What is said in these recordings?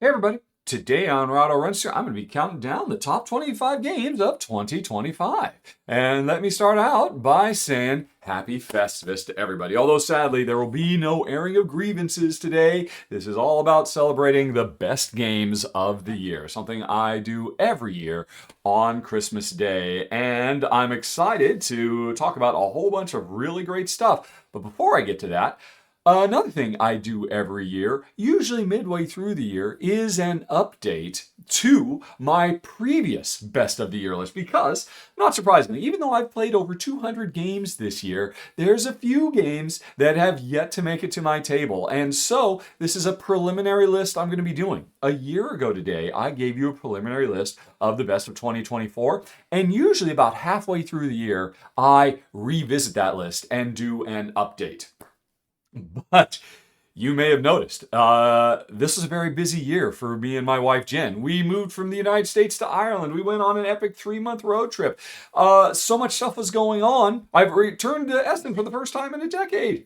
Hey everybody, today on Rahdo Runs Through, I'm going to be counting down the top 25 games of 2025. And let me start out by saying Happy Festivus to everybody. Although sadly, there will be no airing of grievances today. This is all about celebrating the best games of the year, something I do every year on Christmas Day. And I'm excited to talk about a whole bunch of really great stuff. But before I get to that, another thing I do every year, usually midway through the year, is an update to my previous best of the year list because, not surprisingly, even though I've played over 200 games this year, there's a few games that have yet to make it to my table. And so, this is a preliminary list I'm going to be doing. A year ago today, I gave you a preliminary list of the best of 2024, and usually about halfway through the year, I revisit that list and do an update. But you may have noticed, this is a very busy year for me and my wife, Jen. We moved from the United States to Ireland. We went on an epic 3-month road trip. So much stuff was going on. I've returned to Essen for the first time in a decade.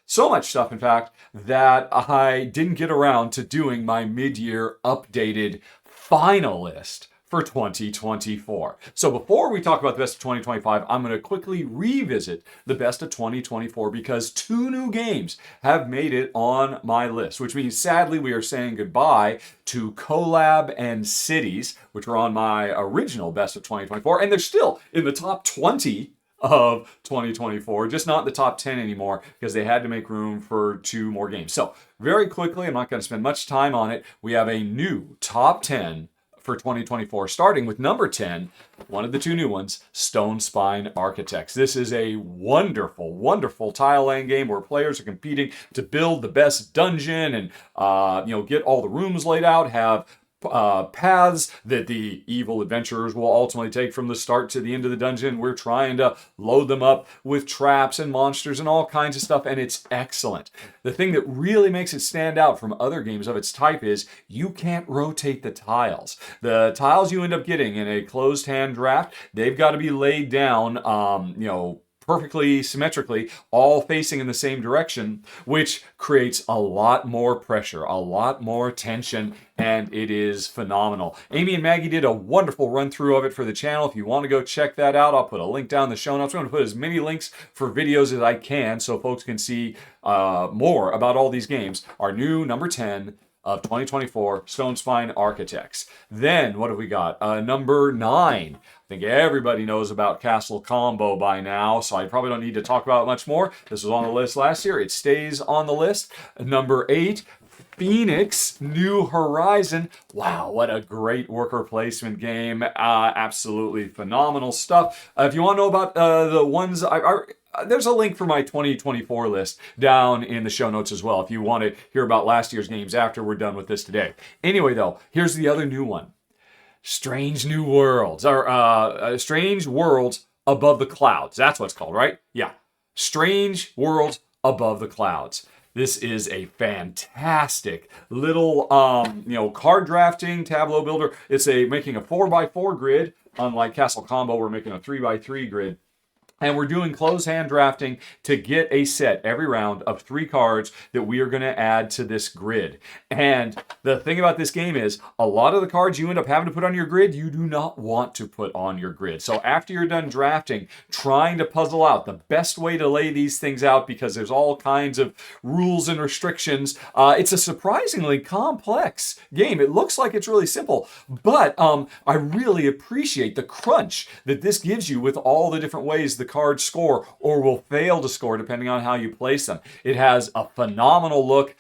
So much stuff, in fact, that I didn't get around to doing my mid-year updated final list for 2024. So before we talk about the best of 2025, I'm going to quickly revisit the best of 2024 because 2 new games have made it on my list, which means sadly we are saying goodbye to Collab and Cities, which were on my original best of 2024, and they're still in the top 20 of 2024, just not the top 10 anymore because they had to make room for 2 more games. So very quickly, I'm not going to spend much time on it. We have a new top 10 for 2024, starting with number 10, one of the 2 new ones, Stone Spine Architects. This is a wonderful, wonderful tile laying game where players are competing to build the best dungeon and get all the rooms laid out, have paths that the evil adventurers will ultimately take from the start to the end of the dungeon. We're trying to load them up with traps and monsters and all kinds of stuff, and it's excellent. The thing that really makes it stand out from other games of its type is you can't rotate the tiles. The tiles you end up getting in a closed hand draft, they've got to be laid down, perfectly symmetrically, all facing in the same direction, which creates a lot more pressure, a lot more tension, and it is phenomenal. Amy and Maggie did a wonderful run through of it for the channel. If you want to go check that out, I'll put a link down in the show notes. I'm going to put as many links for videos as I can so folks can see more about all these games. Our new number 10 of 2024, Stone Spine Architects. Then, what have we got? Number 9. I think everybody knows about Castle Combo by now, so I probably don't need to talk about it much more. This was on the list last year. It stays on the list. Number 8, Phoenix New Horizon. Wow, what a great worker placement game. Absolutely phenomenal stuff. If you want to know about the ones there's a link for my 2024 list down in the show notes as well if you want to hear about last year's games after we're done with this today. Anyway, though, here's the other new one. Strange New Worlds, or Strange Worlds Above the Clouds. That's what it's called, right? Yeah. Strange Worlds Above the Clouds. This is a fantastic little, card drafting tableau builder. It's making a 4x4 grid. Unlike Castle Combo, we're making a 3x3 grid. And we're doing closed hand drafting to get a set every round of 3 cards that we are going to add to this grid. And the thing about this game is a lot of the cards you end up having to put on your grid, you do not want to put on your grid. So after you're done drafting, trying to puzzle out the best way to lay these things out because there's all kinds of rules and restrictions. It's a surprisingly complex game. It looks like it's really simple, but I really appreciate the crunch that this gives you with all the different ways the cards score or will fail to score depending on how you place them. It has a phenomenal look.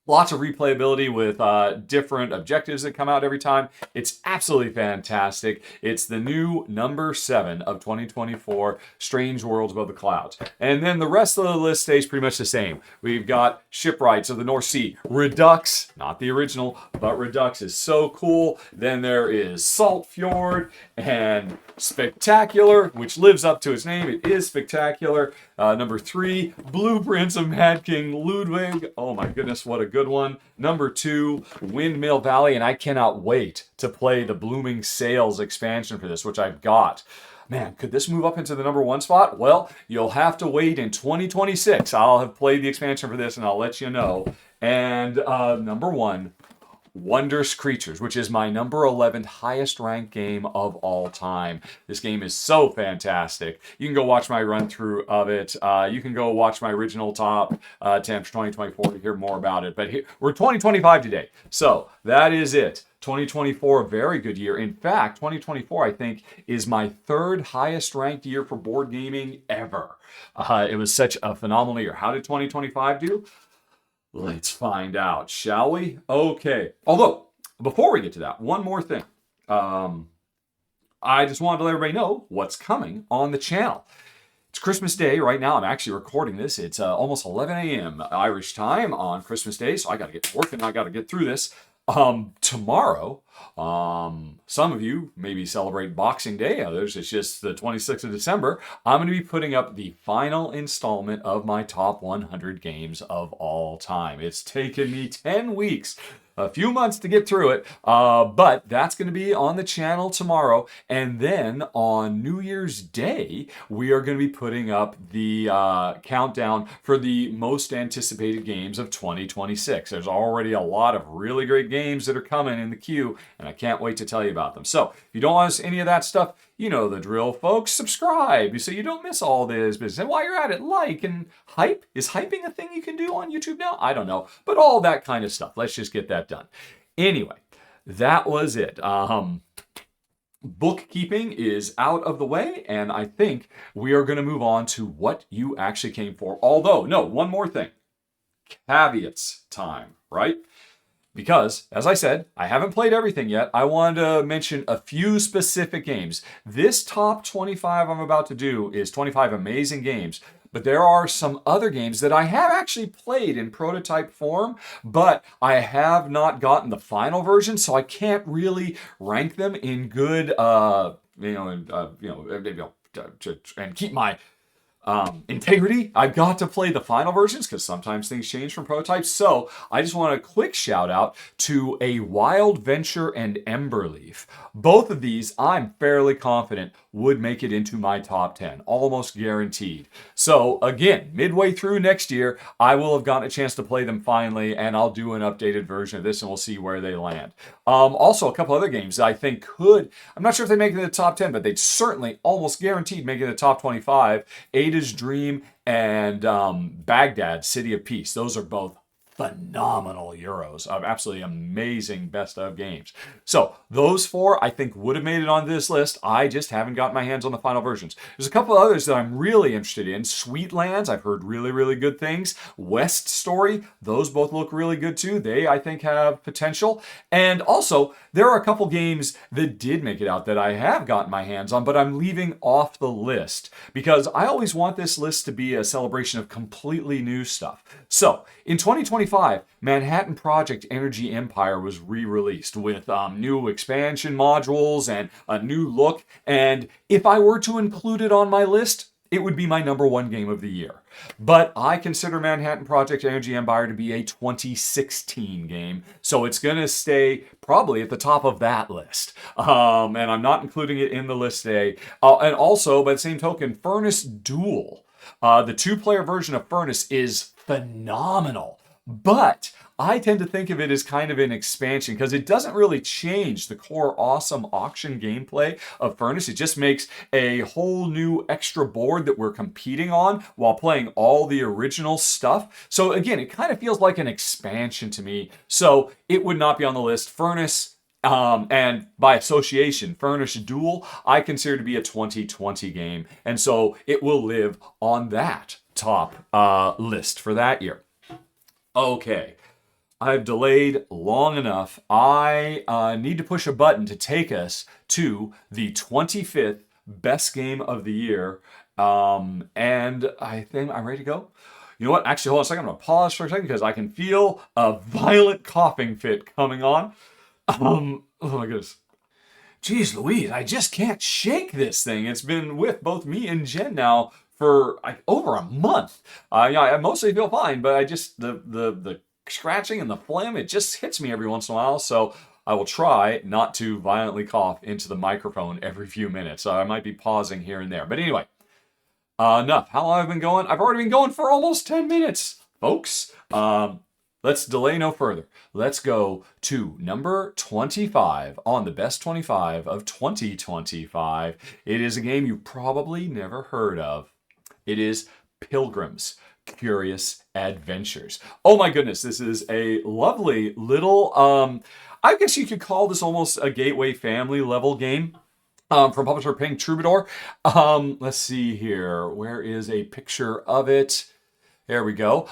Lots of replayability with different objectives that come out every time. It's absolutely fantastic. It's the new number 7 of 2024, Strange Worlds Above the Clouds. And then the rest of the list stays pretty much the same. We've got Shipwrights of the North Sea, Redux, not the original, but Redux is so cool. Then there is Salt Fjord and Spectacular, which lives up to its name. It is spectacular. Number 3, Blueprints of Mad King Ludwig. Oh my goodness, what a good one. Number 2, Windmill Valley, and I cannot wait to play the Blooming Sails expansion for this, which I've got. Man, could this move up into the number 1 spot? Well, you'll have to wait in 2026. I'll have played the expansion for this and I'll let you know. And number 1, Wondrous Creatures, which is my number 11th highest ranked game of all time. This game is so fantastic. You can go watch my run through of it. You can go watch my original top 10 for 2024 to hear more about it. But here, we're 2025 today. So that is it. 2024, a very good year. In fact, 2024, I think, is my third highest ranked year for board gaming ever. It was such a phenomenal year. How did 2025 do? Let's find out, shall we? Okay. Although, before we get to that, one more thing. I just wanted to let everybody know what's coming on the channel. It's Christmas Day right now. I'm actually recording this. It's almost 11 a.m. Irish time on Christmas Day, so I got to get to work and I got to get through this. Tomorrow, some of you maybe celebrate Boxing Day, others it's just the 26th of December. I'm going to be putting up the final installment of my top 100 games of all time. It's taken me 10 weeks, a few months to get through it, but that's going to be on the channel tomorrow. And then on New Year's Day, we are going to be putting up the countdown for the most anticipated games of 2026. There's already a lot of really great games that are coming in the queue, and I can't wait to tell you about them. So if you don't want to see any of that stuff, you know the drill, folks. Subscribe so you don't miss all this business. And while you're at it, like and hype. Is hyping a thing you can do on YouTube now? I don't know. But all that kind of stuff. Let's just get that done. Anyway, that was it. Bookkeeping is out of the way, and I think we are going to move on to what you actually came for. Although, no, one more thing. Caveats time, right? Because, as I said, I haven't played everything yet. I wanted to mention a few specific games. This top 25 I'm about to do is 25 amazing games. But there are some other games that I have actually played in prototype form, but I have not gotten the final version, so I can't really rank them in good, and keep my integrity. I've got to play the final versions because sometimes things change from prototypes. So I just want a quick shout out to A Wild Venture and Emberleaf. Both of these, I'm fairly confident, would make it into my top 10, almost guaranteed. So again, midway through next year, I will have gotten a chance to play them finally, and I'll do an updated version of this and we'll see where they land. Also, a couple other games I think could, I'm not sure if they make it in the top 10, but they'd certainly almost guaranteed make it in the top 25. Ada's Dream and Baghdad, City of Peace. Those are both phenomenal Euros of absolutely amazing best of games. So those four I think would have made it onto this list. I just haven't got my hands on the final versions. There's a couple others that I'm really interested in. Sweetlands, I've heard really, really good things. West Story, those both look really good too. They, I think, have potential. And also, there are a couple games that did make it out that I have gotten my hands on, but I'm leaving off the list because I always want this list to be a celebration of completely new stuff. So, in 2025, Manhattan Project Energy Empire was re-released with new expansion modules and a new look. And if I were to include it on my list, it would be my number one game of the year. But I consider Manhattan Project Energy Empire to be a 2016 game, so it's going to stay probably at the top of that list. And I'm not including it in the list today. And also, by the same token, Furnace Duel. The two-player version of Furnace is phenomenal, but I tend to think of it as kind of an expansion because it doesn't really change the core awesome auction gameplay of Furnace. It just makes a whole new extra board that we're competing on while playing all the original stuff. So again, it kind of feels like an expansion to me. So it would not be on the list. Furnace, and by association, Furnace Duel, I consider to be a 2020 game. And so it will live on that top list for that year. Okay. I've delayed long enough. I need to push a button to take us to the 25th best game of the year. And I think I'm ready to go. You know what? Actually, hold on a second. I'm going to pause for a second because I can feel a violent coughing fit coming on. Oh my goodness. Jeez Louise, I just can't shake this thing. It's been with both me and Jen now for over a month. I mostly feel fine, but I just, the scratching and the phlegm, it just hits me every once in a while. So I will try not to violently cough into the microphone every few minutes. I might be pausing here and there. But anyway, enough. How long have I been going? I've already been going for almost 10 minutes, folks. let's delay no further. Let's go to number 25 on the best 25 of 2025. It is a game you probably never heard of. It is Pilgrims, Curious Adventures. Oh my goodness, this is a lovely little, I guess you could call this almost a gateway family level game. From publisher Pink Troubadour. Let's see here. Where is a picture of it? There we go.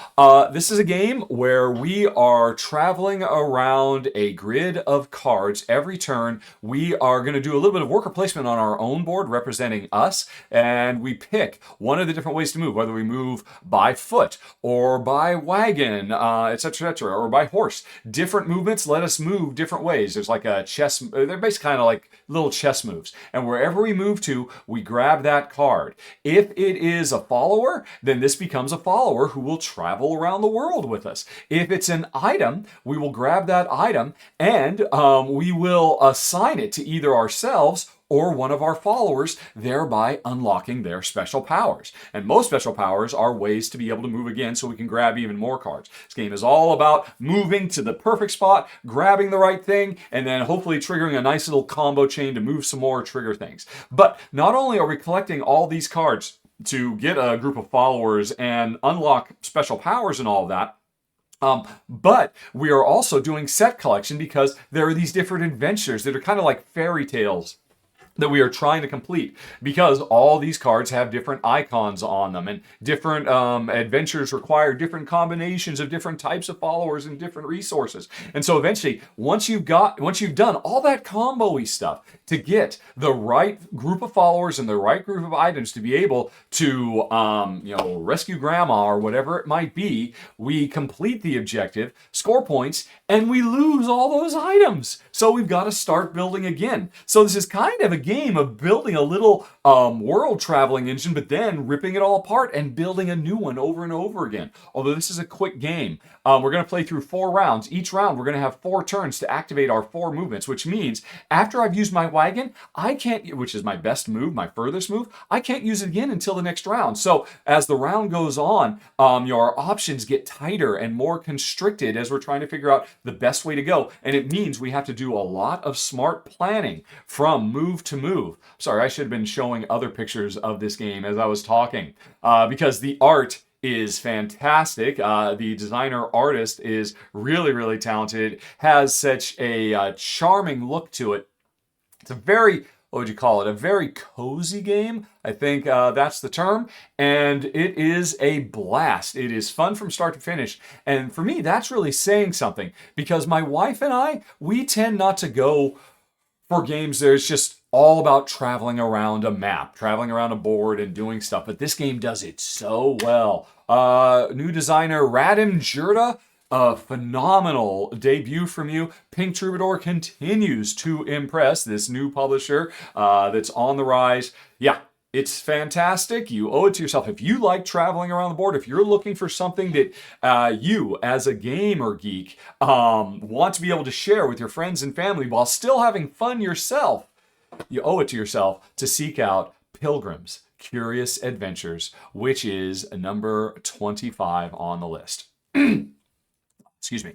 This is a game where we are traveling around a grid of cards every turn. We are going to do a little bit of worker placement on our own board representing us, and we pick one of the different ways to move, whether we move by foot or by wagon, etc., or by horse. Different movements let us move different ways. There's like a chess, they're basically kind of like little chess moves. And wherever we move to, we grab that card. If it is a follower, then this becomes a follower who will travel around the world with us. If it's an item, we will grab that item and we will assign it to either ourselves or one of our followers, thereby unlocking their special powers. And most special powers are ways to be able to move again so we can grab even more cards. This game is all about moving to the perfect spot, grabbing the right thing, and then hopefully triggering a nice little combo chain to move some more trigger things. But not only are we collecting all these cards to get a group of followers and unlock special powers and all of that, but we are also doing set collection because there are these different adventures that are kind of like fairy tales that we are trying to complete, because all these cards have different icons on them, and different adventures require different combinations of different types of followers and different resources. And so eventually, once you've done all that combo-y stuff to get the right group of followers and the right group of items to be able to rescue grandma or whatever it might be, we complete the objective, score points, and we lose all those items. So we've got to start building again. So this is kind of a game of building a little world traveling engine, but then ripping it all apart and building a new one over and over again. Although this is a quick game, we're going to play through 4 rounds. Each round we're going to have 4 turns to activate our 4 movements, which means after I've used my wagon, I can't, which is my best move, my furthest move, I can't use it again until the next round. So as the round goes on, your options get tighter and more constricted as we're trying to figure out the best way to go. And it means we have to do a lot of smart planning from move to move. Sorry, I should have been showing other pictures of this game as I was talking, because the art is fantastic. The designer artist is really, really talented, has such a charming look to it. It's a very, what would you call it? A very cozy game. I think that's the term. And it is a blast. It is fun from start to finish. And for me, that's really saying something, because my wife and I, we tend not to go for games there's just all about traveling around a map, traveling around a board and doing stuff. But this game does it so well. New designer Radim Jurda, a phenomenal debut from you. Pink Troubadour continues to impress, this new publisher that's on the rise. Yeah, it's fantastic. You owe it to yourself. If you like traveling around the board, if you're looking for something that you, as a gamer geek, want to be able to share with your friends and family while still having fun yourself, you owe it to yourself to seek out Pilgrims, Curious Adventures, which is number 25 on the list. Excuse me.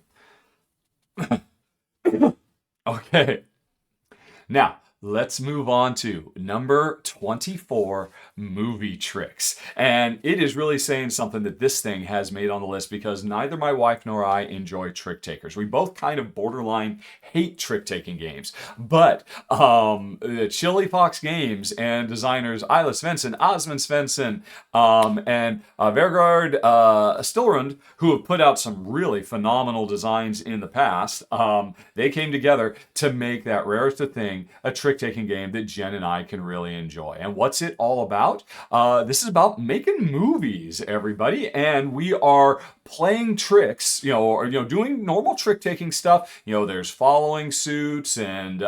Okay. Now, let's move on to number 24, Movie Tricks. And it is really saying something that this thing has made on the list, because neither my wife nor I enjoy trick takers. We both kind of borderline hate trick-taking games. But Chili Fox Games and designers Isla Svensson, Osmund Svensson, and Vergard Stilrund, who have put out some really phenomenal designs in the past, they came together to make that rarest of thing, a trick-taking game that Jen and I can really enjoy. And what's it all about? This is about making movies, everybody, and we are playing tricks, doing normal trick-taking stuff. There's following suits and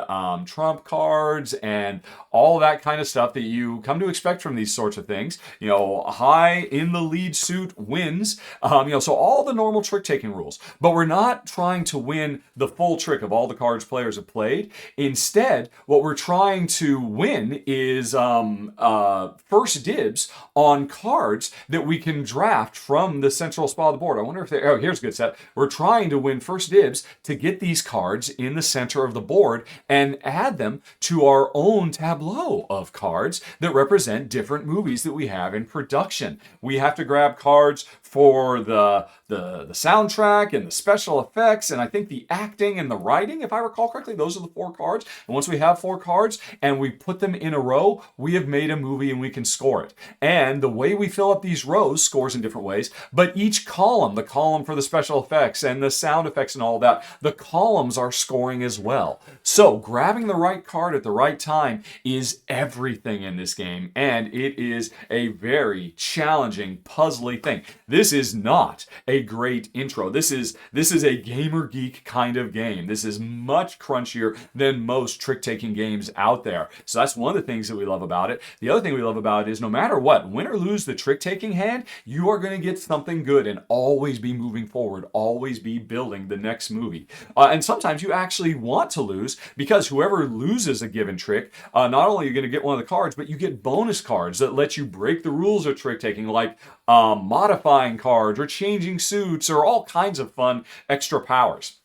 trump cards and all that kind of stuff that you come to expect from these sorts of things. High in the lead suit wins. So all the normal trick-taking rules. But we're not trying to win the full trick of all the cards players have played. Instead, what we're we're trying to win is first dibs on cards that we can draft from the central spot of the board. I wonder if they... Oh, here's a good set. We're trying to win first dibs to get these cards in the center of the board and add them to our own tableau of cards that represent different movies that we have in production. We have to grab cards for the soundtrack and the special effects, and I think the acting and the writing, if I recall correctly. Those are the 4 cards. And once we have 4 cards and we put them in a row, we have made a movie and we can score it. And the way we fill up these rows scores in different ways, but each column, the column for the special effects and the sound effects and all that, the columns are scoring as well. So grabbing the right card at the right time is everything in this game, and it is a very challenging, puzzly thing. This is not a great intro. This is a gamer geek kind of game. This is much crunchier than most trick-taking games out there. So that's one of the things that we love about it. The other thing we love about it is no matter what, win or lose the trick-taking hand, you are going to get something good and always be moving forward, always be building the next movie. And sometimes you actually want to lose, because whoever loses a given trick, not only are you going to get one of the cards, but you get bonus cards that let you break the rules of trick-taking, like modifying cards or changing suits or all kinds of fun extra powers.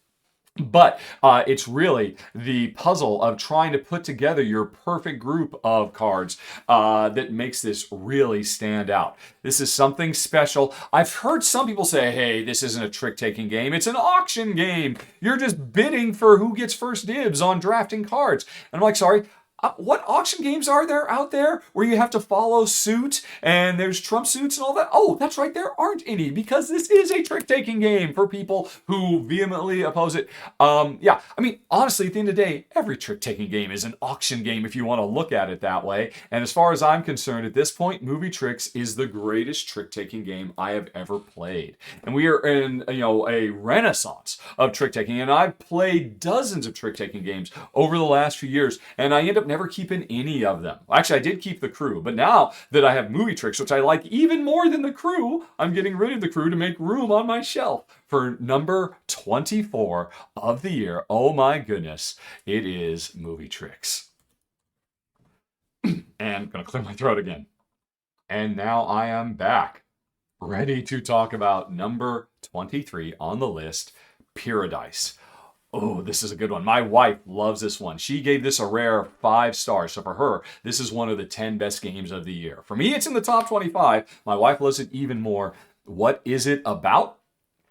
But it's really the puzzle of trying to put together your perfect group of cards that makes this really stand out. This is something special. I've heard some people say, hey, this isn't a trick-taking game. It's an auction game. You're just bidding for who gets first dibs on drafting cards. And I'm like, sorry. What auction games are there out there where you have to follow suit and there's trump suits and all that? Oh, that's right, there aren't any, because this is a trick-taking game for people who vehemently oppose it. Yeah, I mean, honestly, at the end of the day, every trick-taking game is an auction game if you want to look at it that way. And as far as I'm concerned, at this point, Movie Tricks is the greatest trick-taking game I have ever played. And we are in, a renaissance of trick-taking, and I've played dozens of trick-taking games over the last few years, and I end up never keeping any of them. Actually, I did keep the crew, but now that I have Movie Tricks, which I like even more than the crew, I'm getting rid of the crew to make room on my shelf for number 24 of the year. Oh my goodness, it is Movie Tricks. And I'm going to clear my throat again. And now I am back, ready to talk about number 23 on the list, Pyradice. Oh, this is a good one. My wife loves this one. She gave this a rare 5 stars. So for her, this is one of the 10 best games of the year. For me, it's in the top 25. My wife loves it even more. What is it about?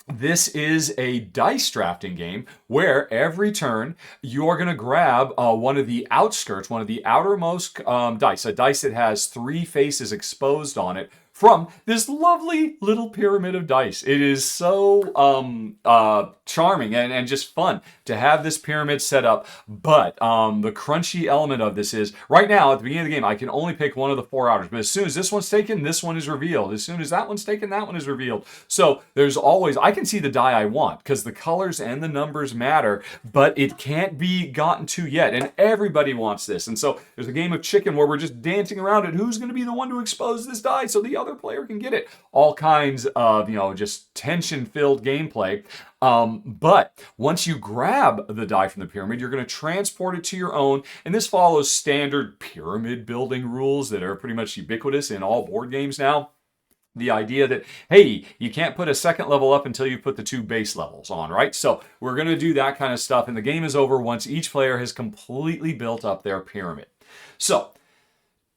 This is a dice drafting game where every turn you are going to grab one of the outskirts, one of the outermost dice, a dice that has 3 faces exposed on it, from this lovely little pyramid of dice. It is so charming and just fun to have this pyramid set up. But the crunchy element of this is, right now at the beginning of the game, I can only pick one of the 4 outers. But as soon as this one's taken, this one is revealed. As soon as that one's taken, that one is revealed. So there's always, I can see the die I want because the colors and the numbers matter, but it can't be gotten to yet. And everybody wants this. And so there's a game of chicken where we're just dancing around it. Who's going to be the one to expose this die so the other player can get it? All kinds of, just tension-filled gameplay. But once you grab the die from the pyramid, you're going to transport it to your own. And this follows standard pyramid building rules that are pretty much ubiquitous in all board games now. The idea that, hey, you can't put a second level up until you put the 2 base levels on, right? So we're going to do that kind of stuff. And the game is over once each player has completely built up their pyramid. So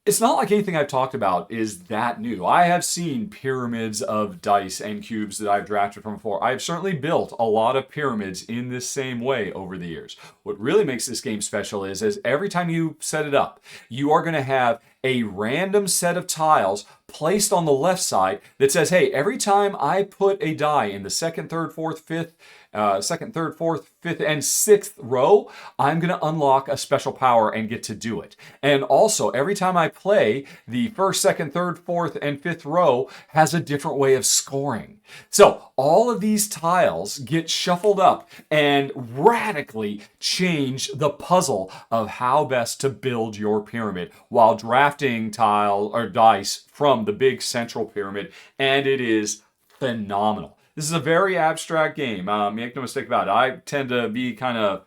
it's not like anything I've talked about is that new. I have seen pyramids of dice and cubes that I've drafted from before. I've certainly built a lot of pyramids in this same way over the years. What really makes this game special is every time you set it up, you are going to have a random set of tiles placed on the left side that says, hey, every time I put a die in the second, third, fourth, fifth, and sixth row, I'm going to unlock a special power and get to do it. And also, every time I play, the first, second, third, fourth, and fifth row has a different way of scoring. So all of these tiles get shuffled up and radically change the puzzle of how best to build your pyramid while drafting tile or dice from the big central pyramid, and it is phenomenal. This is a very abstract game. Make no mistake about it. I tend to be kind of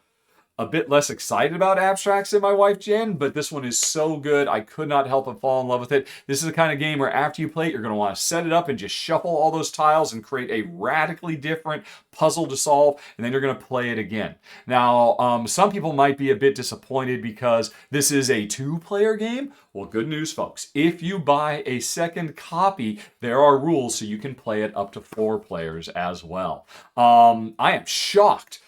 a bit less excited about abstracts than my wife Jen, but this one is so good, I could not help but fall in love with it. This is the kind of game where after you play it, you're going to want to set it up and just shuffle all those tiles and create a radically different puzzle to solve, and then you're going to play it again. Now, some people might be a bit disappointed because this is a 2-player game. Well, good news, folks. If you buy a second copy, there are rules so you can play it up to 4 players as well. I am shocked,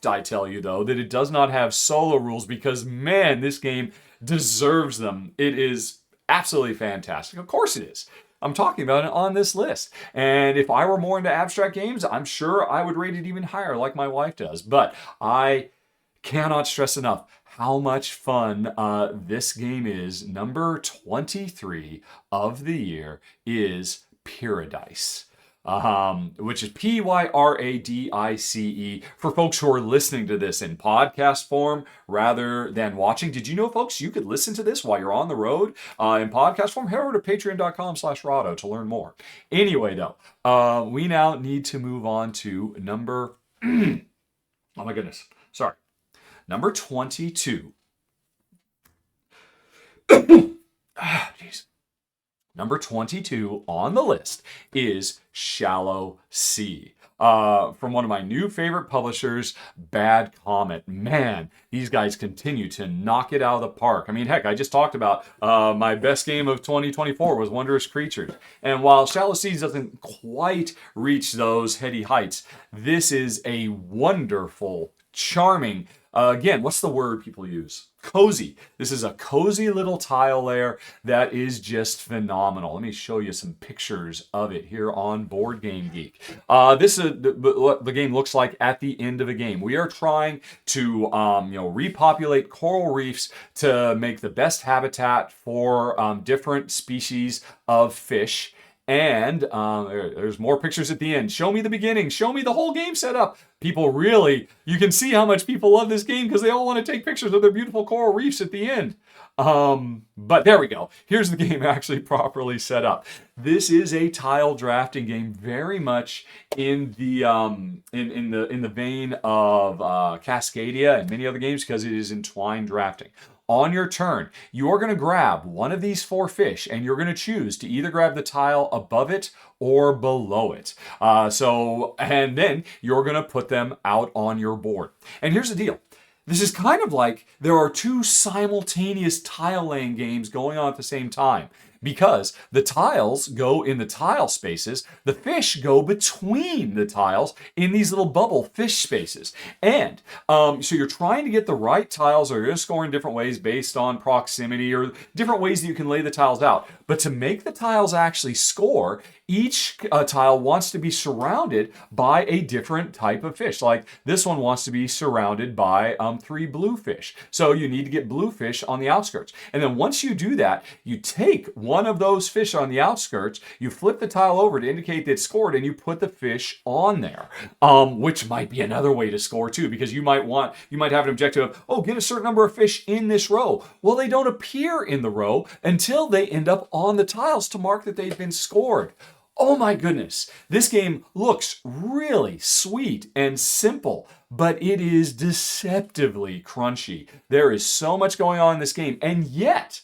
I tell you, though, that it does not have solo rules because, man, this game deserves them. It is absolutely fantastic. Of course it is. I'm talking about it on this list. And if I were more into abstract games, I'm sure I would rate it even higher like my wife does. But I cannot stress enough how much fun this game is. Number 23 of the year is Pyradice. Which is Pyradice for folks who are listening to this in podcast form rather than watching. Did you know, folks, you could listen to this while you're on the road in podcast form? Head over to patreon.com/Rahdo to learn more. Anyway, though, we now need to move on to number... oh my goodness. Sorry. Number 22. Jeez. Number 22 on the list is Shallow Sea. From one of my new favorite publishers, Bad Comet. Man, these guys continue to knock it out of the park. I mean, heck, I just talked about my best game of 2024 was Wondrous Creatures. And while Shallow Seas doesn't quite reach those heady heights, this is a wonderful, charming, again, what's the word people use? Cozy. This is a cozy little tile layer that is just phenomenal. Let me show you some pictures of it here on Board Game Geek. This is what the game looks like at the end of a game. We are trying to repopulate coral reefs to make the best habitat for different species of fish. And there's more pictures at the end. Show me the beginning. Show me the whole game setup. People really, you can see how much people love this game because they all want to take pictures of their beautiful coral reefs at the end. But there we go. Here's the game actually properly set up. This is a tile drafting game, very much in the in the vein of Cascadia and many other games because it is entwined drafting. On your turn, you are going to grab one of these 4 fish and you're going to choose to either grab the tile above it or below it. And then you're going to put them out on your board. And here's the deal. This is kind of like there are 2 simultaneous tile laying games going on at the same time. Because the tiles go in the tile spaces, the fish go between the tiles in these little bubble fish spaces. And so you're trying to get the right tiles, or you're going to score in different ways based on proximity or different ways that you can lay the tiles out. But to make the tiles actually score, each tile wants to be surrounded by a different type of fish. Like this one wants to be surrounded by 3 blue fish. So you need to get blue fish on the outskirts. And then once you do that, you take one of those fish on the outskirts, you flip the tile over to indicate that it's scored, and you put the fish on there. Which might be another way to score too, because you might have an objective of, oh, get a certain number of fish in this row. Well, they don't appear in the row until they end up on the tiles to mark that they've been scored. Oh my goodness, this game looks really sweet and simple, but it is deceptively crunchy. There is so much going on in this game, and yet,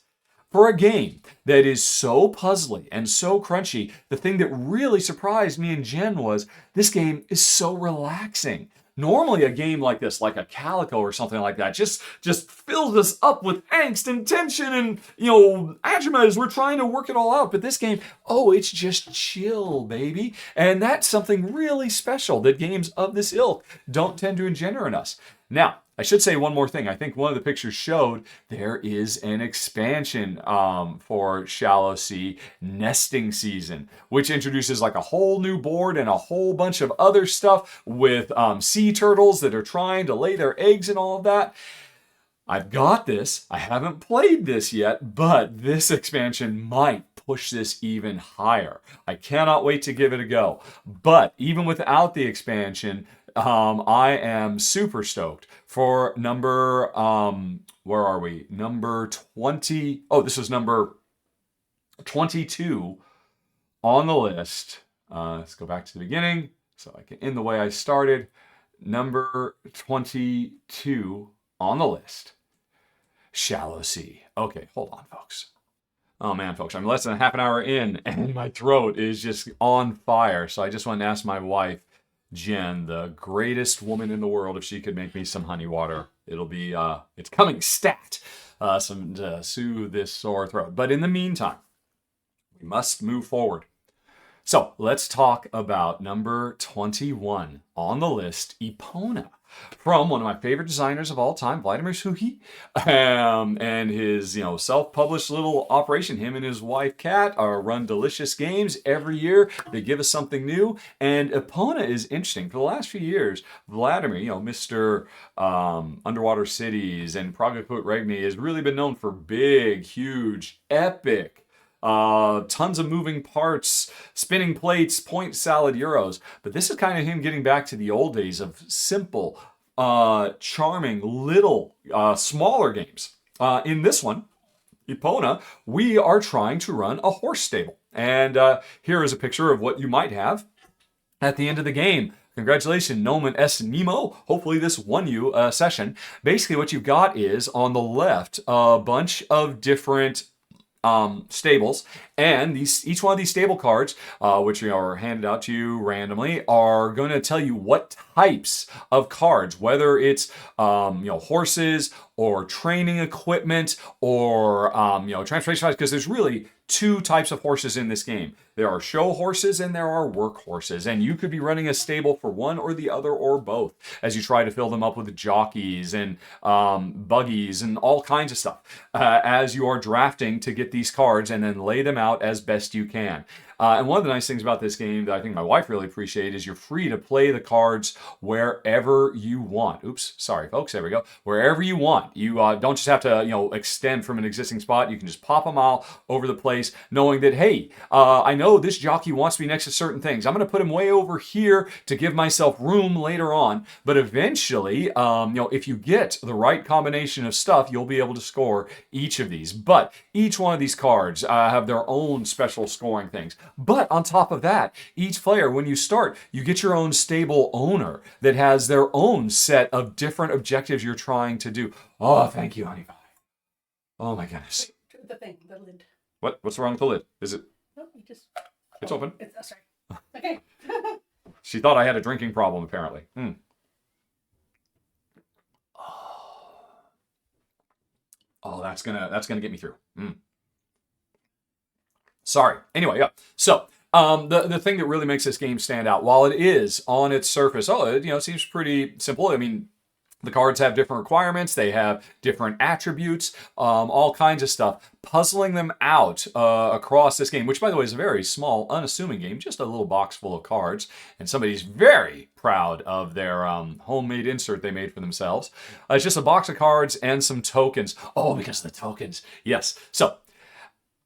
for a game that is so puzzly and so crunchy, the thing that really surprised me and Jen was this game is so relaxing. Normally a game like this, like a Calico or something like that, just fills us up with angst and tension and, agita as we're trying to work it all out. But this game, it's just chill, baby. And that's something really special that games of this ilk don't tend to engender in us. Now, I should say one more thing. I think one of the pictures showed there is an expansion for Shallow Sea, Nesting Season, which introduces like a whole new board and a whole bunch of other stuff with sea turtles that are trying to lay their eggs and all of that. I've got this. I haven't played this yet, but this expansion might push this even higher. I cannot wait to give it a go. But even without the expansion, I am super stoked for number, where are we? Number 20. Oh, this is number 22 on the list. Let's go back to the beginning so I can end the way I started. number 22 on the list, Shallow Sea. Okay, hold on, folks. Oh man, folks, I'm less than half an hour in and my throat is just on fire. So I just want to ask my wife, Jen, the greatest woman in the world, if she could make me some honey water. It'll be, it's coming stat, some to soothe this sore throat. But in the meantime, we must move forward. So let's talk about number 21 on the list, Epona, from one of my favorite designers of all time, Vladimir Suhi, and his self-published little operation. Him and his wife Kat run delicious games every year. They give us something new, and Epona is interesting. For the last few years, Vladimir, Mr. Underwater Cities and Prague has really been known for big, huge, epic. Tons of moving parts, spinning plates, point salad Euros. But this is kind of him getting back to the old days of simple, charming, little, smaller games. In this one, Epona, we are trying to run a horse stable. And here is a picture of what you might have at the end of the game. Congratulations, Nomen S. Nemo. Hopefully this won you a session. Basically what you've got is, on the left, a bunch of different stables, and each one of these stable cards, which are handed out to you randomly, are going to tell you what types of cards, whether it's horses or training equipment or transportation, because there's really two types of horses in this game. There are show horses and there are work horses, and you could be running a stable for one or the other or both as you try to fill them up with jockeys and buggies and all kinds of stuff as you are drafting to get these cards and then lay them out as best you can. And one of the nice things about this game that I think my wife really appreciates is you're free to play the cards wherever you want. Oops, sorry folks, there we go. Wherever you want. You don't just have to extend from an existing spot. You can just pop them all over the place, knowing that, hey, I know this jockey wants me next to certain things. I'm going to put him way over here to give myself room later on. But eventually, if you get the right combination of stuff, you'll be able to score each of these. But each one of these cards have their own special scoring things. But on top of that, each player, when you start, you get your own stable owner that has their own set of different objectives you're trying to do. Oh, thank you, honey pie. Oh my goodness. The thing, the lid. What's wrong with the lid? Is it? No, you just. It's open. Sorry. Okay. She thought I had a drinking problem, apparently. Oh, that's gonna get me through. Sorry. Anyway, yeah. So the thing that really makes this game stand out, while it is on its surface, it seems pretty simple. I mean, the cards have different requirements. They have different attributes, all kinds of stuff. Puzzling them out across this game, which, by the way, is a very small, unassuming game, just a little box full of cards. And somebody's very proud of their homemade insert they made for themselves. It's just a box of cards and some tokens. Oh, because of the tokens. Yes. So,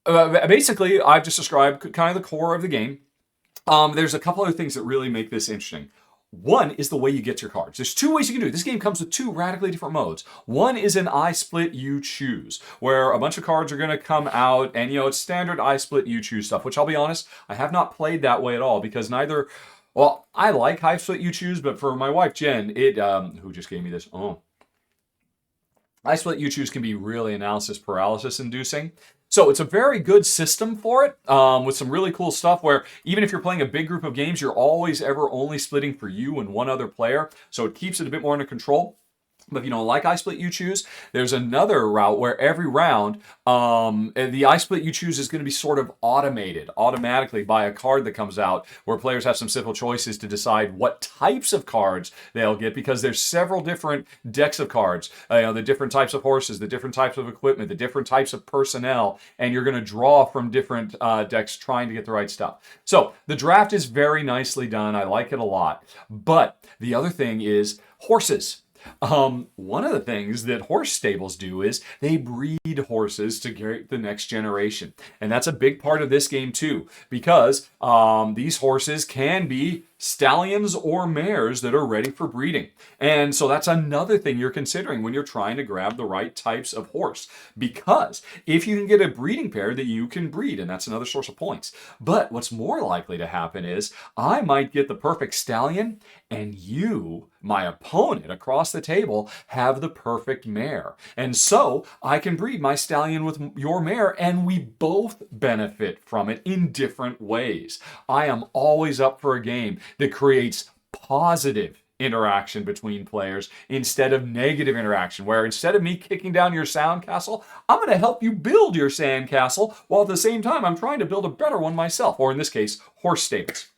basically, I've just described kind of the core of the game. There's a couple other things that really make this interesting. One is the way you get your cards. There's two ways you can do it. This game comes with two radically different modes. One is an I split, you choose, where a bunch of cards are going to come out, and it's standard I split, you choose stuff, which I'll be honest, I have not played that way at all, because I like I split, you choose, but for my wife, Jen, who just gave me this, I split, you choose can be really analysis paralysis inducing. So it's a very good system for it, with some really cool stuff where even if you're playing a big group of games, you're always ever only splitting for you and one other player. So it keeps it a bit more under control. But if you don't like I Split You Choose, there's another route where every round, the I Split You Choose is going to be sort of automated automatically by a card that comes out, where players have some simple choices to decide what types of cards they'll get, because there's several different decks of cards, the different types of horses, the different types of equipment, the different types of personnel, and you're going to draw from different decks trying to get the right stuff. So the draft is very nicely done. I like it a lot. But the other thing is horses. One of the things that horse stables do is they breed horses to get the next generation. And that's a big part of this game too, because these horses can be stallions or mares that are ready for breeding. And so that's another thing you're considering when you're trying to grab the right types of horse. Because if you can get a breeding pair that you can breed, and that's another source of points. But what's more likely to happen is I might get the perfect stallion and you, my opponent across the table, have the perfect mare. And so I can breed my stallion with your mare and we both benefit from it in different ways. I am always up for a game that creates positive interaction between players instead of negative interaction, where instead of me kicking down your sand castle, I'm going to help you build your sand castle while at the same time I'm trying to build a better one myself, or in this case, horse stables.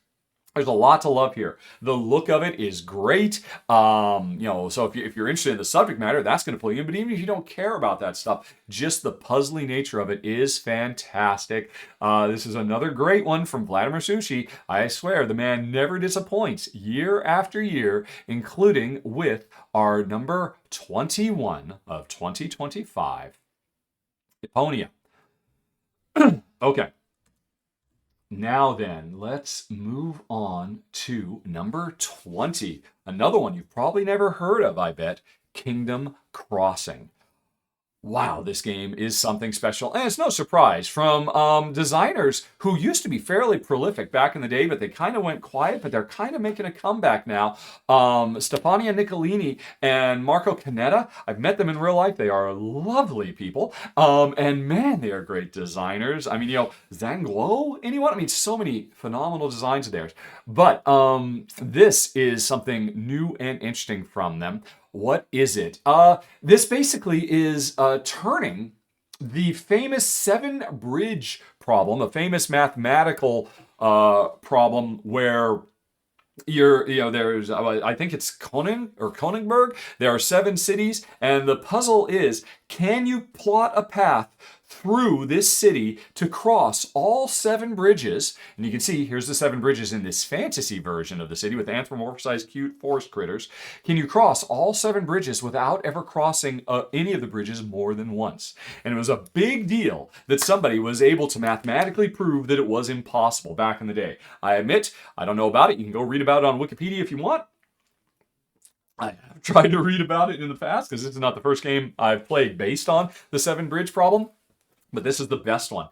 There's a lot to love here. The look of it is great. So if you're interested in the subject matter, that's going to pull you in. But even if you don't care about that stuff, just the puzzly nature of it is fantastic. This is another great one from Vladimir Sushi. I swear, the man never disappoints year after year, including with our number 21 of 2025, Epona. Okay. Now then, let's move on to number 20. Another one you've probably never heard of, I bet. Kingdom Crossing. Wow, this game is something special. And it's no surprise from designers who used to be fairly prolific back in the day, but they kind of went quiet, but they're kind of making a comeback now. Stefania Niccolini and Marco Canetta, I've met them in real life. They are lovely people. And man, they are great designers. I mean, Zanglo, anyone? I mean, so many phenomenal designs of theirs. But this is something new and interesting from them. What is it? This basically is turning the famous 7-bridge problem, a famous mathematical problem where there's, I think it's Königberg. There are 7 cities, and the puzzle is, can you plot a path through this city to cross all 7 bridges? And you can see here's the 7 bridges in this fantasy version of the city with anthropomorphized cute forest critters. Can you cross all 7 bridges without ever crossing any of the bridges more than once? And it was a big deal that somebody was able to mathematically prove that it was impossible back in the day. I admit, I don't know about it. You can go read about it on Wikipedia if you want. I have tried to read about it in the past because this is not the first game I've played based on the 7-bridge problem. But this is the best one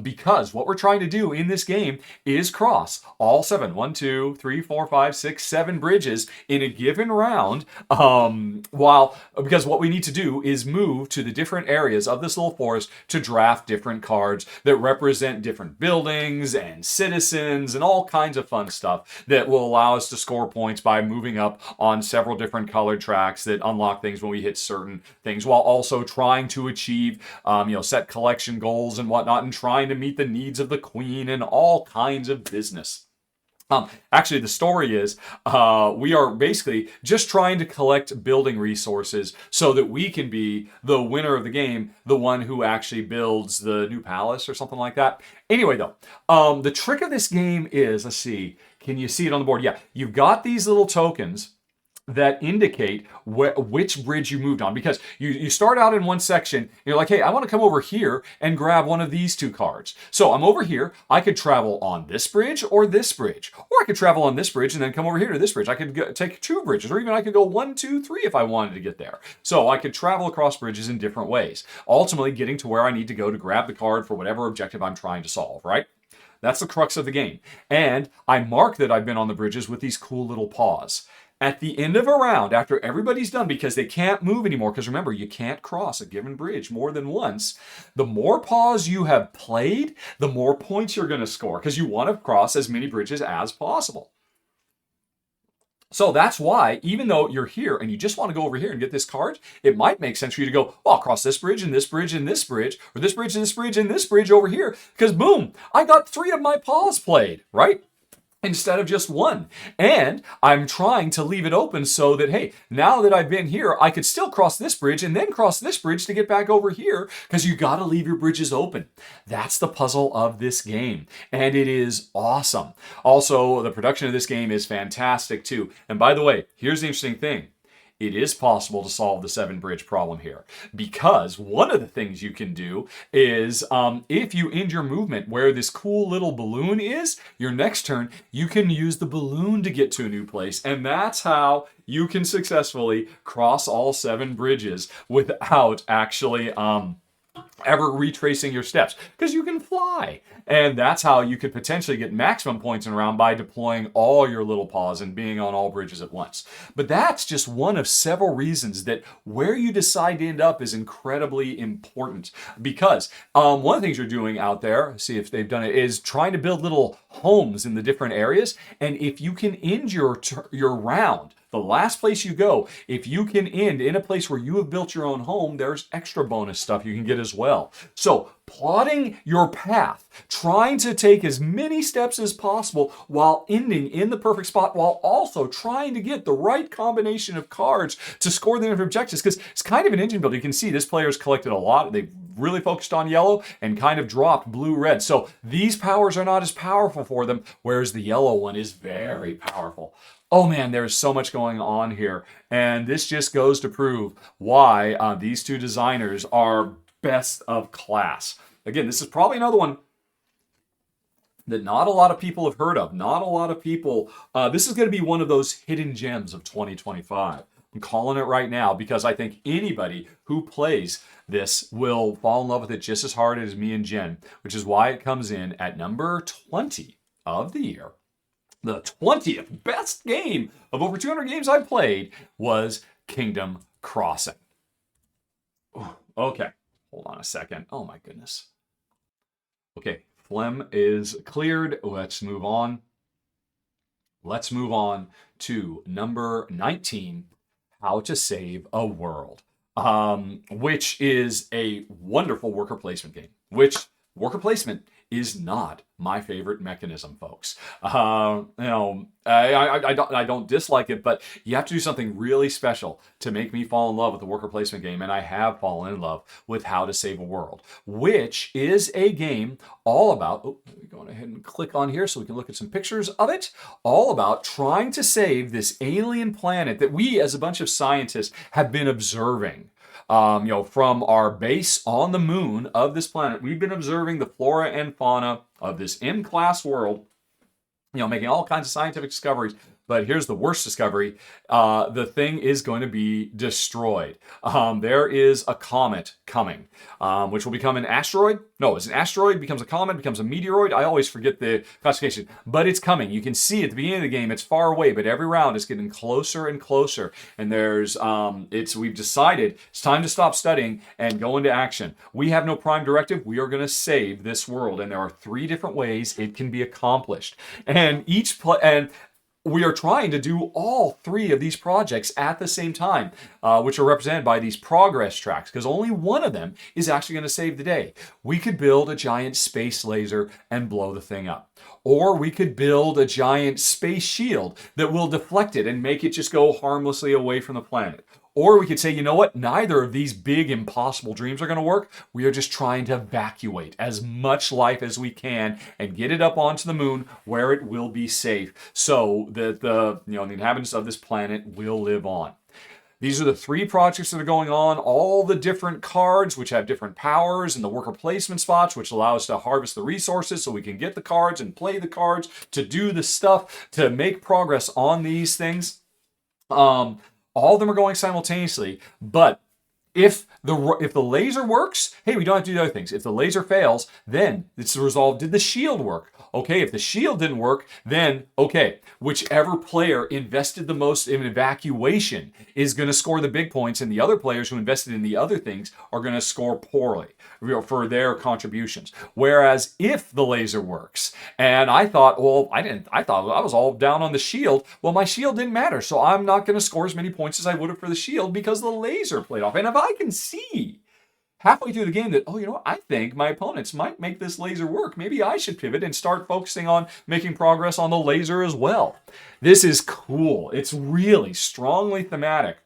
because what we're trying to do in this game is cross all 7, 1, 2, 3, 4, 5, 6, 7 bridges in a given round. Because what we need to do is move to the different areas of this little forest to draft different cards that represent different buildings and citizens and all kinds of fun stuff that will allow us to score points by moving up on several different colored tracks that unlock things when we hit certain things, while also trying to achieve, set collection goals and whatnot, and trying to meet the needs of the queen and all kinds of business. Actually, the story is we are basically just trying to collect building resources so that we can be the winner of the game, the one who actually builds the new palace or something like that. Anyway, though, the trick of this game is, let's see, can you see it on the board? Yeah, you've got these little tokens that indicate which bridge you moved on, because you start out in one section and you're like, hey, I want to come over here and grab one of these 2 cards. So I'm over here. I could travel on this bridge or this bridge, or I could travel on this bridge and then come over here to this bridge. I could take 2 bridges, or even I could go 1, 2, 3 if I wanted to get there. So I could travel across bridges in different ways, ultimately getting to where I need to go to grab the card for whatever objective I'm trying to solve, right? That's the crux of the game. And I mark that I've been on the bridges with these cool little paws. At the end of a round, after everybody's done, because they can't move anymore, because remember, you can't cross a given bridge more than once, the more paws you have played, the more points you're going to score, because you want to cross as many bridges as possible. So that's why, even though you're here and you just want to go over here and get this card, it might make sense for you to go, well, I'll cross this bridge and this bridge and this bridge, or this bridge and this bridge and this bridge over here, because boom, I got 3 of my paws played, right? Instead of just 1. And I'm trying to leave it open so that, hey, now that I've been here, I could still cross this bridge and then cross this bridge to get back over here, because you got to leave your bridges open. That's the puzzle of this game, and it is awesome. Also, the production of this game is fantastic too. And by the way, here's the interesting thing. it is possible to solve the 7-bridge problem here. Because one of the things you can do is, if you end your movement where this cool little balloon is, your next turn, you can use the balloon to get to a new place. And that's how you can successfully cross all 7 bridges without actually ever retracing your steps, because you can fly. And that's how you could potentially get maximum points in a round, by deploying all your little paws and being on all bridges at once. But that's just one of several reasons that where you decide to end up is incredibly important. Because one of the things you're doing out there, see if they've done it, is trying to build little homes in the different areas. And if you can end your round, the last place you go, if you can end in a place where you have built your own home, there's extra bonus stuff you can get as well. So plotting your path, trying to take as many steps as possible while ending in the perfect spot, while also trying to get the right combination of cards to score the different objectives, because it's kind of an engine builder. You can see this player's collected a lot. They've really focused on yellow and kind of dropped blue-red. So these powers are not as powerful for them, whereas the yellow one is very powerful. Oh man, there's so much going on here. And this just goes to prove why these two designers are best of class. Again, this is probably another one that not a lot of people have heard of. Not a lot of people. This is going to be one of those hidden gems of 2025. I'm calling it right now because I think anybody who plays this will fall in love with it just as hard as me and Jen, which is why it comes in at number 20 of the year. The 20th best game of over 200 games I played was Kingdom Crossing. Okay, hold on a second. Oh my goodness. Okay, phlegm is cleared. Let's move on. Let's move on to number 19, How to Save a World, which is a wonderful worker placement game, which worker placement is not my favorite mechanism, folks. I don't dislike it, but you have to do something really special to make me fall in love with the worker placement game, and I have fallen in love with How to Save a World, which is a game all about, let me go ahead and click on here so we can look at some pictures of it, all about trying to save this alien planet that we as a bunch of scientists have been observing. From our base on the moon of this planet, we've been observing the flora and fauna of this M-class world, making all kinds of scientific discoveries. But here's the worst discovery. The thing is going to be destroyed. There is a comet coming, which will become an asteroid. No, it's an asteroid, becomes a comet, becomes a meteoroid. I always forget the classification. But it's coming. You can see at the beginning of the game, it's far away, but every round is getting closer and closer. And we've decided it's time to stop studying and go into action. We have no prime directive. We are going to save this world. And there are 3 different ways it can be accomplished. And we are trying to do all 3 of these projects at the same time, which are represented by these progress tracks, because only one of them is actually going to save the day. We could build a giant space laser and blow the thing up. Or we could build a giant space shield that will deflect it and make it just go harmlessly away from the planet. Or we could say, you know what? Neither of these big impossible dreams are going to work. We are just trying to evacuate as much life as we can and get it up onto the moon where it will be safe, so that the inhabitants of this planet will live on. These are the 3 projects that are going on, all the different cards which have different powers, and the worker placement spots which allow us to harvest the resources so we can get the cards and play the cards to do the stuff to make progress on these things. All of them are going simultaneously, but if the laser works, hey, we don't have to do the other things. If the laser fails, then it's resolved. Did the shield work? Okay, if the shield didn't work, then okay, whichever player invested the most in evacuation is going to score the big points, and the other players who invested in the other things are going to score poorly for their contributions. Whereas if the laser works, and I thought I was all down on the shield. Well, my shield didn't matter, so I'm not going to score as many points as I would have for the shield because the laser played off. And if I can see halfway through the game that, I think my opponents might make this laser work, maybe I should pivot and start focusing on making progress on the laser as well. This is cool. It's really strongly thematic.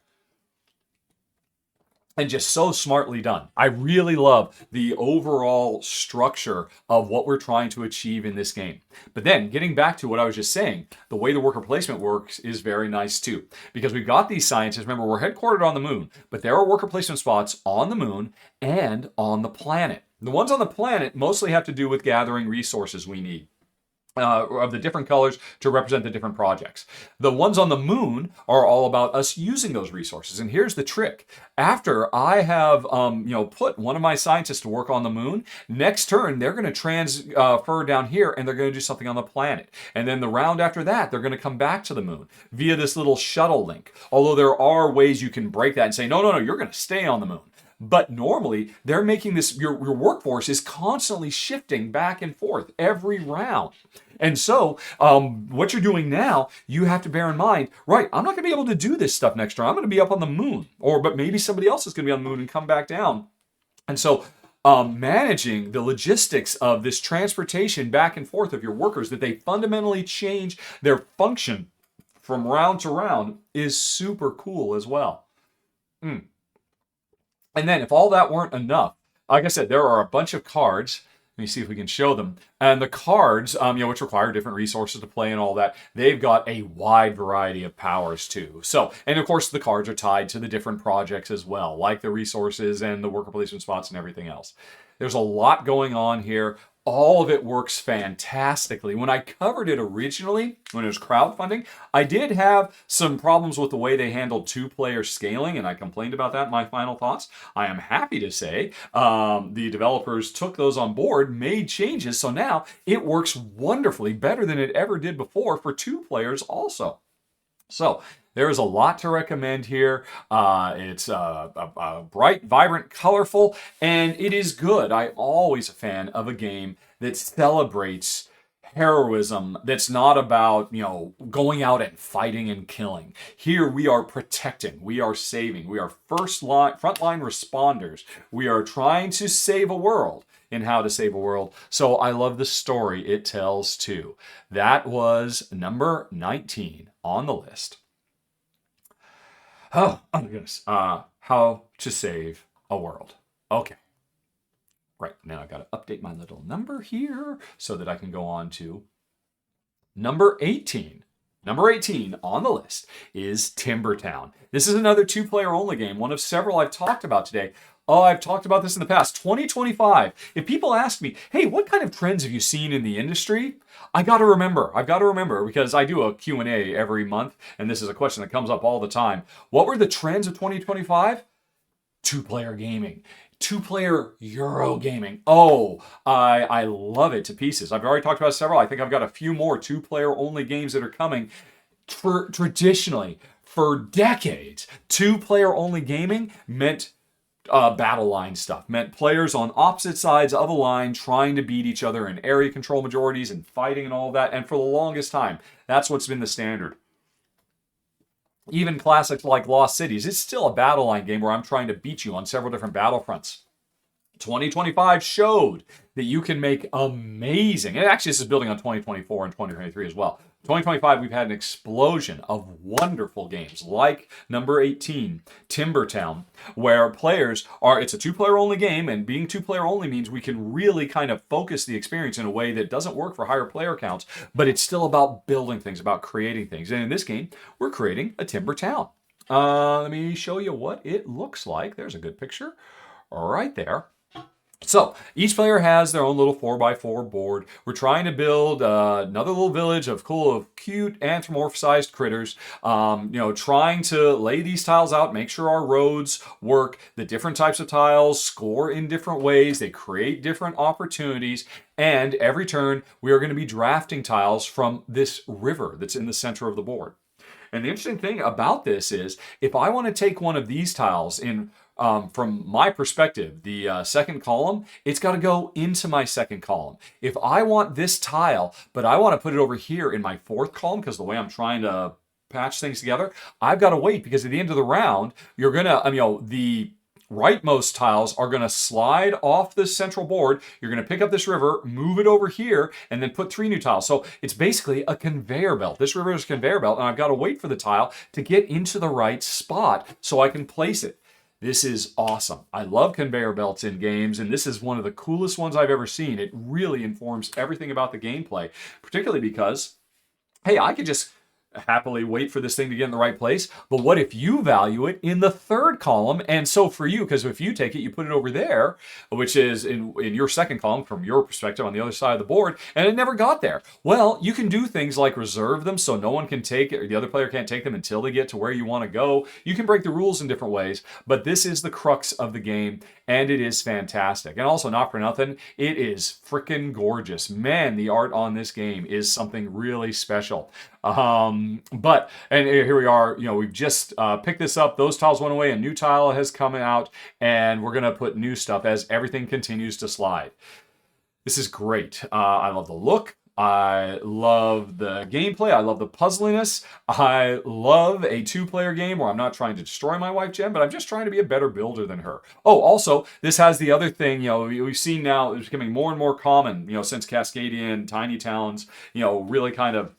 and just so smartly done. I really love the overall structure of what we're trying to achieve in this game. But then, getting back to what I was just saying, the way the worker placement works is very nice too. Because we've got these scientists, remember, we're headquartered on the moon, but there are worker placement spots on the moon and on the planet. The ones on the planet mostly have to do with gathering resources we need. Of the different colors to represent the different projects. The ones on the moon are all about us using those resources. And here's the trick. After I have put one of my scientists to work on the moon, next turn they're going to transfer down here and they're going to do something on the planet. And then the round after that, they're going to come back to the moon via this little shuttle link. Although there are ways you can break that and say, no, you're going to stay on the moon. But normally, they're making this, your workforce is constantly shifting back and forth every round. And so, what you're doing now, you have to bear in mind, right, I'm not going to be able to do this stuff next turn. I'm going to be up on the moon. But maybe somebody else is going to be on the moon and come back down. And so, managing the logistics of this transportation back and forth of your workers, that they fundamentally change their function from round to round, is super cool as well. And then if all that weren't enough, like I said, there are a bunch of cards. Let me see if we can show them. And the cards, which require different resources to play and all that, they've got a wide variety of powers too. So, and of course the cards are tied to the different projects as well, like the resources and the worker placement spots and everything else. There's a lot going on here. All of it works fantastically. When I covered it originally, when it was crowdfunding, I did have some problems with the way they handled two-player scaling, and I complained about that in my final thoughts. I am happy to say the developers took those on board, made changes, so now it works wonderfully, better than it ever did before for two players also. So, there is a lot to recommend here. It's bright, vibrant, colorful, and it is good. I'm always a fan of a game that celebrates heroism, that's not about, going out and fighting and killing. Here we are protecting, we are saving, we are frontline responders. We are trying to save a world. In how to save a world. So I love the story it tells too. That was number 19 on the list. Oh my goodness. How to save a world. Okay. Right, now I've got to update my little number here so that I can go on to number 18. Number 18 on the list is Timbertown. This is another two-player only game, one of several I've talked about today. Oh, I've talked about this in the past. 2025. If people ask me, hey, what kind of trends have you seen in the industry? I've got to remember because I do a Q&A every month, and this is a question that comes up all the time. What were the trends of 2025? Two-player gaming. Two-player Euro gaming. Oh, I love it to pieces. I've already talked about several. I think I've got a few more two-player only games that are coming. Traditionally, for decades, two-player only gaming meant battle line stuff. Meant players on opposite sides of a line trying to beat each other in area control majorities and fighting and all that. And for the longest time, that's what's been the standard. Even classics like Lost Cities, it's still a battle line game where I'm trying to beat you on several different battlefronts. 2025 showed that you can make amazing, and actually this is building on 2024 and 2023 as well. 2025, we've had an explosion of wonderful games like number 18, Timbertown, where players are, it's a two-player only game, and being two-player only means we can really kind of focus the experience in a way that doesn't work for higher player counts, but it's still about building things, about creating things. And in this game, we're creating a Timbertown. Let me show you what it looks like. There's a good picture right there. So, each player has their own little 4x4 board. We're trying to build another little village of cute anthropomorphized critters. Trying to lay these tiles out, make sure our roads work. The different types of tiles score in different ways. They create different opportunities. And every turn, we are going to be drafting tiles from this river that's in the center of the board. And the interesting thing about this is, if I want to take one of these tiles in from my perspective, the second column, it's got to go into my second column. If I want this tile, but I want to put it over here in my fourth column, because the way I'm trying to patch things together, I've got to wait, because at the end of the round, you're going to, the rightmost tiles are going to slide off this central board. You're going to pick up this river, move it over here, and then put 3 new tiles. So it's basically a conveyor belt. This river is a conveyor belt, and I've got to wait for the tile to get into the right spot so I can place it. This is awesome. I love conveyor belts in games, and this is one of the coolest ones I've ever seen. It really informs everything about the gameplay, particularly because, hey, I could just happily wait for this thing to get in the right place. But what if you value it in the third column? And so for you, because if you take it, you put it over there, which is in your second column from your perspective on the other side of the board, and it never got there. Well, you can do things like reserve them so no one can take it, or the other player can't take them until they get to where you want to go. You can break the rules in different ways, but this is the crux of the game, and it is fantastic. And also, not for nothing, it is freaking gorgeous. Man, the art on this game is something really special. And here we are, we've just picked this up. Those tiles went away, a new tile has come out, and we're going to put new stuff as everything continues to slide. This is great. I love the look. I love the gameplay. I love the puzzliness. I love a two-player game where I'm not trying to destroy my wife, Jen, but I'm just trying to be a better builder than her. Oh, also, this has the other thing, we've seen now, it's becoming more and more common, since Cascadian, Tiny Towns, really kind of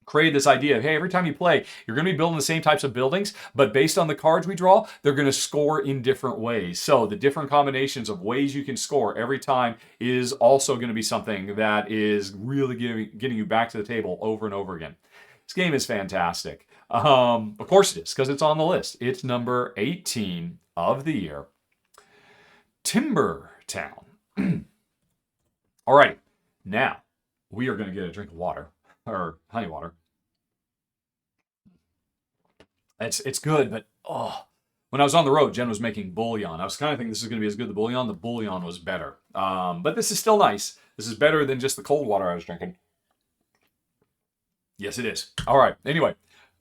created this idea of, hey, every time you play, you're going to be building the same types of buildings, but based on the cards we draw, they're going to score in different ways. So the different combinations of ways you can score every time is also going to be something that is really getting you back to the table over and over again. This game is fantastic. Of course it is, because it's on the list. It's number 18 of the year. Timber Town. Alrighty, now we are going to get a drink of water. Or honey water. It's good, but when I was on the road, Jen was making bouillon. I was kind of thinking this is going to be as good as the bouillon. The bouillon was better. But this is still nice. This is better than just the cold water I was drinking. Yes, it is. All right. Anyway,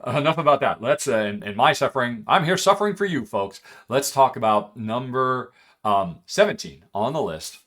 enough about that. Let's, in my suffering, I'm here suffering for you, folks. Let's talk about number 17 on the list.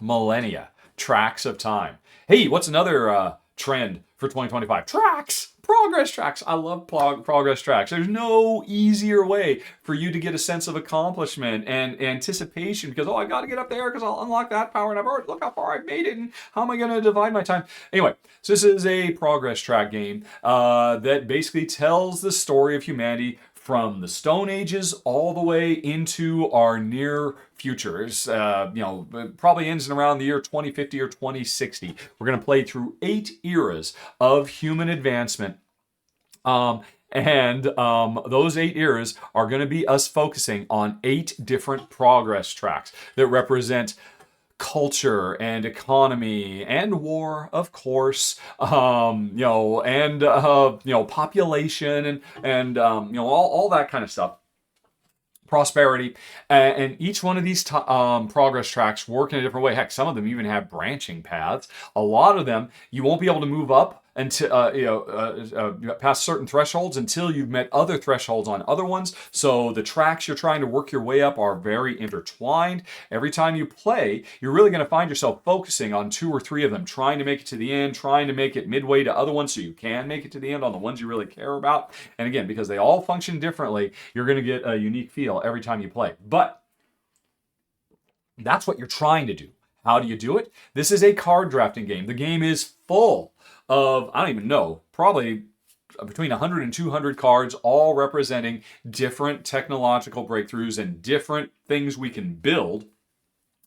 Millennia. Tracks of Time. Hey, what's another trend for 2025? Tracks! Progress tracks. I love progress tracks. There's no easier way for you to get a sense of accomplishment and anticipation because, I got to get up there because I'll unlock that power and I've already, look how far I've made it and how am I going to divide my time? Anyway, so this is a progress track game that basically tells the story of humanity from the Stone Ages all the way into our near futures. Probably ends in around the year 2050 or 2060. We're going to play through 8 eras of human advancement. Those 8 eras are going to be us focusing on 8 different progress tracks that represent culture and economy and war, of course, population and all that kind of stuff. Prosperity, and each one of these progress tracks work in a different way. Heck, some of them even have branching paths. A lot of them you won't be able to move up until past certain thresholds until you've met other thresholds on other ones. So the tracks you're trying to work your way up are very intertwined. Every time you play, you're really going to find yourself focusing on 2 or 3 of them, trying to make it to the end, trying to make it midway to other ones so you can make it to the end on the ones you really care about. And again, because they all function differently, you're going to get a unique feel every time you play. But that's what you're trying to do. How do you do it? This is a card drafting game. The game is full of, I don't even know, probably between 100 and 200 cards, all representing different technological breakthroughs and different things we can build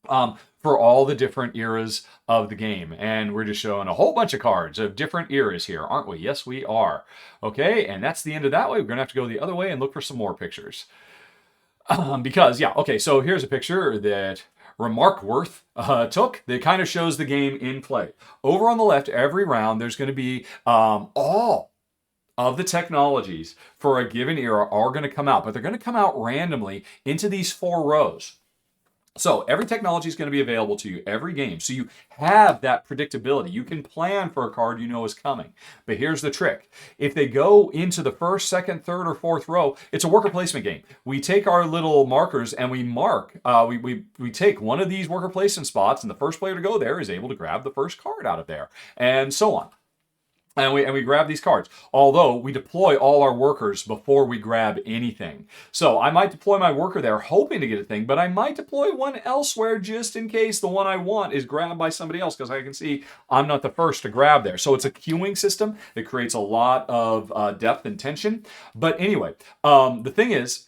for all the different eras of the game. And we're just showing a whole bunch of cards of different eras here, aren't we? Yes, we are. Okay, and that's the end of that way. We're going to have to go the other way and look for some more pictures. So here's a picture that Remarkworth took that kind of shows the game in play. Over on the left, every round, there's going to be all of the technologies for a given era are going to come out, but they're going to come out randomly into these 4 rows. So every technology is going to be available to you every game. So you have that predictability. You can plan for a card you know is coming. But here's the trick. If they go into the first, second, third, or fourth row, it's a worker placement game. We take our little markers and we mark. We take one of these worker placement spots, and the first player to go there is able to grab the first card out of there, and so on. And we grab these cards, although we deploy all our workers before we grab anything. So I might deploy my worker there hoping to get a thing, but I might deploy one elsewhere just in case the one I want is grabbed by somebody else, because I can see I'm not the first to grab there. So it's a queuing system that creates a lot of depth and tension. But anyway, the thing is,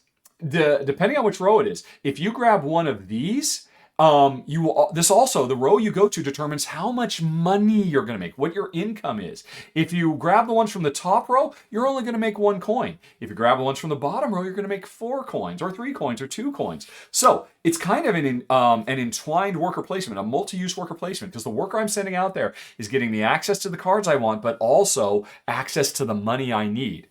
depending on which row it is, if you grab one of these, the row you go to determines how much money you're going to make, what your income is. If you grab the ones from the top row, you're only going to make 1 coin. If you grab the ones from the bottom row, you're going to make 4 coins, or 3 coins, or 2 coins. So it's kind of an entwined worker placement, a multi-use worker placement, because the worker I'm sending out there is getting the access to the cards I want, but also access to the money I need.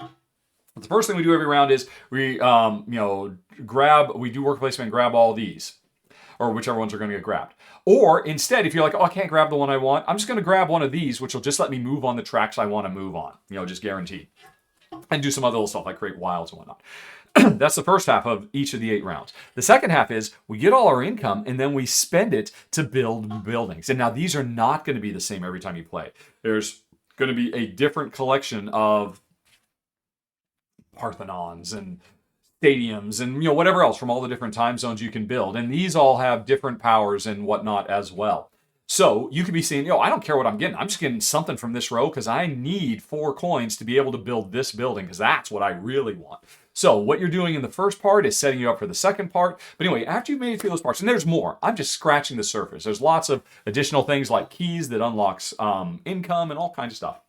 The first thing we do every round is we do worker placement and grab all these, or whichever ones are going to get grabbed. Or instead, if you're like, oh, I can't grab the one I want, I'm just going to grab one of these, which will just let me move on the tracks I want to move on, just guaranteed. And do some other little stuff like create wilds and whatnot. That's the first half of each of the 8 rounds. The second half is we get all our income and then we spend it to build buildings. And now these are not going to be the same every time you play. There's going to be a different collection of Parthenons and stadiums and whatever else from all the different time zones you can build, and these all have different powers and whatnot as well. So you could be saying, I don't care what I'm getting, I'm just getting something from this row because I need 4 coins to be able to build this building because that's what I really want. So what you're doing in the first part is setting you up for the second part. But anyway, after you've made it through those parts, and there's more, I'm just scratching the surface. There's lots of additional things like keys that unlocks income and all kinds of stuff.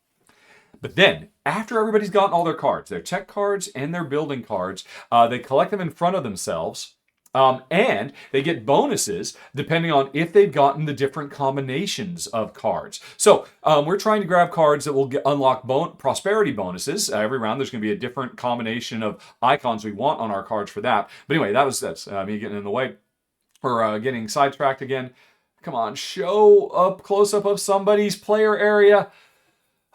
But then, after everybody's gotten all their cards, their tech cards and their building cards, they collect them in front of themselves, and they get bonuses depending on if they've gotten the different combinations of cards. So we're trying to grab cards that will unlock prosperity bonuses. Every round there's going to be a different combination of icons we want on our cards for that. But anyway, that's me getting in the way. We're getting sidetracked again. Come on, show up close-up of somebody's player area.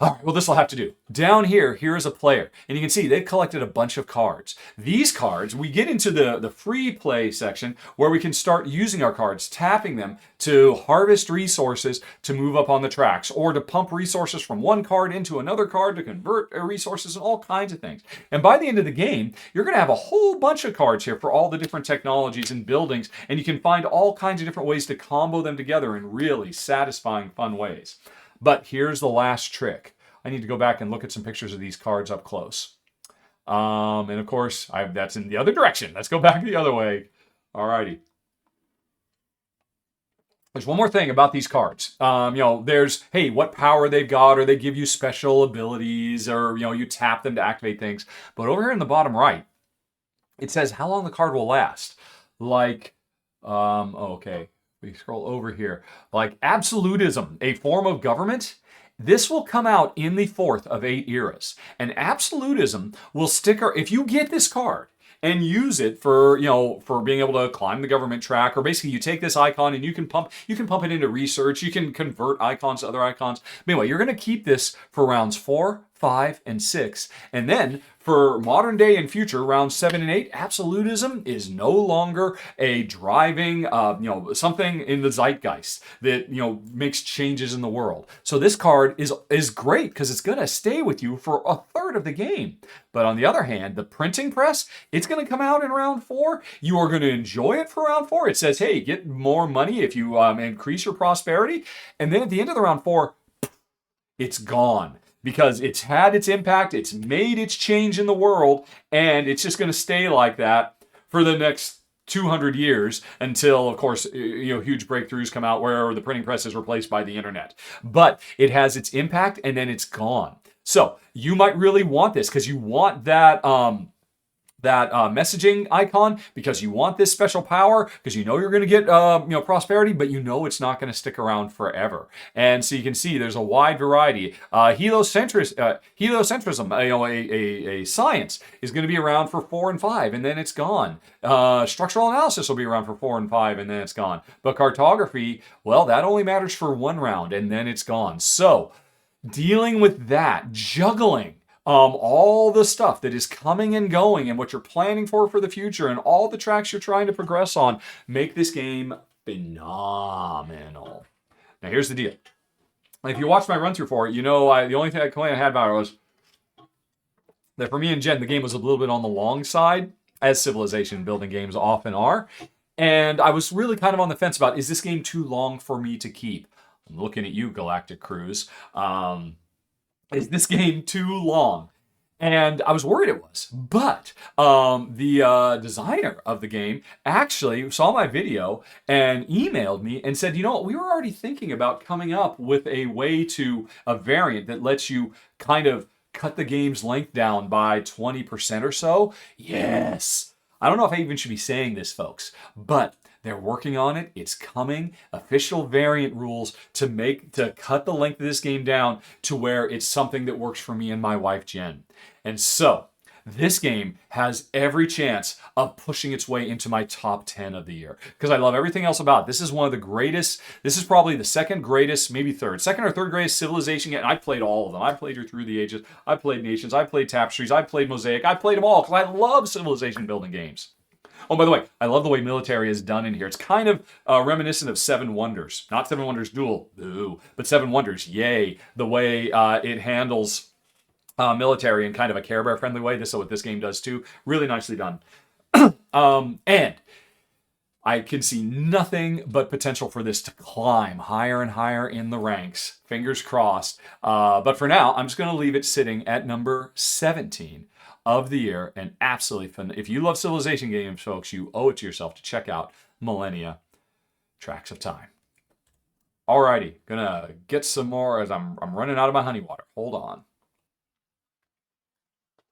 All right, well, this will have to do. Down here is a player. And you can see they've collected a bunch of cards. These cards, we get into the free play section where we can start using our cards, tapping them to harvest resources to move up on the tracks, or to pump resources from one card into another card to convert resources and all kinds of things. And by the end of the game, you're going to have a whole bunch of cards here for all the different technologies and buildings, and you can find all kinds of different ways to combo them together in really satisfying, fun ways. But here's the last trick. I need to go back and look at some pictures of these cards up close. And of course, that's in the other direction. Let's go back the other way. Alrighty. There's one more thing about these cards. There's, hey, what power they've got, or they give you special abilities, or, you tap them to activate things. But over here in the bottom right, it says how long the card will last. Like, okay. We scroll over here. Like absolutism, a form of government. This will come out in the 4th of 8 eras. And absolutism will stick, if you get this card and use it for being able to climb the government track, or basically you take this icon and you can pump it into research, you can convert icons to other icons. But anyway, you're going to keep this for rounds 4, 5, and 6. And then for modern day and future, rounds 7 and 8, absolutism is no longer a driving, something in the zeitgeist that, makes changes in the world. So this card is great because it's going to stay with you for a third of the game. But on the other hand, the printing press, it's going to come out in round 4. You are going to enjoy it for round 4. It says, hey, get more money if you increase your prosperity. And then at the end of the round 4, it's gone. Because it's had its impact, it's made its change in the world, and it's just going to stay like that for the next 200 years until, of course, huge breakthroughs come out where the printing press is replaced by the internet. But it has its impact, and then it's gone. So you might really want this because you want that messaging icon, because you want this special power, because you're going to get prosperity, but it's not going to stick around forever. And so you can see there's a wide variety. Heliocentrism, a science, is going to be around for 4 and 5, and then it's gone. Structural analysis will be around for 4 and 5, and then it's gone. But cartography, well, that only matters for 1 round, and then it's gone. So dealing with that, juggling all the stuff that is coming and going and what you're planning for the future and all the tracks you're trying to progress on make this game phenomenal. Now, here's the deal. If you watched my run through for it, the only complaint I had about it was that for me and Jen, the game was a little bit on the long side, as civilization building games often are. And I was really kind of on the fence about, is this game too long for me to keep? I'm looking at you, Galactic Cruise. Is this game too long? And I was worried it was. But the designer of the game actually saw my video and emailed me and said, you know what, we were already thinking about coming up with a way to, a variant that lets you kind of cut the game's length down by 20% or so. Yes. I don't know if I even should be saying this, folks, but they're working on it. It's coming. Official variant rules to cut the length of this game down to where it's something that works for me and my wife, Jen. And so, this game has every chance of pushing its way into my top 10 of the year because I love everything else about it. This is one of the greatest, this is probably the second greatest, maybe second or third greatest civilization game. And I played all of them. I played Through the Ages. I played Nations. I played Tapestries. I played Mosaic. I played them all because I love civilization building games. Oh, by the way, I love the way military is done in here. It's kind of reminiscent of Seven Wonders. Not Seven Wonders Duel, boo, but Seven Wonders, yay. The way it handles military in kind of a Care Bear friendly way. This is what this game does too. Really nicely done. And I can see nothing but potential for this to climb higher and higher in the ranks. Fingers crossed. But for now, I'm just going to leave it sitting at number 17 of the year. And absolutely fun. If you love civilization games, folks, you owe it to yourself to check out Millennia Tracks of Time. Alrighty, gonna get some more as I'm running out of my honey water. Hold on.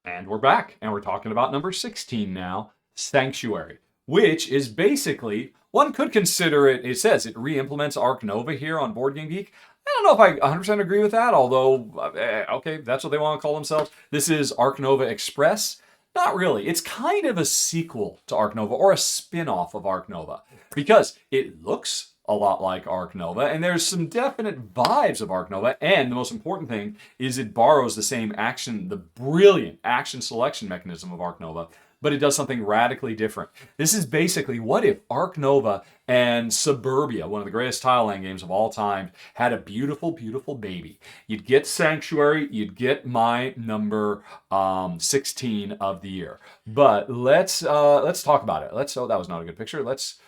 And we're back, and we're talking about number 16 now, Sanctuary, which is basically, one could consider it, it says it re-implements Ark Nova here on Board Game Geek. I don't know if I 100% agree with that, although, okay, that's what they want to call themselves. This is Ark Nova Express. Not really. It's kind of a sequel to Ark Nova, or a spin-off of Ark Nova, because it looks a lot like Ark Nova, and there's some definite vibes of Ark Nova, and the most important thing is it borrows the same action, the brilliant action selection mechanism of Ark Nova, but it does something radically different. This is basically, what if Ark Nova and Suburbia, one of the greatest tile-laying games of all time, had a beautiful, beautiful baby. You'd get Sanctuary, you'd get my number 16 of the year. But let's talk about it. Oh, that was not a good picture. Let's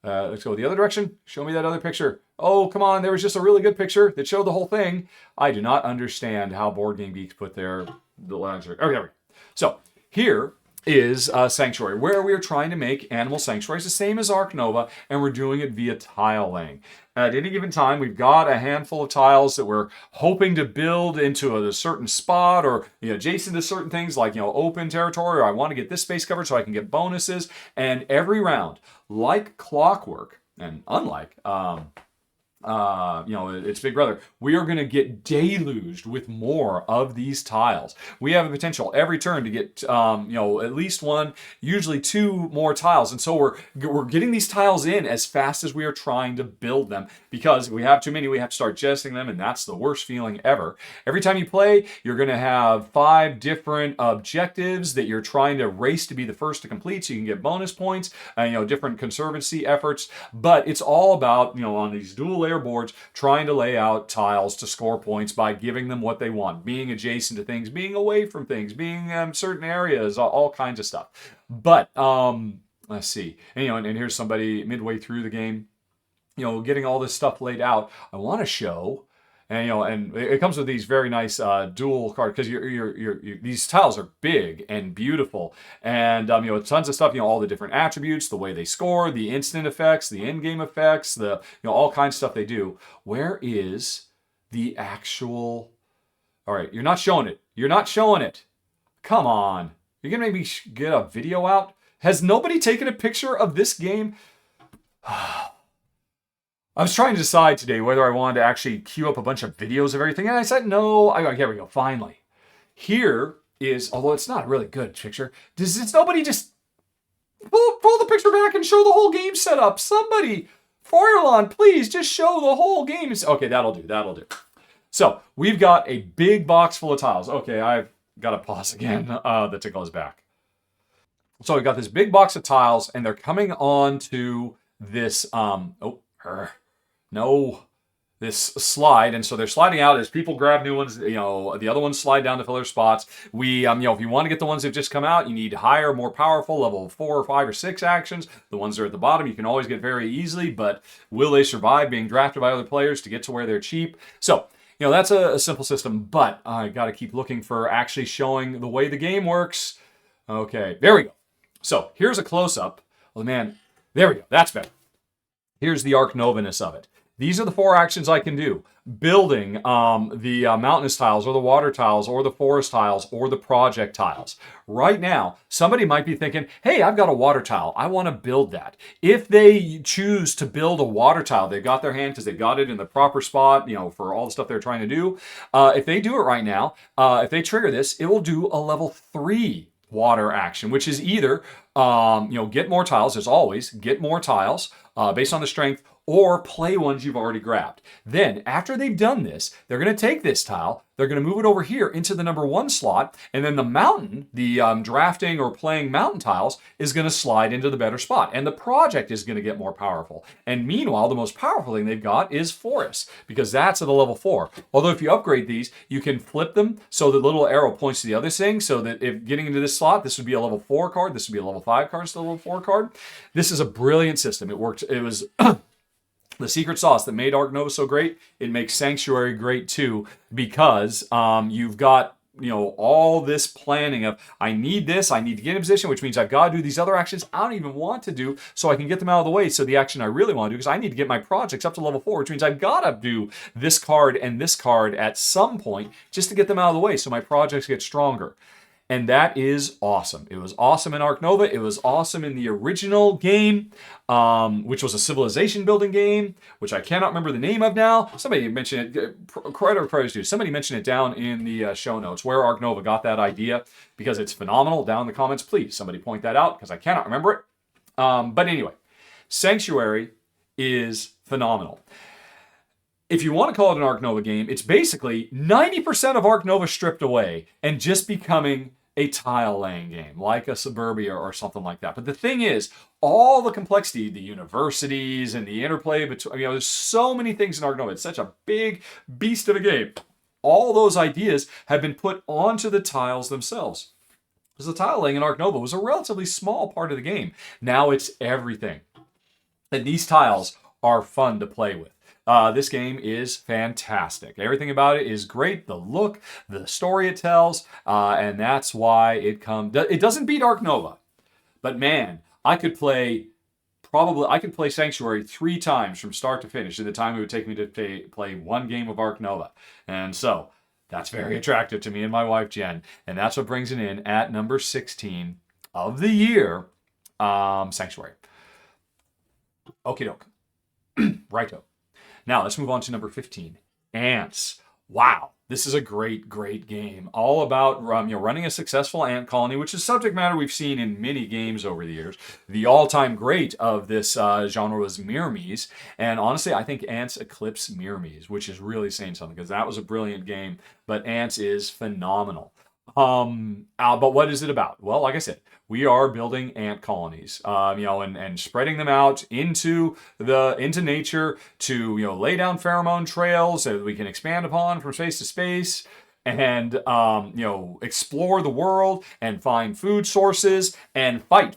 go the other direction. Show me that other picture. Oh, come on. There was just a really good picture that showed the whole thing. I do not understand how Board Game Geeks put the lines. Okay, there we go. So here is Sanctuary, where we are trying to make animal sanctuaries the same as Ark Nova, and we're doing it via tile laying. At any given time, we've got a handful of tiles that we're hoping to build into a certain spot, or adjacent to certain things like open territory, or I want to get this space covered so I can get bonuses. And every round, like clockwork, and unlike it's Big Brother, we are going to get deluged with more of these tiles. We have a potential every turn to get at least one, usually two more tiles, and so we're getting these tiles in as fast as we are trying to build them, because if we have too many, we have to start jettisoning them, and that's the worst feeling ever. Every time you play, you're going to have 5 different objectives that you're trying to race to be the first to complete, so you can get bonus points, different conservancy efforts. But it's all about on these dual layer boards, trying to lay out tiles to score points by giving them what they want, being adjacent to things, being away from things, being certain areas, all kinds of stuff. But let's see, and here's somebody midway through the game, getting all this stuff laid out. I want to show, and it comes with these very nice dual cards, because these tiles are big and beautiful, and tons of stuff. All the different attributes, the way they score, the instant effects, the in-game effects, the all kinds of stuff they do. Where is the actual? All right, you're not showing it. You're not showing it. Come on, you're gonna make me get a video out. Has nobody taken a picture of this game? I was trying to decide today whether I wanted to actually queue up a bunch of videos of everything, and I said no. Here we go, finally. Here is, although it's not a really good picture, does nobody just pull the picture back and show the whole game setup? Somebody, Feuerland, please just show the whole game. Okay, that'll do. So, we've got a big box full of tiles. Okay, I've got to pause again. The tickle is back. So, we've got this big box of tiles, and they're coming on to this, this slide, and so they're sliding out as people grab new ones. The other ones slide down to fill their spots. We, if you want to get the ones that just come out, you need higher, more powerful level 4 or 5 or 6 actions. The ones that are at the bottom, you can always get very easily, but will they survive being drafted by other players to get to where they're cheap? So that's a simple system, but I got to keep looking for actually showing the way the game works. Okay, there we go. So here's a close-up. Oh, man, there we go. That's better. Here's the Arc Nova-ness of it. These are the 4 actions I can do. Building the mountainous tiles or the water tiles or the forest tiles or the project tiles. Right now, somebody might be thinking, hey, I've got a water tile. I want to build that. If they choose to build a water tile, they've got their hand because they got it in the proper spot, for all the stuff they're trying to do. If they do it right now, if they trigger this, it will do a level 3 water action, which is either, get more tiles, as always, get more tiles based on the strength, or play ones you've already grabbed. Then, after they've done this, they're going to take this tile, they're going to move it over here into the number 1 slot, and then the mountain, the drafting or playing mountain tiles, is going to slide into the better spot, and the project is going to get more powerful. And meanwhile, the most powerful thing they've got is forests, because that's at a level 4. Although if you upgrade these, you can flip them so the little arrow points to the other thing, so that if getting into this slot, this would be a level 4 card, this would be a level 5 card, still a level 4 card. This is a brilliant system. It worked. It was the secret sauce that made Arc Nova so great. It makes Sanctuary great too, because you've got all this planning of, I need this, I need to get in position, which means I've got to do these other actions I don't even want to do, so I can get them out of the way. So the action I really want to do, because I need to get my projects up to level 4, which means I've got to do this card and this card at some point just to get them out of the way so my projects get stronger. And that is awesome. It was awesome in Arc Nova. It was awesome in the original game, which was a civilization building game, which I cannot remember the name of now. Somebody mentioned it. Somebody mentioned it down in the show notes where Arc Nova got that idea, because it's phenomenal. Down in the comments, please, somebody point that out, because I cannot remember it. But anyway, Sanctuary is phenomenal. If you want to call it an Arc Nova game, it's basically 90% of Arc Nova stripped away and just becoming a tile-laying game, like a Suburbia or something like that. But the thing is, all the complexity, the universities and the interplay between, there's so many things in Arc Nova. It's such a big beast of a game. All those ideas have been put onto the tiles themselves. Because the tile laying in Arc Nova was a relatively small part of the game. Now it's everything. And these tiles are fun to play with. This game is fantastic. Everything about it is great. The look, the story it tells, and that's why it doesn't beat Arc Nova. But man, I could play Sanctuary 3 times from start to finish in the time it would take me to play one game of Arc Nova. And so that's very attractive to me and my wife Jen. And that's what brings it in at number 16 of the year, Sanctuary. Okie doke. Righto. Now, let's move on to number 15, Ants. Wow, this is a great, great game. All about running a successful ant colony, which is subject matter we've seen in many games over the years. The all-time great of this genre was Myrmes, and honestly, I think Ants eclipse Myrmes, which is really saying something, because that was a brilliant game, but Ants is phenomenal. But what is it about? Well, like I said, we are building ant colonies, and spreading them out into nature to, lay down pheromone trails that we can expand upon from space to space, and, explore the world and find food sources and fight.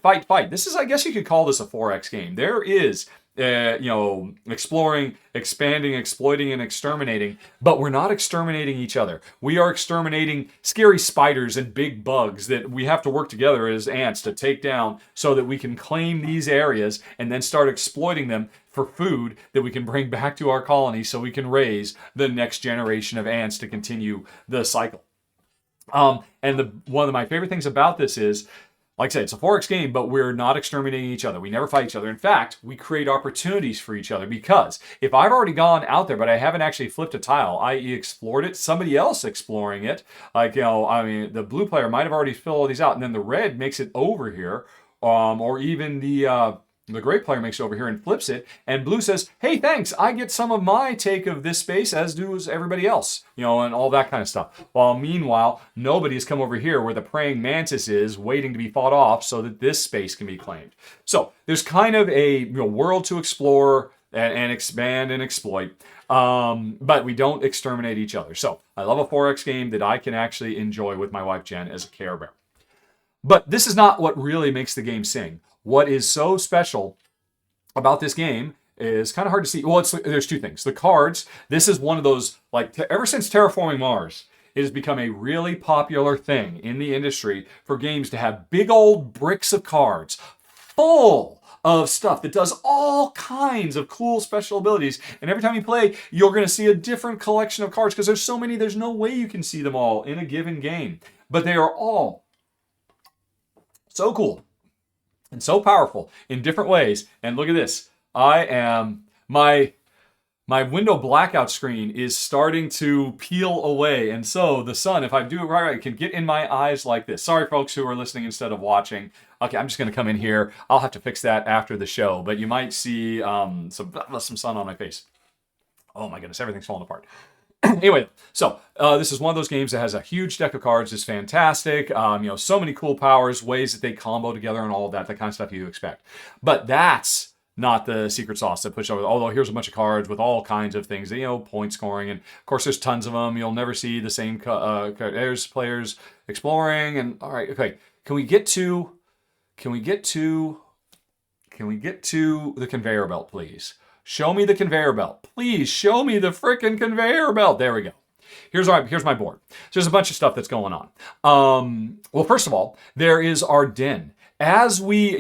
This is, I guess you could call this a 4X game. There is, exploring, expanding, exploiting, and exterminating, but we're not exterminating each other. We are exterminating scary spiders and big bugs that we have to work together as ants to take down so that we can claim these areas and then start exploiting them for food that we can bring back to our colony so we can raise the next generation of ants to continue the cycle. And one of my favorite things about this is, like I said, it's a 4X game, but we're not exterminating each other. We never fight each other. In fact, we create opportunities for each other, because if I've already gone out there, but I haven't actually flipped a tile, i.e. explored it, somebody else exploring it, the blue player might have already filled all these out, and then the red makes it over here, or even the gray player makes it over here and flips it, and blue says, hey, thanks, I get some of my take of this space, as does everybody else, and all that kind of stuff. While meanwhile, nobody's come over here where the praying mantis is waiting to be fought off so that this space can be claimed. So there's kind of a world to explore and expand and exploit, but we don't exterminate each other. So I love a 4X game that I can actually enjoy with my wife Jen as a Care Bear. But this is not what really makes the game sing. What is so special about this game is kind of hard to see. Well, there's two things. The cards, this is one of those, like, ever since Terraforming Mars, it has become a really popular thing in the industry for games to have big old bricks of cards full of stuff that does all kinds of cool special abilities. And every time you play, you're going to see a different collection of cards because there's so many, there's no way you can see them all in a given game. But they are all so cool and so powerful in different ways. And look at this. My window blackout screen is starting to peel away. And so the sun, if I do it right, can get in my eyes like this. Sorry, folks who are listening instead of watching. Okay, I'm just going to come in here. I'll have to fix that after the show. But you might see some sun on my face. Oh my goodness, everything's falling apart. Anyway, so this is one of those games that has a huge deck of cards. It's fantastic. So many cool powers, ways that they combo together and all of that, the kind of stuff you expect. But that's not the secret sauce that push over. Although here's a bunch of cards with all kinds of things, point scoring. And of course, there's tons of them. You'll never see the same there's players exploring. And all right, okay. Can we get to the conveyor belt, please? Show me the conveyor belt. Please show me the frickin' conveyor belt. There we go. Here's my board. So there's a bunch of stuff that's going on. Well, first of all, there is our den. As we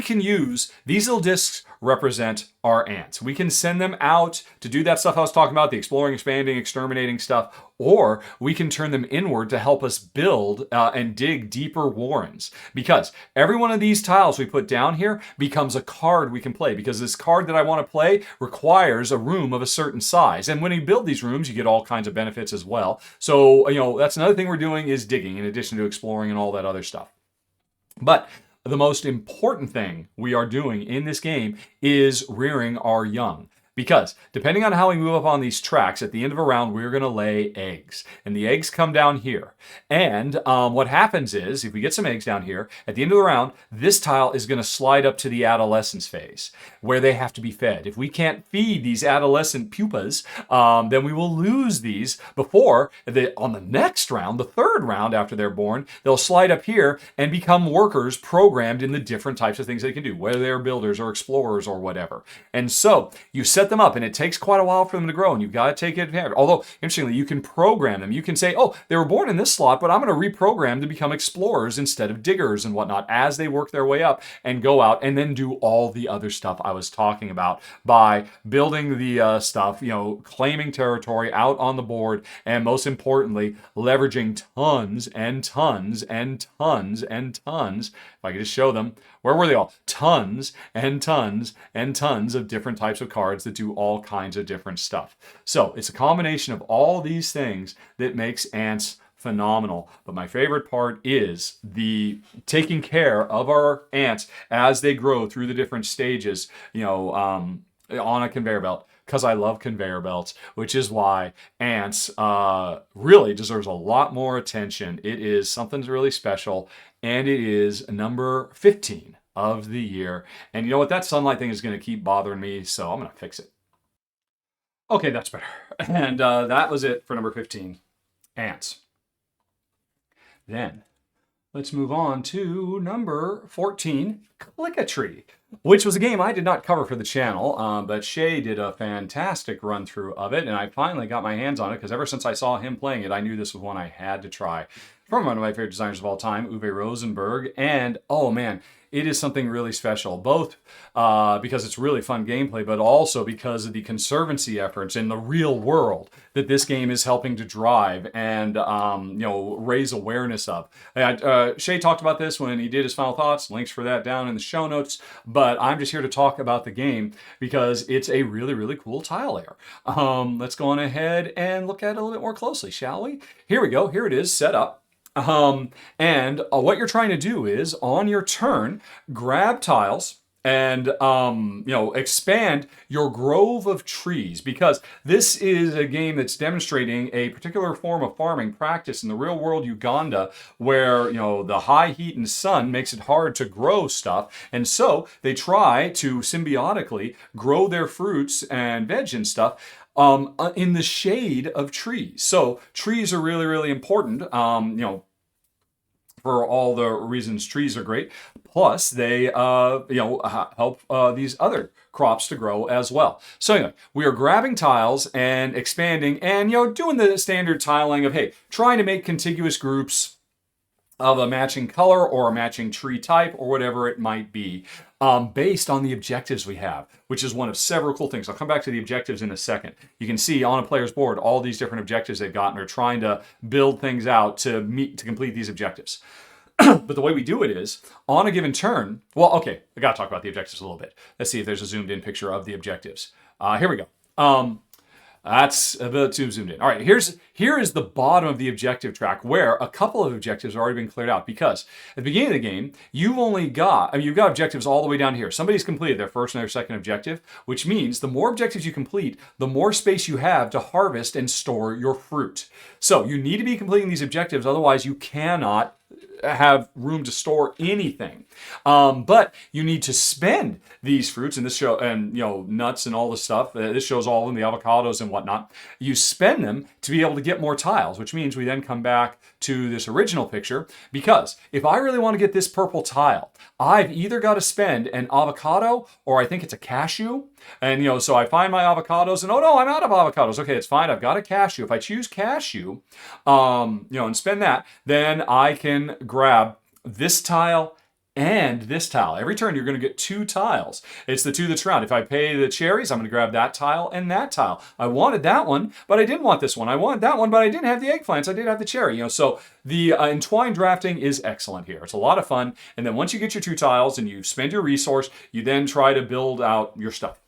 can use these little discs represent our ants. We can send them out to do that stuff I was talking about, the exploring, expanding, exterminating stuff, or we can turn them inward to help us build and dig deeper warrens. Because every one of these tiles we put down here becomes a card we can play, because this card that I want to play requires a room of a certain size. And when you build these rooms, you get all kinds of benefits as well. So, that's another thing we're doing is digging in addition to exploring and all that other stuff. But the most important thing we are doing in this game is rearing our young. Because depending on how we move up on these tracks, at the end of a round, we're going to lay eggs. And the eggs come down here. And what happens is, if we get some eggs down here, at the end of the round, this tile is going to slide up to the adolescence phase, where they have to be fed. If we can't feed these adolescent pupas, then we will lose these before, on the next round, the third round after they're born, they'll slide up here and become workers programmed in the different types of things they can do, whether they're builders or explorers or whatever. And so, you set them up, and it takes quite a while for them to grow, and you've got to take advantage. Although, interestingly, you can program them. You can say, oh, they were born in this slot, but I'm going to reprogram to become explorers instead of diggers and whatnot as they work their way up and go out and then do all the other stuff I was talking about by building the stuff, claiming territory out on the board, and most importantly, leveraging tons and tons and tons and tons. If I could just show them, where were they all? Tons and tons and tons of different types of cards that do all kinds of different stuff. So it's a combination of all these things that makes ants phenomenal. But my favorite part is the taking care of our ants as they grow through the different stages, on a conveyor belt. Because I love conveyor belts, which is why ants really deserves a lot more attention. It is something really special, and it is number 15 of the year. And you know what? That sunlight thing is going to keep bothering me, so I'm going to fix it. Okay, that's better. And that was it for number 15, ants. Then let's move on to number 14, Click-a-Tree, which was a game I did not cover for the channel, but Shay did a fantastic run-through of it, and I finally got my hands on it, because ever since I saw him playing it, I knew this was one I had to try. From one of my favorite designers of all time, Uwe Rosenberg, and oh man, it is something really special, both because it's really fun gameplay, but also because of the conservancy efforts in the real world that this game is helping to drive and raise awareness of. Shay talked about this when he did his final thoughts. Links for that down in the show notes. But I'm just here to talk about the game because it's a really, really cool tile layer. Let's go on ahead and look at it a little bit more closely, shall we? Here we go. Here it is set up. And what you're trying to do is, on your turn, grab tiles and, expand your grove of trees, because this is a game that's demonstrating a particular form of farming practice in the real world Uganda, where, the high heat and sun makes it hard to grow stuff. And so they try to symbiotically grow their fruits and veg and stuff in the shade of trees. So trees are really, really important, for all the reasons trees are great. Plus, they help these other crops to grow as well. So anyway, we are grabbing tiles and expanding and doing the standard tiling of, hey, trying to make contiguous groups of a matching color or a matching tree type or whatever it might be, based on the objectives we have, which is one of several cool things. I'll come back to the objectives in a second. You can see on a player's board all these different objectives they've got, and they're trying to build things out to complete these objectives. But the way we do it is, on a given turn, well, okay, I got to talk about the objectives a little bit. Let's see if there's a zoomed in picture of the objectives. Here we go. That's a bit too zoomed in. All right, here is the bottom of the objective track where a couple of objectives have already been cleared out, because at the beginning of the game, you've got objectives all the way down here. Somebody's completed their first and their second objective, which means the more objectives you complete, the more space you have to harvest and store your fruit. So you need to be completing these objectives, otherwise you cannot have room to store anything. But you need to spend these fruits, and this show, and nuts and all this stuff. This shows all of them, the avocados and whatnot. You spend them to be able to get more tiles, which means we then come back to this original picture, because if I really want to get this purple tile, I've either got to spend an avocado or I think it's a cashew. And so I find my avocados and, oh no, I'm out of avocados. Okay, it's fine. I've got a cashew. If I choose cashew, and spend that, then I can grab this tile and this tile. Every turn, you're going to get 2 tiles. It's the 2 that's round. If I pay the cherries, I'm going to grab that tile and that tile. I wanted that one, but I didn't want this one. I wanted that one, but I didn't have the eggplants. I did have the cherry. So the entwined drafting is excellent here. It's a lot of fun. And then once you get your 2 tiles and you spend your resource, you then try to build out your stuff.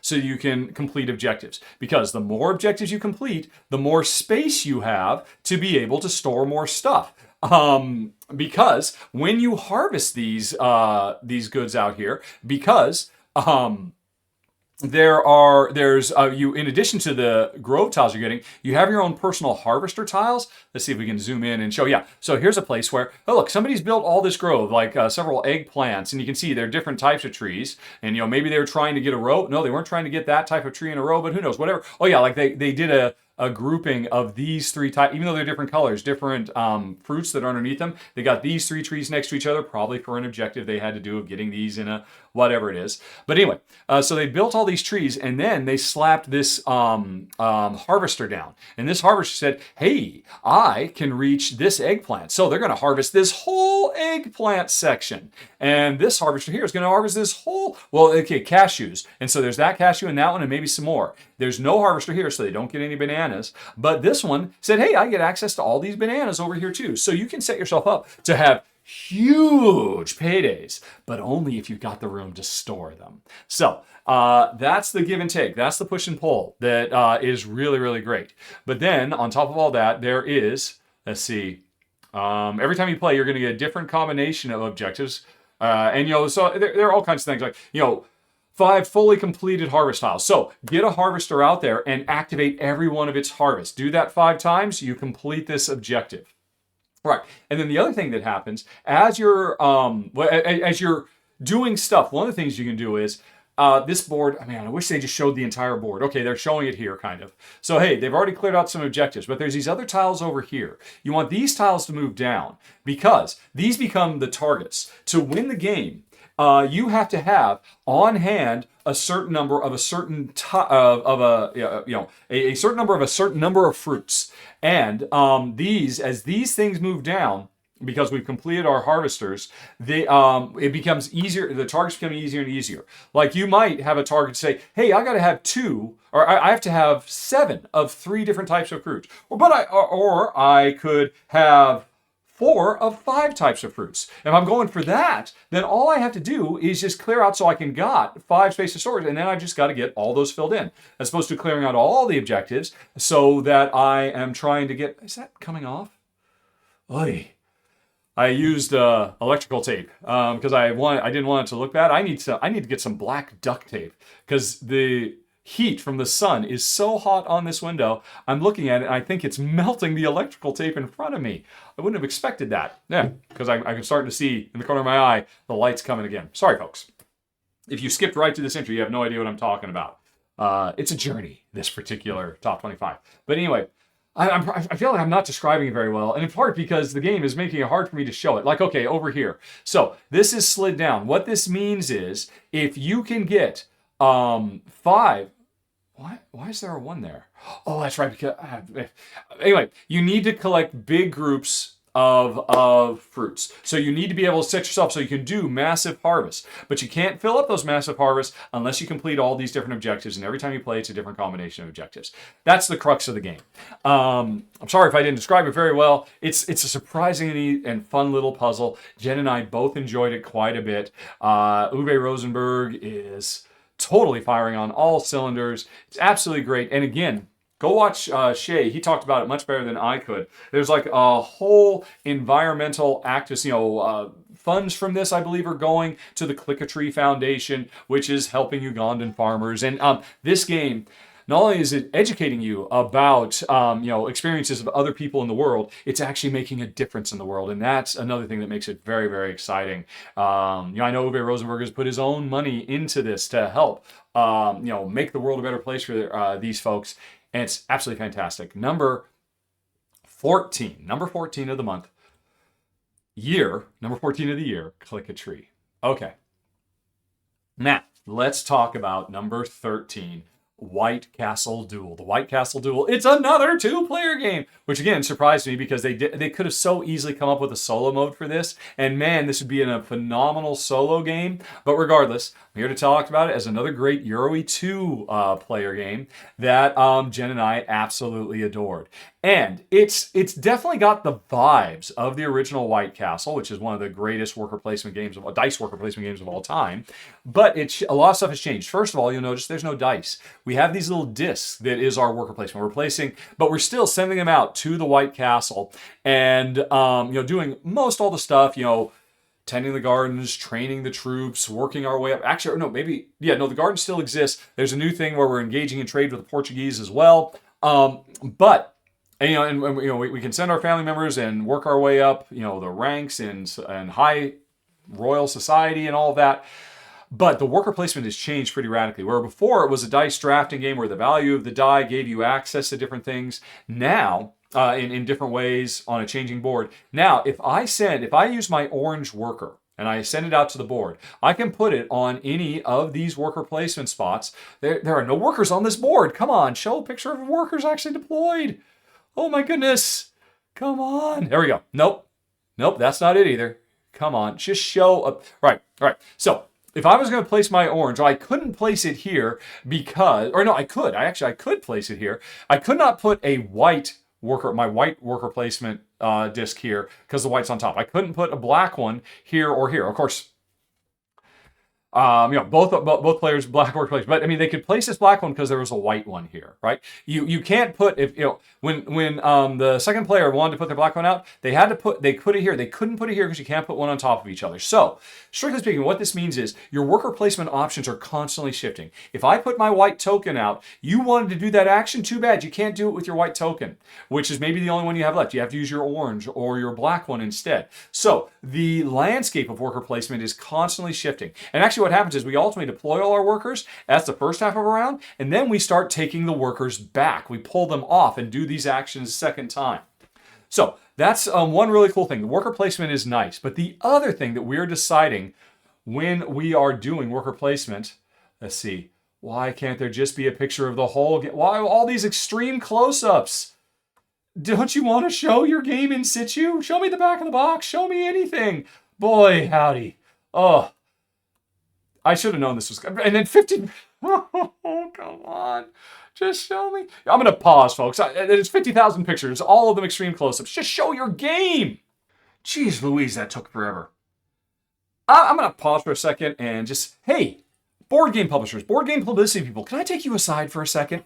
So you can complete objectives, because the more objectives you complete, the more space you have to be able to store more stuff. Because when you harvest these goods out here, because there's in addition to the grove tiles you're getting, you have your own personal harvester tiles. Let's see if we can zoom in and show. Yeah, so here's a place where, oh look, somebody's built all this grove, like several eggplants, and you can see they're different types of trees. And maybe they were trying to get a row. No, they weren't trying to get that type of tree in a row, but who knows, whatever. Oh yeah, like they did a grouping of these 3 types, even though they're different colors, different fruits that are underneath them. They got these 3 trees next to each other, probably for an objective they had to do of getting these in a whatever it is. But anyway, so they built all these trees, and then they slapped this harvester down. And this harvester said, hey, I can reach this eggplant. So they're going to harvest this whole eggplant section. And this harvester here is going to harvest this whole, cashews. And so there's that cashew and that one and maybe some more. There's no harvester here, so they don't get any bananas. But this one said, hey, I get access to all these bananas over here too. So you can set yourself up to have huge paydays, but only if you've got the room to store them. So that's the give and take. That's the push and pull that is really, really great. But then on top of all that, there is, let's see, every time you play, you're going to get a different combination of objectives. So there are all kinds of things like, 5 fully completed harvest tiles. So get a harvester out there and activate every one of its harvests. Do that 5 times, you complete this objective. Right. And then the other thing that happens as you're doing stuff, one of the things you can do is this board, I wish they just showed the entire board. Okay, they're showing it here, kind of. So, hey, they've already cleared out some objectives, but there's these other tiles over here. You want these tiles to move down because these become the targets. To win the game, you have to have on hand a certain number of a certain a certain number of a certain number of fruits, and as these things move down, because we've completed our harvesters, it becomes easier. The targets become easier and easier. Like you might have a target say, "Hey, I got to have 2, or I have to have 7 of 3 different types of fruits," or I could have 4 of 5 types of fruits. If I'm going for that, then all I have to do is just clear out so I can got 5 space of storage, and then I just got to get all those filled in, as opposed to clearing out all the objectives so that I am trying to get. Is that coming off? Oy. I used electrical tape because I didn't want it to look bad. I need to get some black duct tape because the heat from the sun is so hot on this window. I'm looking at it and I think it's melting the electrical tape in front of me. I wouldn't have expected that. Yeah, because I'm starting to see in the corner of my eye the lights coming again. Sorry, folks. If you skipped right to this intro, you have no idea what I'm talking about. It's a journey, this particular top 25. But anyway, I feel like I'm not describing it very well, and in part because the game is making it hard for me to show it. Like, okay, over here. So this is slid down. What this means is if you can get 5. Why is there a 1 there? Oh, that's right. Because anyway, you need to collect big groups of fruits. So you need to be able to set yourself so you can do massive harvests. But you can't fill up those massive harvests unless you complete all these different objectives. And every time you play, it's a different combination of objectives. That's the crux of the game. I'm sorry if I didn't describe it very well. It's a surprisingly and fun little puzzle. Jen and I both enjoyed it quite a bit. Uwe Rosenberg is totally firing on all cylinders. It's absolutely great. And again, go watch Shay. He talked about it much better than I could. There's like a whole environmental activist, funds from this, I believe, are going to the Click-a-Tree Foundation, which is helping Ugandan farmers. And this game, not only is it educating you about, experiences of other people in the world, it's actually making a difference in the world. And that's another thing that makes it very, very exciting. I know Uwe Rosenberg has put his own money into this to help, make the world a better place for these folks. And it's absolutely fantastic. Number 14 of the month. Number 14 of the year, Click-a-Tree. Okay. Now, let's talk about number 13, White Castle Duel. The White Castle Duel, it's another 2-player game, which again surprised me because they could have so easily come up with a solo mode for this. And man, this would be a phenomenal solo game. But regardless, I'm here to talk about it as another great Euro 2 player game that Jen and I absolutely adored. And it's definitely got the vibes of the original White Castle, which is one of the greatest dice worker placement games of all time. But a lot of stuff has changed. First of all, you'll notice there's no dice. We have these little discs that is our worker placement. But we're still sending them out to the White Castle and doing most all the stuff, tending the gardens, training the troops, working our way up. Actually, the garden still exists. There's a new thing where we're engaging in trade with the Portuguese as well. We can send our family members and work our way up, the ranks and high royal society and all of that. But the worker placement has changed pretty radically. Where before it was a dice drafting game where the value of the die gave you access to different things. Now, in different ways on a changing board. Now, if I use my orange worker and I send it out to the board, I can put it on any of these worker placement spots. There are no workers on this board. Come on, show a picture of workers actually deployed. Oh my goodness. Come on. There we go. Nope, that's not it either. Come on, just show up. Right. So, if I was going to place my orange, I couldn't place it here I could place it here. I could not put my white worker placement disc here because the white's on top. I couldn't put a black one here or here. Of course, both players black worker placement, but they could place this black one because there was a white one here, right? You can't put when the second player wanted to put their black one out, they put it here. They couldn't put it here because you can't put one on top of each other. So, strictly speaking, what this means is your worker placement options are constantly shifting. If I put my white token out, you wanted to do that action, too bad. You can't do it with your white token, which is maybe the only one you have left. You have to use your orange or your black one instead. So, the landscape of worker placement is constantly shifting. And actually what happens is we ultimately deploy all our workers. That's the first half of a round. And then we start taking the workers back. We pull them off and do these actions a second time. So that's one really cool thing. The worker placement is nice. But the other thing that we're deciding when we are doing worker placement, let's see, why can't there just be a picture of the whole game? Why all these extreme close-ups? Don't you want to show your game in situ? Show me the back of the box. Show me anything. Boy, howdy. Oh, I should have known this was... And then 50... Oh, come on. Just show me. I'm going to pause, folks. It's 50,000 pictures, all of them extreme close-ups. Just show your game. Jeez Louise, that took forever. I'm going to pause for a second and just... Hey, board game publishers, board game publicity people, can I take you aside for a second?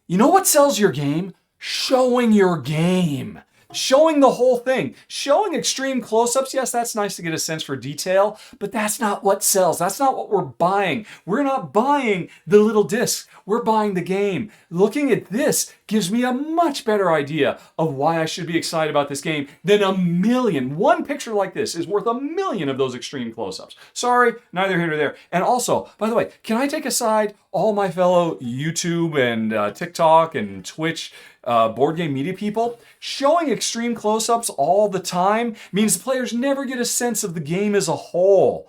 You know what sells your game? Showing your game. Showing the whole thing. Showing extreme close-ups, yes, that's nice to get a sense for detail, but that's not what sells. That's not what we're buying. We're not buying the little disc. We're buying the game. Looking at this gives me a much better idea of why I should be excited about this game than a million. One picture like this is worth a million of those extreme close-ups. Sorry, neither here nor there. And also, by the way, can I take aside all my fellow YouTube and TikTok and Twitch board game media people? Showing extreme close-ups all the time means the players never get a sense of the game as a whole.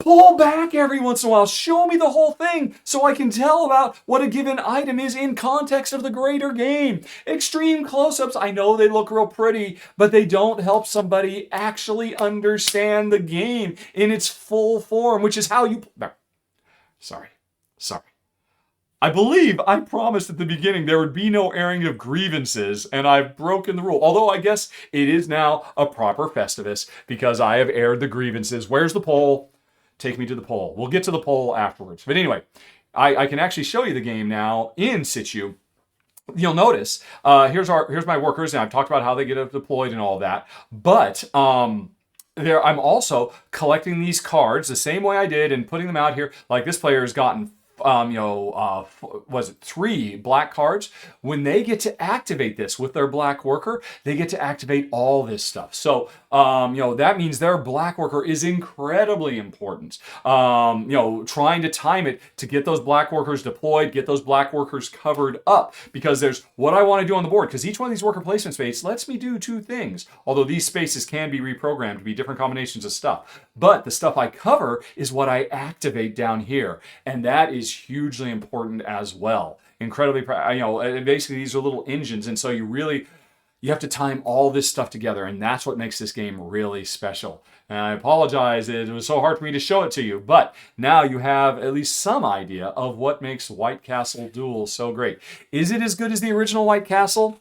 Pull back every once in a while. Show me the whole thing so I can tell about what a given item is in context of the greater game. Extreme close-ups, I know they look real pretty, but they don't help somebody actually understand the game in its full form, which is how you... Sorry. I believe I promised at the beginning there would be no airing of grievances, and I've broken the rule. Although I guess it is now a proper Festivus because I have aired the grievances. Where's the poll? Take me to the poll. We'll get to the poll afterwards. But anyway, I can actually show you the game now in situ. You'll notice, here's my workers, and I've talked about how they get deployed and all that. But I'm also collecting these cards the same way I did and putting them out here. Like this player has gotten 3 black cards. When they get to activate this with their black worker, they get to activate all this stuff. So, that means their black worker is incredibly important. Trying to time it to get those black workers deployed, get those black workers covered up, because there's what I want to do on the board, because each one of these worker placement spaces lets me do 2 things, although these spaces can be reprogrammed to be different combinations of stuff. But the stuff I cover is what I activate down here, and that is hugely important as well. Incredibly, basically these are little engines, and so you have to time all this stuff together, and that's what makes this game really special. And I apologize, it was so hard for me to show it to you, but now you have at least some idea of what makes White Castle Duel so great. Is it as good as the original White Castle?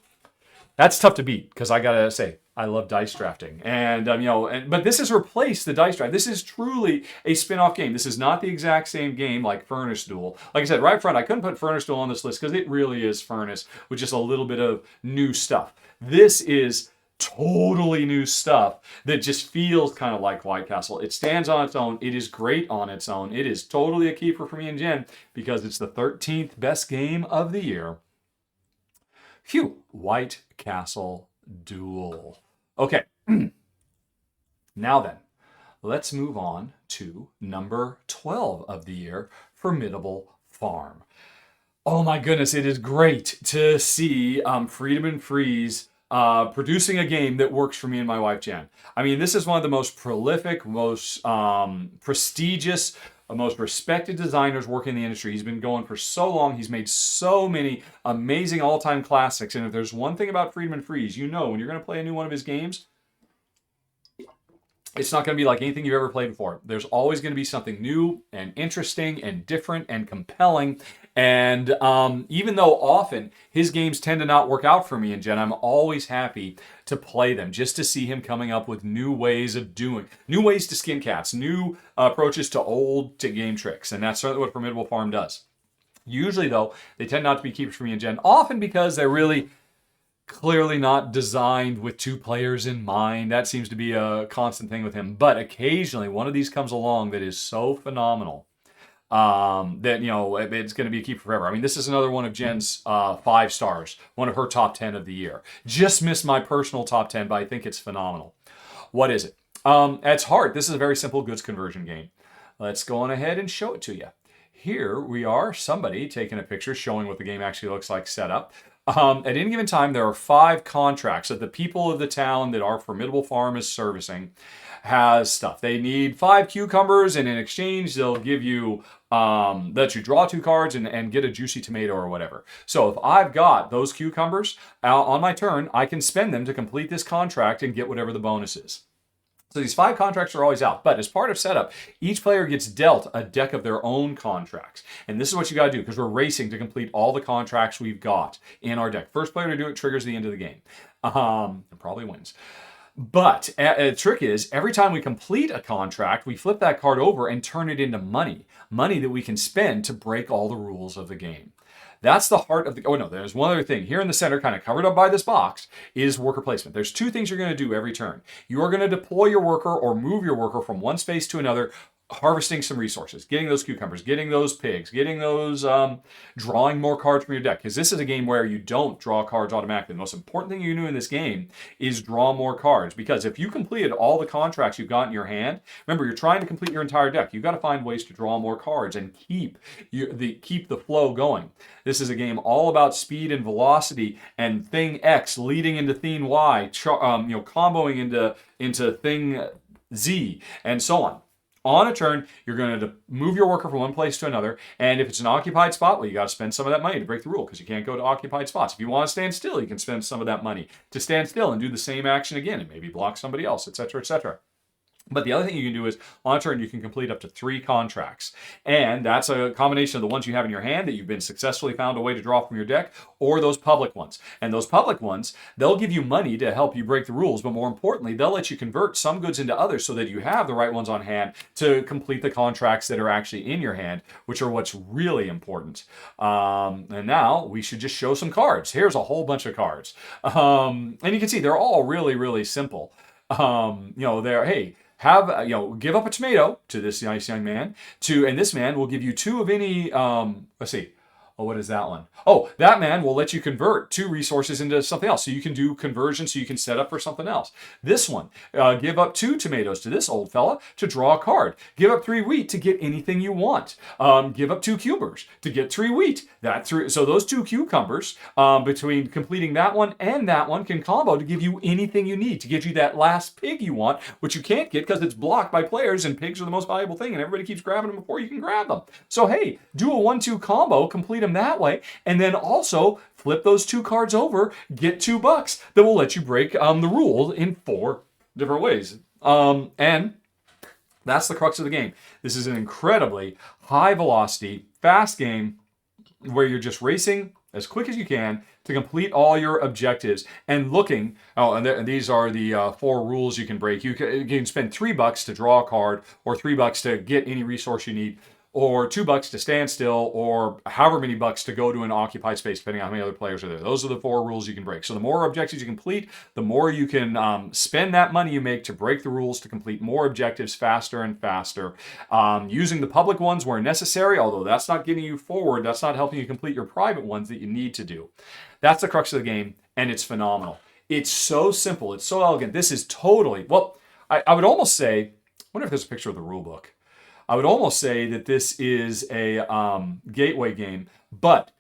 That's tough to beat, because I gotta say, I love dice drafting. But this has replaced the dice draft. This is truly a spin-off game. This is not the exact same game like Furnace Duel. Like I said, right up front, I couldn't put Furnace Duel on this list because it really is Furnace with just a little bit of new stuff. This is totally new stuff that just feels kind of like White Castle. It stands on its own. It is great on its own. It is totally a keeper for me and Jen because it's the 13th best game of the year. Phew, White Castle Duel. Okay, now then, let's move on to number 12 of the year, Formidable Farm. Oh my goodness, it is great to see Freedom and Freeze producing a game that works for me and my wife, Jen. I mean, this is one of the most prolific, most prestigious, most respected designers working in the industry. He's been going for so long. He's made so many amazing all-time classics. And if there's one thing about Freedom and Freeze, when you're going to play a new one of his games, it's not going to be like anything you've ever played before. There's always going to be something new and interesting and different and compelling. And even though often his games tend to not work out for me and Jen, I'm always happy to play them just to see him coming up with new ways to skin cats, new approaches to game tricks. And that's certainly what Formidable Farm does. Usually, though, they tend not to be keepers for me and Jen, often because they're really clearly not designed with 2 players in mind. That seems to be a constant thing with him. But occasionally, one of these comes along that is so phenomenal that, it's going to be a keeper forever. I mean, this is another one of Jen's 5 stars, one of her top 10 of the year. Just missed my personal top 10, but I think it's phenomenal. What is it? At its heart, this is a very simple goods conversion game. Let's go on ahead and show it to you. Here we are, somebody taking a picture showing what the game actually looks like set up. At any given time, there are 5 contracts that the people of the town that our Formidable Farm is servicing has stuff. They need 5 cucumbers, and in exchange, they'll give you, let you draw 2 cards and get a juicy tomato or whatever. So if I've got those cucumbers on my turn, I can spend them to complete this contract and get whatever the bonus is. So these 5 contracts are always out, but as part of setup, each player gets dealt a deck of their own contracts. And this is what you gotta do, because we're racing to complete all the contracts we've got in our deck. First player to do it triggers the end of the game. And probably wins. But the trick is, every time we complete a contract, we flip that card over and turn it into money. Money that we can spend to break all the rules of the game. That's the heart of the... Oh, no, there's one other thing. Here in the center, kind of covered up by this box, is worker placement. There's 2 things you're going to do every turn. You are going to deploy your worker or move your worker from one space to another harvesting some resources, getting those cucumbers, getting those pigs, getting those, drawing more cards from your deck. Because this is a game where you don't draw cards automatically. The most important thing you do in this game is draw more cards. Because if you completed all the contracts you've got in your hand, remember, you're trying to complete your entire deck. You've got to find ways to draw more cards and keep the flow going. This is a game all about speed and velocity and thing X leading into thing Y, comboing into thing Z, and so on. On a turn, you're going to move your worker from one place to another, and if it's an occupied spot, well, you got to spend some of that money to break the rule, because you can't go to occupied spots. If you want to stand still, you can spend some of that money to stand still and do the same action again, and maybe block somebody else, etc., etc. But the other thing you can do is, on a turn, you can complete up to 3 contracts. And that's a combination of the ones you have in your hand that you've been successfully found a way to draw from your deck, or those public ones. And those public ones, they'll give you money to help you break the rules, but more importantly, they'll let you convert some goods into others so that you have the right ones on hand to complete the contracts that are actually in your hand, which are what's really important. And now we should just show some cards. Here's a whole bunch of cards. And you can see they're all really, really simple. Give up a tomato to this nice young man, and this man will give you 2 of any, let's see. Oh, what is that one? Oh, that man will let you convert 2 resources into something else. So you can do conversion, so you can set up for something else. This one, give up 2 tomatoes to this old fella to draw a card. Give up 3 wheat to get anything you want. Give up 2 cucumbers to get 3 wheat. So those 2 cucumbers, between completing that one and that one, can combo to give you anything you need, to get you that last pig you want, which you can't get because it's blocked by players, and pigs are the most valuable thing, and everybody keeps grabbing them before you can grab them. So hey, do a 1-2 combo, complete them that way, and then also flip those 2 cards over, get $2 that will let you break the rule in 4 different ways. And that's the crux of the game. This is an incredibly high velocity, fast game where you're just racing as quick as you can to complete all your objectives and looking. And these are the 4 rules you can break. You can spend $3 to draw a card, or $3 to get any resource you need, or $2 to stand still, or however many bucks to go to an occupied space, depending on how many other players are there. Those are the 4 rules you can break. So the more objectives you complete, the more you can spend that money you make to break the rules to complete more objectives faster and faster. Using the public ones where necessary, although that's not getting you forward, that's not helping you complete your private ones that you need to do. That's the crux of the game, and it's phenomenal. It's so simple. It's so elegant. This is totally, I would almost say, I wonder if there's a picture of the rule book. I would almost say that this is a gateway game, but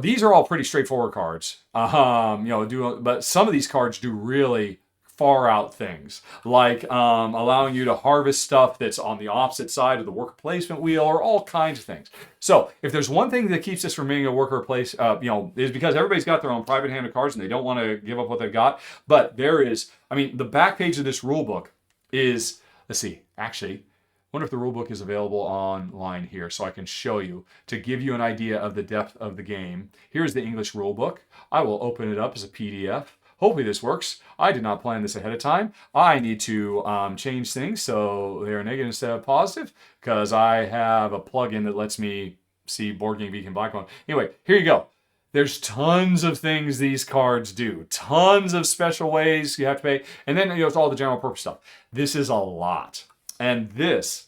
these are all pretty straightforward cards. But some of these cards do really far out things, like allowing you to harvest stuff that's on the opposite side of the worker placement wheel, or all kinds of things. So if there's one thing that keeps this from being a worker place, is because everybody's got their own private hand of cards and they don't want to give up what they've got. But there is, the back page of this rule book is, let's see, actually, I wonder if the rulebook is available online here so I can show you to give you an idea of the depth of the game. Here's the English rulebook. I will open it up as a PDF. Hopefully this works. I did not plan this ahead of time. I need to change things so they are negative instead of positive, because I have a plugin that lets me see Board Game Geek and Blackbone. Anyway, here you go. There's tons of things these cards do. Tons of special ways you have to pay. And then it's all the general purpose stuff. This is a lot. And this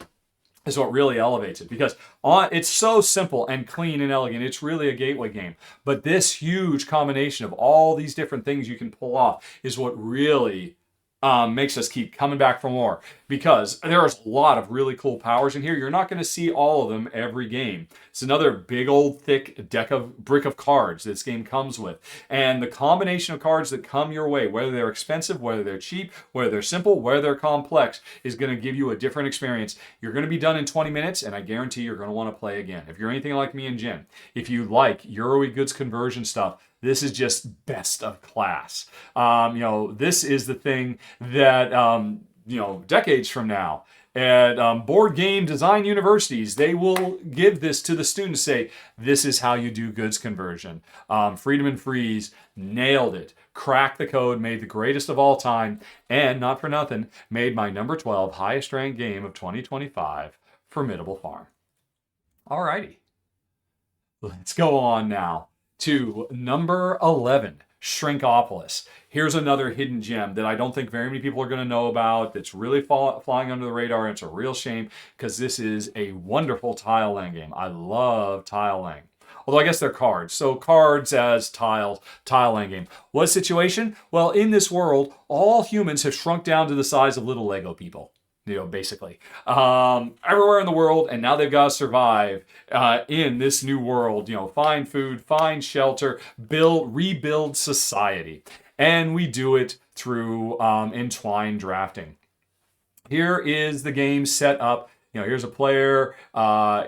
is what really elevates it, because it's so simple and clean and elegant. It's really a gateway game. But this huge combination of all these different things you can pull off is what really makes us keep coming back for more, because there's a lot of really cool powers in here. You're not going to see all of them every game. It's another big old thick brick of cards this game comes with, and the combination of cards that come your way, whether they're expensive, whether they're cheap, whether they're simple, whether they're complex, is going to give you a different experience. You're going to be done in 20 minutes, and I guarantee you're going to want to play again. If you're anything like me and Jim, if you like Euro goods conversion stuff, this is just best of class. This is the thing that, decades from now, at board game design universities, they will give this to the students, say, this is how you do goods conversion. Freedom and Freeze nailed it. Cracked the code, made the greatest of all time, and not for nothing, made my number 12 highest ranked game of 2025, Formidable Farm. Alrighty. Let's go on now to number 11, Shrinkopolis. Here's another hidden gem that I don't think very many people are going to know about. That's really flying under the radar. And it's a real shame because this is a wonderful tile laying game. I love tile laying. Although I guess they're cards. So cards as tile laying game. What situation? Well, in this world, all humans have shrunk down to the size of little Lego people. Basically. Everywhere in the world, and now they've got to survive in this new world. Find food, find shelter, rebuild society. And we do it through entwined drafting. Here is the game set up. Here's a player.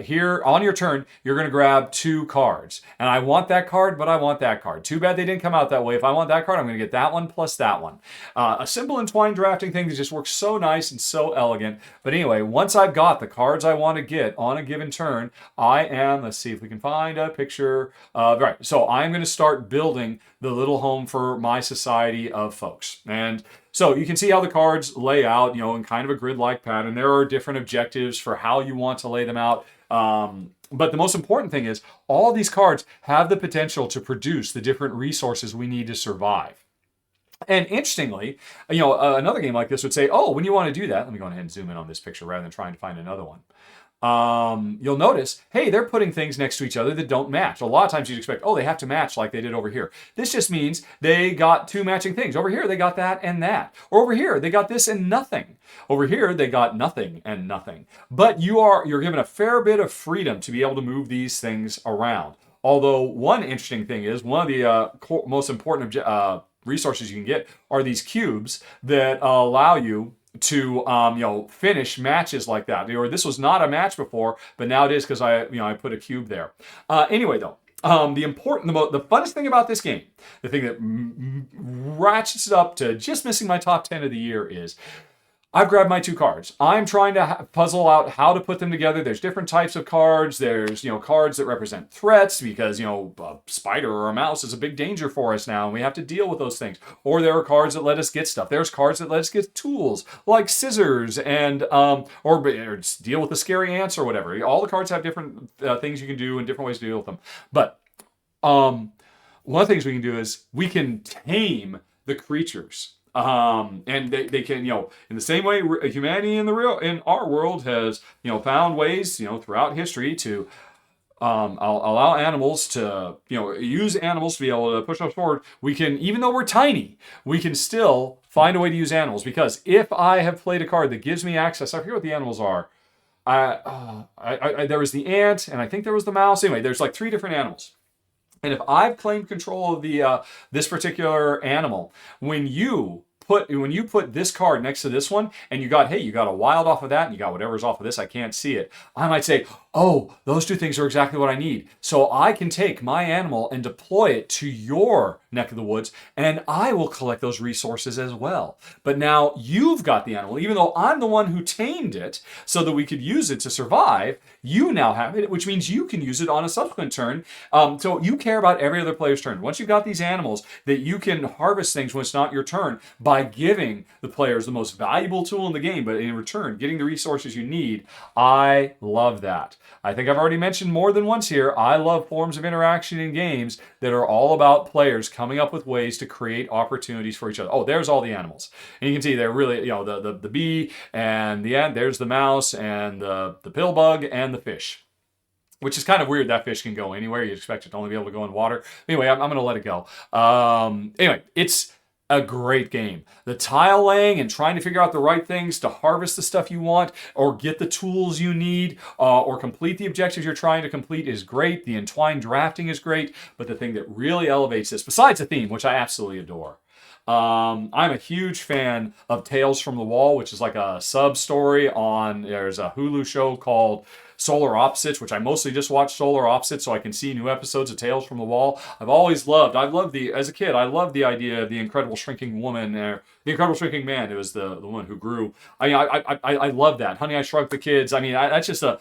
Here, on your turn, you're going to grab 2 cards. And I want that card, but I want that card. Too bad they didn't come out that way. If I want that card, I'm going to get that one plus that one. A simple entwined drafting thing that just works so nice and so elegant. But anyway, once I've got the cards I want to get on a given turn, let's see if we can find a picture. Right, so I'm going to start building the little home for my society of folks. And so you can see how the cards lay out, in kind of a grid-like pattern. There are different objectives for how you want to lay them out. But the most important thing is all these cards have the potential to produce the different resources we need to survive. And interestingly, another game like this would say, when you want to do that, let me go ahead and zoom in on this picture rather than trying to find another one. You'll notice, hey, they're putting things next to each other that don't match. A lot of times you'd expect, they have to match like they did over here. This just means they got 2 matching things. Over here, they got that and that. Or over here, they got this and nothing. Over here, they got nothing and nothing. But you're given a fair bit of freedom to be able to move these things around. Although one interesting thing is, one of the most important resources you can get are these cubes that allow you to finish matches like that. Or this was not a match before, but now it is because I put a cube there. Anyway, though, the funnest thing about this game, the thing that ratchets it up to just missing my top 10 of the year is I've grabbed my 2 cards. I'm trying to puzzle out how to put them together. There's different types of cards. There's, cards that represent threats because, a spider or a mouse is a big danger for us now and we have to deal with those things. Or there are cards that let us get stuff. There's cards that let us get tools like scissors and, or just deal with the scary ants or whatever. All the cards have different things you can do and different ways to deal with them. But one of the things we can do is we can tame the creatures. And they can, in the same way humanity in our world has, found ways, throughout history to allow animals to, use animals to be able to push us forward. We can, even though we're tiny, we can still find a way to use animals, because if I have played a card that gives me access, I forget what the animals are. There was the ant, and I think there was the mouse. Anyway, there's like 3 different animals. And if I've claimed control of this particular animal, when you put this card next to this one, and you got a wild off of that, and you got whatever's off of this, I can't see it. I might say, those 2 things are exactly what I need. So I can take my animal and deploy it to your neck of the woods, and I will collect those resources as well. But now you've got the animal, even though I'm the one who tamed it so that we could use it to survive. You now have it, which means you can use it on a subsequent turn. So you care about every other player's turn. Once you've got these animals that you can harvest things when it's not your turn by giving the players the most valuable tool in the game, but in return, getting the resources you need. I love that. I think I've already mentioned more than once here, I love forms of interaction in games that are all about players coming up with ways to create opportunities for each other. There's all the animals. And you can see they're really, the bee and the ant, there's the mouse and the pill bug and the fish. Which is kind of weird. That fish can go anywhere. You'd expect it to only be able to go in water. Anyway, I'm going to let it go. Anyway, it's a great game. The tile laying and trying to figure out the right things to harvest the stuff you want or get the tools you need or complete the objectives you're trying to complete is great. The entwined drafting is great. But the thing that really elevates this, besides the theme, which I absolutely adore, I'm a huge fan of Tales from the Wall, which is like a sub-story there's a Hulu show called Solar Opposites, which I mostly just watch Solar Opposites so I can see new episodes of Tales from the Wall. As a kid, I loved the idea of the incredible shrinking woman, the incredible shrinking man. It was the one who grew. I love that. Honey, I Shrunk the Kids. That's just a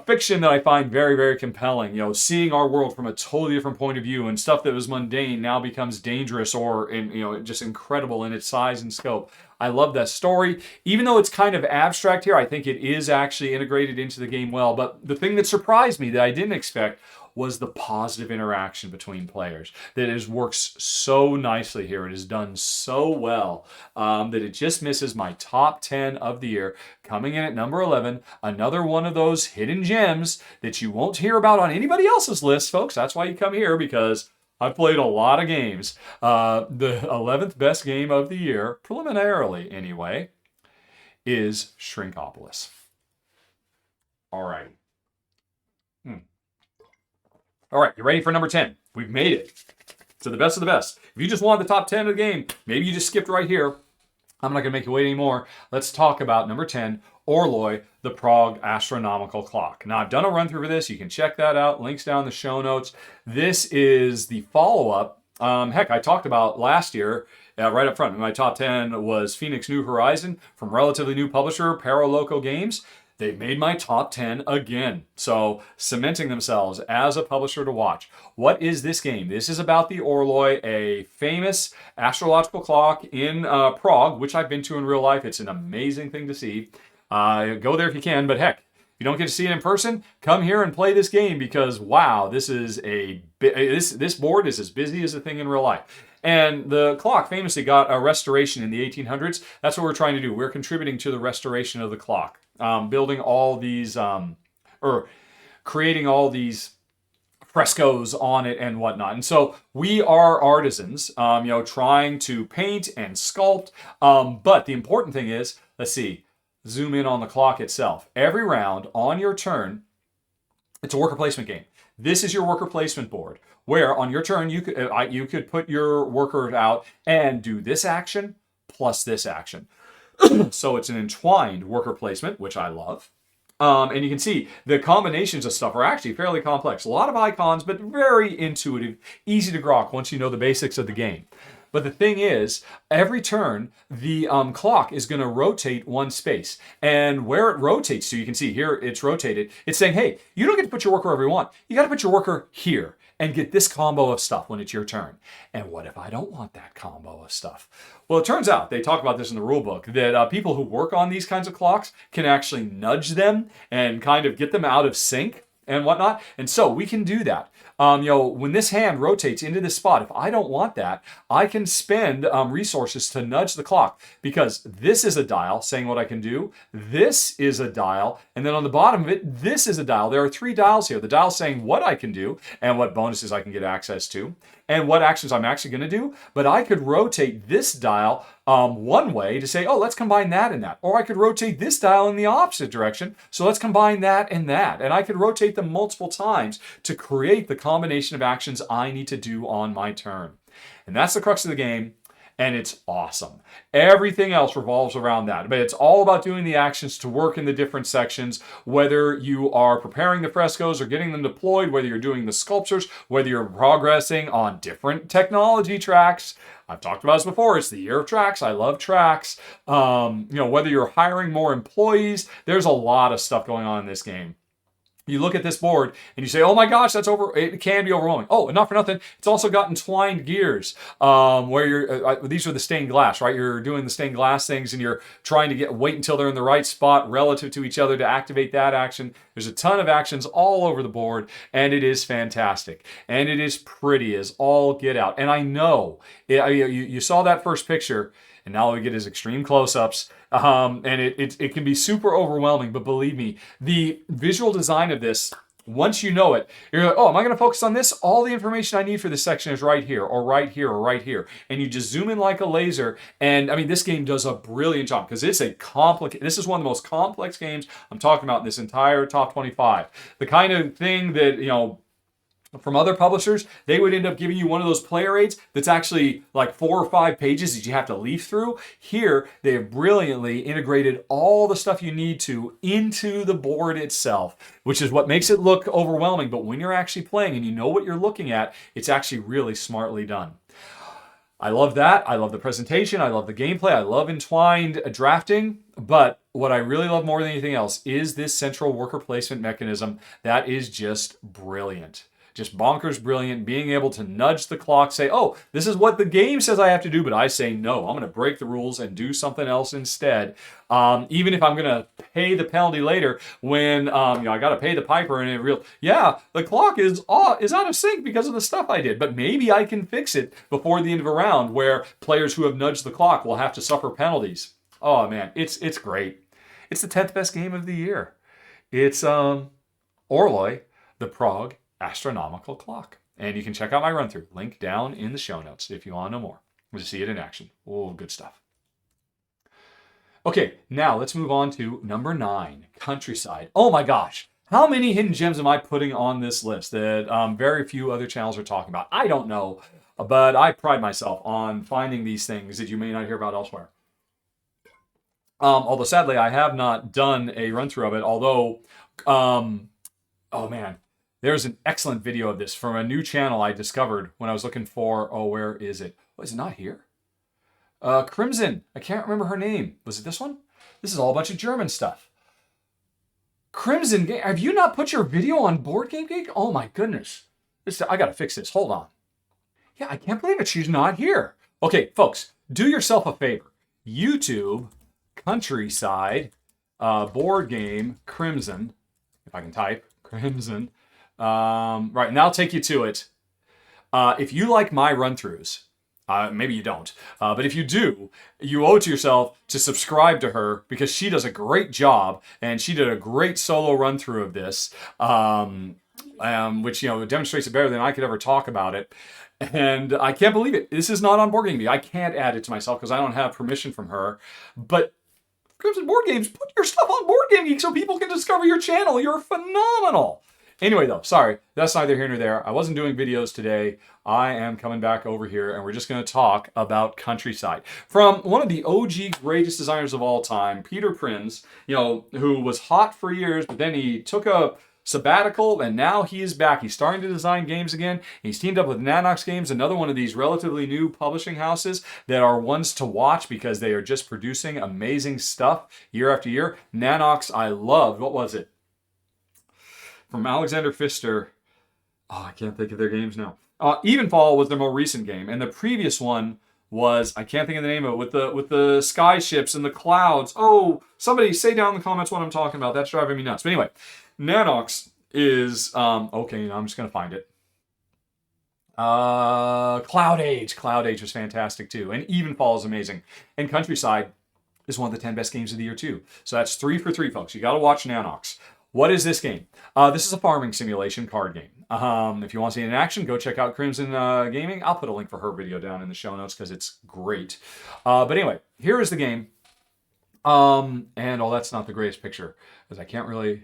fiction that I find very, very compelling. Seeing our world from a totally different point of view, and stuff that was mundane now becomes dangerous or just incredible in its size and scope. I love that story. Even though it's kind of abstract here, I think it is actually integrated into the game well. But the thing that surprised me that I didn't expect was the positive interaction between players. That it works so nicely here. It is done so well that it just misses my top 10 of the year. Coming in at number 11, another one of those hidden gems that you won't hear about on anybody else's list, folks. That's why you come here, because I've played a lot of games. The 11th best game of the year, preliminarily anyway, is Shrinkopolis. All right. All right, you ready for number 10? We've made it to the best of the best. If you just want the top 10 of the game, maybe you just skipped right here. I'm not going to make you wait anymore. Let's talk about number 10, Orloj, the Prague Astronomical Clock. Now, I've done a run through for this. You can check that out. Links down in the show notes. This is the follow-up. Heck, I talked about last year, right up front. My top 10 was Phoenix New Horizon from relatively new publisher, Paraloco Games. They've made my top 10 again. So, cementing themselves as a publisher to watch. What is this game? This is about the Orloj, a famous astrological clock in Prague, which I've been to in real life. It's an amazing thing to see. Go there if you can, but heck, if you don't get to see it in person, come here and play this game because, wow, this board is as busy as a thing in real life. And the clock famously got a restoration in the 1800s. That's what we're trying to do. We're contributing to the restoration of the clock. Building all these, or creating all these frescoes on it and whatnot. And so we are artisans, trying to paint and sculpt. But the important thing is, let's see, zoom in on the clock itself. Every round on your turn, it's a worker placement game. This is your worker placement board, where on your turn you could put your worker out and do this action plus this action. So it's an entwined worker placement, which I love. And you can see the combinations of stuff are actually fairly complex. A lot of icons, but very intuitive, easy to grok once you know the basics of the game. But the thing is, every turn, the clock is going to rotate one space. And where it rotates to, you can see here it's rotated. It's saying, hey, you don't get to put your worker wherever you want. You got to put your worker here and get this combo of stuff when it's your turn. And what if I don't want that combo of stuff? Well, it turns out, they talk about this in the rule book, that people who work on these kinds of clocks can actually nudge them and kind of get them out of sync and whatnot. And so we can do that. When this hand rotates into this spot, if I don't want that, I can spend resources to nudge the clock, because this is a dial saying what I can do. This is a dial. And then on the bottom of it, this is a dial. There are 3 dials here. The dial saying what I can do and what bonuses I can get access to and what actions I'm actually going to do. But I could rotate this dial one way to say, oh, let's combine that and that. Or I could rotate this dial in the opposite direction. So let's combine that and that. And I could rotate them multiple times to create the combination of actions I need to do on my turn. And that's the crux of the game. And it's awesome. Everything else revolves around that. But it's all about doing the actions to work in the different sections, whether you are preparing the frescoes or getting them deployed, whether you're doing the sculptures, whether you're progressing on different technology tracks. I've talked about this before. It's the year of tracks. I love tracks. Whether you're hiring more employees, there's a lot of stuff going on in this game. You look at this board and you say, oh my gosh, it can be overwhelming. Oh, and not for nothing, it's also got entwined gears where these are the stained glass, right? You're doing the stained glass things and you're trying to wait until they're in the right spot relative to each other to activate that action. There's a ton of actions all over the board, and it is fantastic. And it is pretty as all get out. And I know, you saw that first picture, and now all we get is extreme close-ups. And it can be super overwhelming, but believe me, the visual design of this, once you know it, you're like, oh, am I going to focus on this? All the information I need for this section is right here, or right here, or right here. And you just zoom in like a laser. And I mean, this game does a brilliant job because it's this is one of the most complex games I'm talking about in this entire top 25. The kind of thing that, from other publishers, they would end up giving you one of those player aids that's actually like 4 or 5 pages that you have to leaf through. Here, they have brilliantly integrated all the stuff you need to into the board itself, which is what makes it look overwhelming. But when you're actually playing and you know what you're looking at, it's actually really smartly done. I love that. I love the presentation. I love the gameplay. I love entwined drafting. But what I really love more than anything else is this central worker placement mechanism that is just brilliant. Just bonkers brilliant, being able to nudge the clock, say, oh, this is what the game says I have to do, but I say no. I'm going to break the rules and do something else instead. Even if I'm going to pay the penalty later when, I got to pay the piper and the clock is out of sync because of the stuff I did. But maybe I can fix it before the end of a round where players who have nudged the clock will have to suffer penalties. Oh, man, it's great. It's the 10th best game of the year. It's Orloj, the Prague Astronomical clock. And you can check out my run through. Link down in the show notes if you want to know more. To see it in action. Oh, good stuff. Okay, now let's move on to number 9, Countryside. Oh my gosh. How many hidden gems am I putting on this list that very few other channels are talking about? I don't know, but I pride myself on finding these things that you may not hear about elsewhere. Although sadly, I have not done a run through of it. Although, oh man, there's an excellent video of this from a new channel I discovered when I was looking for, where is it? Oh, is it not here? Crimson. I can't remember her name. Was it this one? This is all a bunch of German stuff. Crimson Game. Have you not put your video on Board Game Geek? Oh my goodness. I got to fix this. Hold on. Yeah, I can't believe it. She's not here. Okay, folks, do yourself a favor. YouTube, Countryside, Board Game, Crimson. If I can type, Crimson. Right, and I'll take you to it. If you like my run-throughs, maybe you don't, but if you do, you owe it to yourself to subscribe to her because she does a great job and she did a great solo run-through of this, which demonstrates it better than I could ever talk about it. And I can't believe it. This is not on Board Game Geek. I can't add it to myself because I don't have permission from her. But Crimson Board Games, put your stuff on Board Game Geek so people can discover your channel. You're phenomenal. Anyway, though, sorry, that's neither here nor there. I wasn't doing videos today. I am coming back over here, and we're just going to talk about Countryside. From one of the OG greatest designers of all time, Peter Prinz, who was hot for years, but then he took a sabbatical, and now he is back. He's starting to design games again. He's teamed up with Nanox Games, another one of these relatively new publishing houses that are ones to watch because they are just producing amazing stuff year after year. Nanox, I loved. What was it? From Alexander Pfister. Oh, I can't think of their games now. Evenfall was their more recent game, and the previous one was, I can't think of the name of it, with the sky ships and the clouds. Oh, somebody say down in the comments what I'm talking about. That's driving me nuts. But anyway, Nanox is, okay, I'm just going to find it. Cloud Age. Cloud Age was fantastic too, and Evenfall is amazing. And Countryside is one of the 10 best games of the year too. So that's 3 for 3, folks. You got to watch Nanox. What is this game? This is a farming simulation card game. If you want to see it in action, go check out Crimson Gaming. I'll put a link for her video down in the show notes because it's great. But anyway, here is the game. And that's not the greatest picture because I can't really...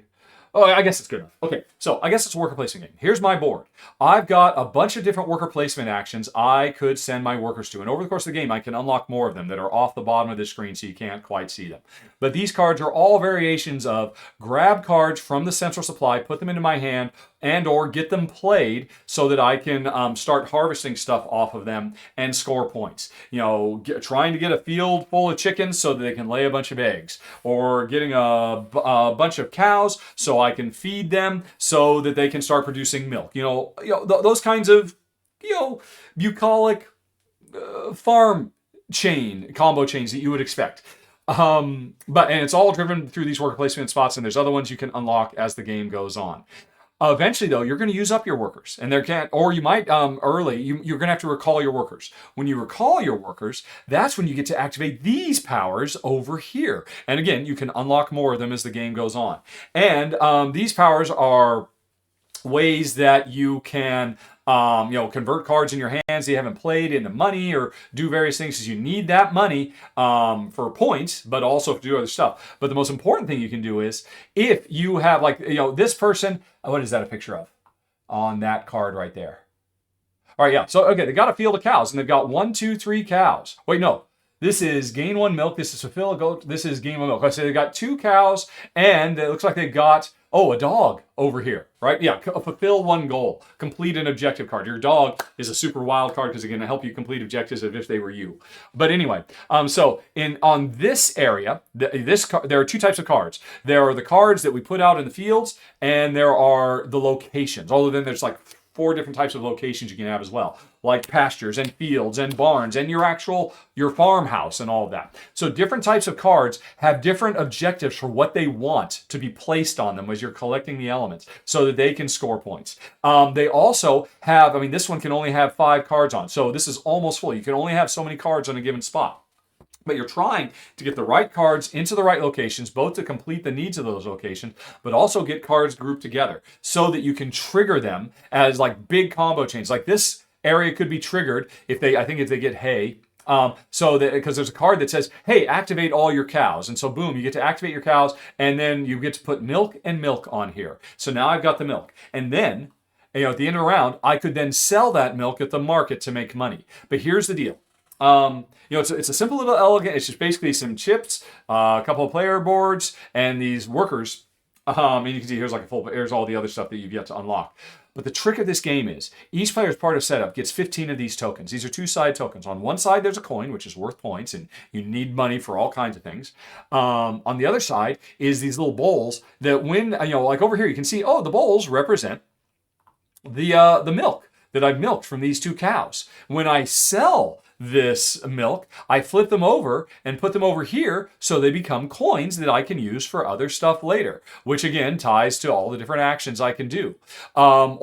Oh, I guess it's good enough. Okay, so I guess it's a worker placement game. Here's my board. I've got a bunch of different worker placement actions I could send my workers to. And over the course of the game, I can unlock more of them that are off the bottom of the screen so you can't quite see them. But these cards are all variations of grab cards from the central supply, put them into my hand, and or get them played so that I can start harvesting stuff off of them and score points. Trying to get a field full of chickens so that they can lay a bunch of eggs. Or getting a bunch of cows so I can feed them so that they can start producing milk. Those kinds of, bucolic farm combo chains that you would expect. And it's all driven through these worker placement spots, and there's other ones you can unlock as the game goes on. Eventually, though, you're going to use up your workers, and you might you're going to have to recall your workers. When you recall your workers, that's when you get to activate these powers over here. And again, you can unlock more of them as the game goes on. And these powers are ways that you can convert cards in your hands that you haven't played into money or do various things because you need that money for points, but also to do other stuff. But the most important thing you can do is if you have this person, what is that a picture of on that card right there? All right, yeah. So, okay, they got a field of cows and they've got 1, 2, 3 cows. Wait, no. This is gain 1 milk. This is fulfill a goat. This is gain 1 milk. So they got 2 cows and it looks like they got, a dog over here, right? Yeah, fulfill 1 goal. Complete an objective card. Your dog is a super wild card because it's going to help you complete objectives as if they were you. But anyway, so on this area, there are 2 types of cards. There are the cards that we put out in the fields, and there are the locations. Although then there's 4 different types of locations you can have as well, like pastures and fields and barns and your farmhouse and all of that. So different types of cards have different objectives for what they want to be placed on them as you're collecting the elements so that they can score points. They also have, I mean, this one can only have 5 cards on, so this is almost full. You can only have so many cards on a given spot. But you're trying to get the right cards into the right locations, both to complete the needs of those locations, but also get cards grouped together so that you can trigger them as like big combo chains. Like this area could be triggered if they get hay. So that, because there's a card that says, hey, activate all your cows. And so boom, you get to activate your cows, and then you get to put milk and milk on here. So now I've got the milk. And then, at the end of the round, I could then sell that milk at the market to make money. But here's the deal. It's a simple little elegant. It's just basically some chips, a couple of player boards, and these workers. And you can see here's all the other stuff that you've yet to unlock. But the trick of this game is each player's part of setup gets 15 of these tokens. These are 2-sided tokens. On one side, there's a coin, which is worth points, and you need money for all kinds of things. On the other side is these little bowls that when, like over here, you can see, the bowls represent the milk that I've milked from these 2 cows. When I sell this milk, I flip them over and put them over here so they become coins that I can use for other stuff later, which again ties to all the different actions I can do. But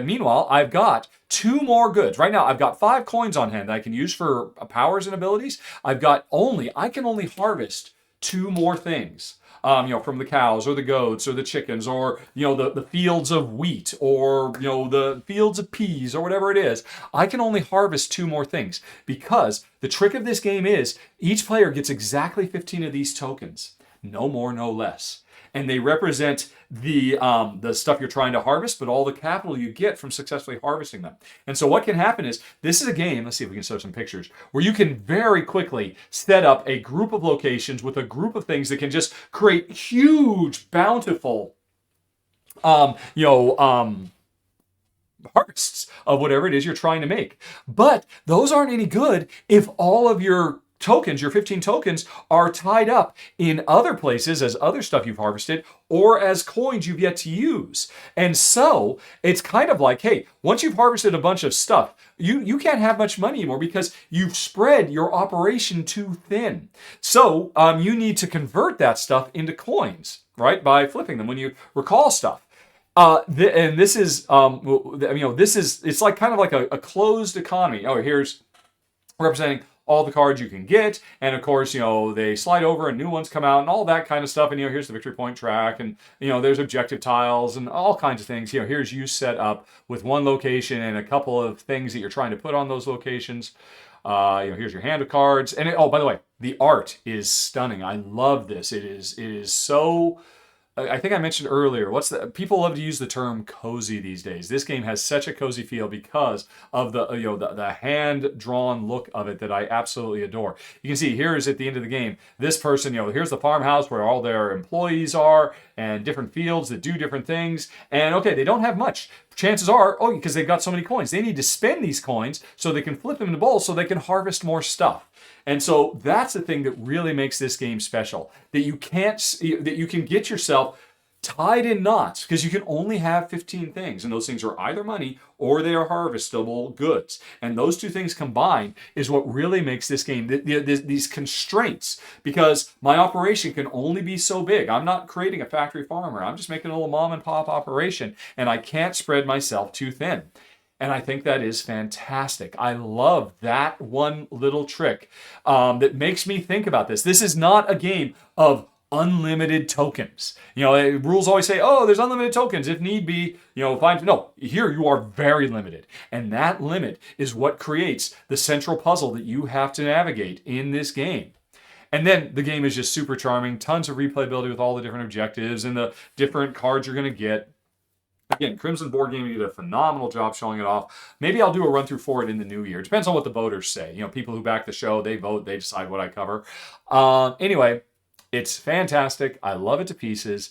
meanwhile, I've got 2 more goods. Right now, I've got 5 coins on hand that I can use for powers and abilities. I can only harvest 2 more things. From the cows or the goats or the chickens or, the fields of wheat or, the fields of peas or whatever it is. I can only harvest 2 more things because the trick of this game is each player gets exactly 15 of these tokens. No more, no less. And they represent the stuff you're trying to harvest, but all the capital you get from successfully harvesting them. And so what can happen is, this is a game, let's see if we can show some pictures, where you can very quickly set up a group of locations with a group of things that can just create huge, bountiful, harvests of whatever it is you're trying to make. But those aren't any good if all of your tokens, your 15 tokens, are tied up in other places as other stuff you've harvested or as coins you've yet to use. And so it's kind of like, hey, once you've harvested a bunch of stuff, you can't have much money anymore because you've spread your operation too thin. So you need to convert that stuff into coins, right? By flipping them when you recall stuff. This is it's like kind of like a closed economy. Here's representing all the cards you can get, and of course, they slide over and new ones come out and all that kind of stuff, and here's the victory point track, and there's objective tiles and all kinds of things. Here's you set up with one location and a couple of things that you're trying to put on those locations. Here's your hand of cards, and by the way, the art is stunning. I love this. It is so. I think I mentioned earlier, people love to use the term cozy these days. This game has such a cozy feel because of the hand-drawn look of it that I absolutely adore. You can see here is at the end of the game, this person, here's the farmhouse where all their employees are and different fields that do different things. And okay, they don't have much. Chances are, because they've got so many coins, they need to spend these coins so they can flip them into bowls so they can harvest more stuff. And so that's the thing that really makes this game special, that you can get yourself tied in knots because you can only have 15 things, and those things are either money or they are harvestable goods. And those 2 things combined is what really makes this game, these constraints, because my operation can only be so big. I'm not creating a factory farmer. I'm just making a little mom and pop operation, and I can't spread myself too thin. And I think that is fantastic. I love that one little trick that makes me think about this. This is not a game of unlimited tokens. Rules always say, there's unlimited tokens if need be, fine. No, here you are very limited. And that limit is what creates the central puzzle that you have to navigate in this game. And then the game is just super charming. Tons of replayability with all the different objectives and the different cards you're going to get. Again, Crimson Board Gaming did a phenomenal job showing it off. Maybe I'll do a run through for it in the new year. It depends on what the voters say. People who back the show, they vote, they decide what I cover. Anyway, it's fantastic. I love it to pieces.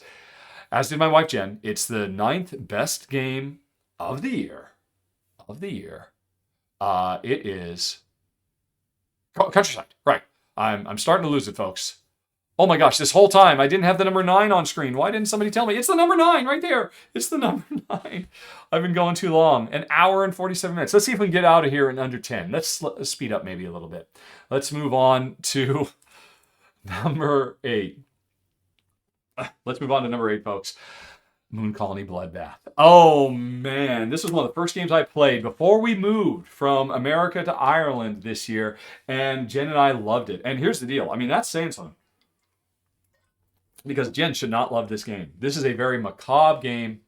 As did my wife, Jen. It's the 9th best game of the year. It is Countryside. Right. I'm starting to lose it, folks. Oh my gosh, this whole time I didn't have the number 9 on screen. Why didn't somebody tell me? It's the number 9 right there. It's the number 9. I've been going too long. An hour and 47 minutes. Let's see if we can get out of here in under 10. Let's speed up maybe a little bit. Let's move on to number 8. Let's move on to number 8, folks. Moon Colony Bloodbath. Oh man, this was one of the first games I played before we moved from America to Ireland this year, and Jen and I loved it. And here's the deal. I mean, that's saying something, because Jen should not love this game. This is a very macabre game.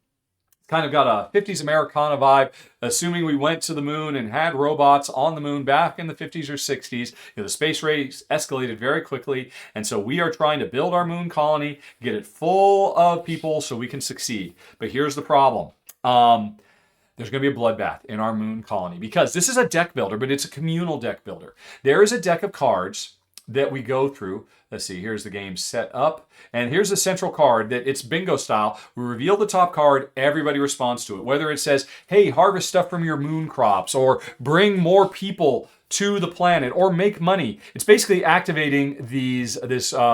Kind of got a 50s Americana vibe, assuming we went to the moon and had robots on the moon back in the 50s or 60s. You know, the space race escalated very quickly, and so we are trying to build our moon colony, get it full of people so we can succeed. But here's the problem. There's going to be a bloodbath in our moon colony, because this is a deck builder, but it's a communal deck builder. There is a deck of cards that we go through. Let's see, here's the game set up. And here's the central card that it's bingo style. We reveal the top card, everybody responds to it. Whether it says, hey, harvest stuff from your moon crops, or bring more people to the planet, or make money. It's basically activating this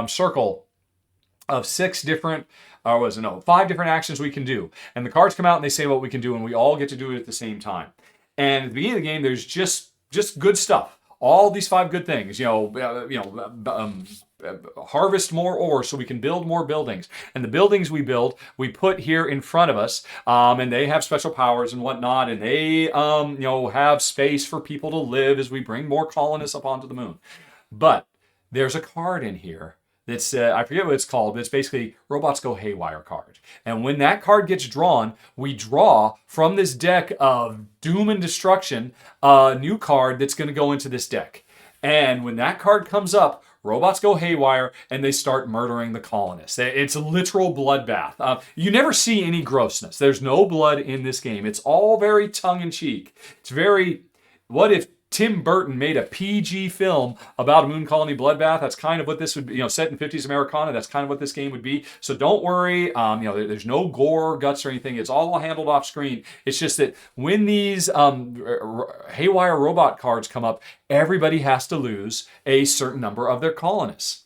circle of 5 different actions we can do. And the cards come out and they say what we can do, and we all get to do it at the same time. And at the beginning of the game, there's just good stuff. All these 5 good things, harvest more ore so we can build more buildings. And the buildings we build, we put here in front of us, and they have special powers and whatnot, and they, have space for people to live as we bring more colonists up onto the moon. But there's a card in here that's, I forget what it's called, but it's basically Robots Go Haywire card. And when that card gets drawn, we draw from this deck of doom and destruction a new card that's going to go into this deck. And when that card comes up, robots go haywire and they start murdering the colonists. It's a literal bloodbath. You never see any grossness. There's no blood in this game. It's all very tongue-in-cheek. It's very, what if Tim Burton made a PG film about a moon colony bloodbath? That's kind of what this would be, set in 50s Americana. That's kind of what this game would be. So don't worry, there's no gore or guts or anything. It's all handled off screen. It's just that when these haywire robot cards come up, everybody has to lose a certain number of their colonists.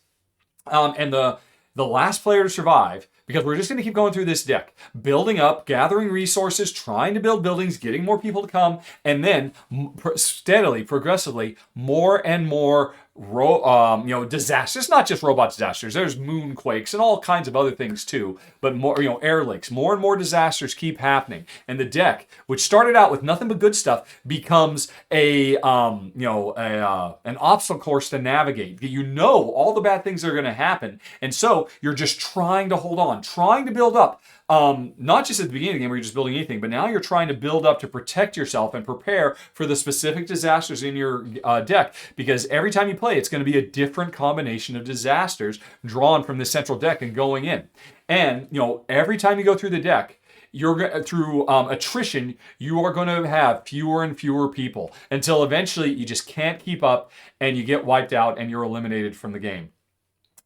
And the last player to survive, because we're just going to keep going through this deck, building up, gathering resources, trying to build buildings, getting more people to come, and then steadily, progressively, more and more disasters. Not just robot disasters. There's moonquakes and all kinds of other things too. But more, air leaks. More and more disasters keep happening, and the deck, which started out with nothing but good stuff, becomes an obstacle course to navigate. All the bad things that are going to happen, and so you're just trying to hold on, trying to build up. Not just at the beginning of the game where you're just building anything, but now you're trying to build up to protect yourself and prepare for the specific disasters in your deck, because every time you play, it's going to be a different combination of disasters drawn from the central deck and going in. And, every time you go through the deck, through attrition, you are going to have fewer and fewer people until eventually you just can't keep up and you get wiped out and you're eliminated from the game.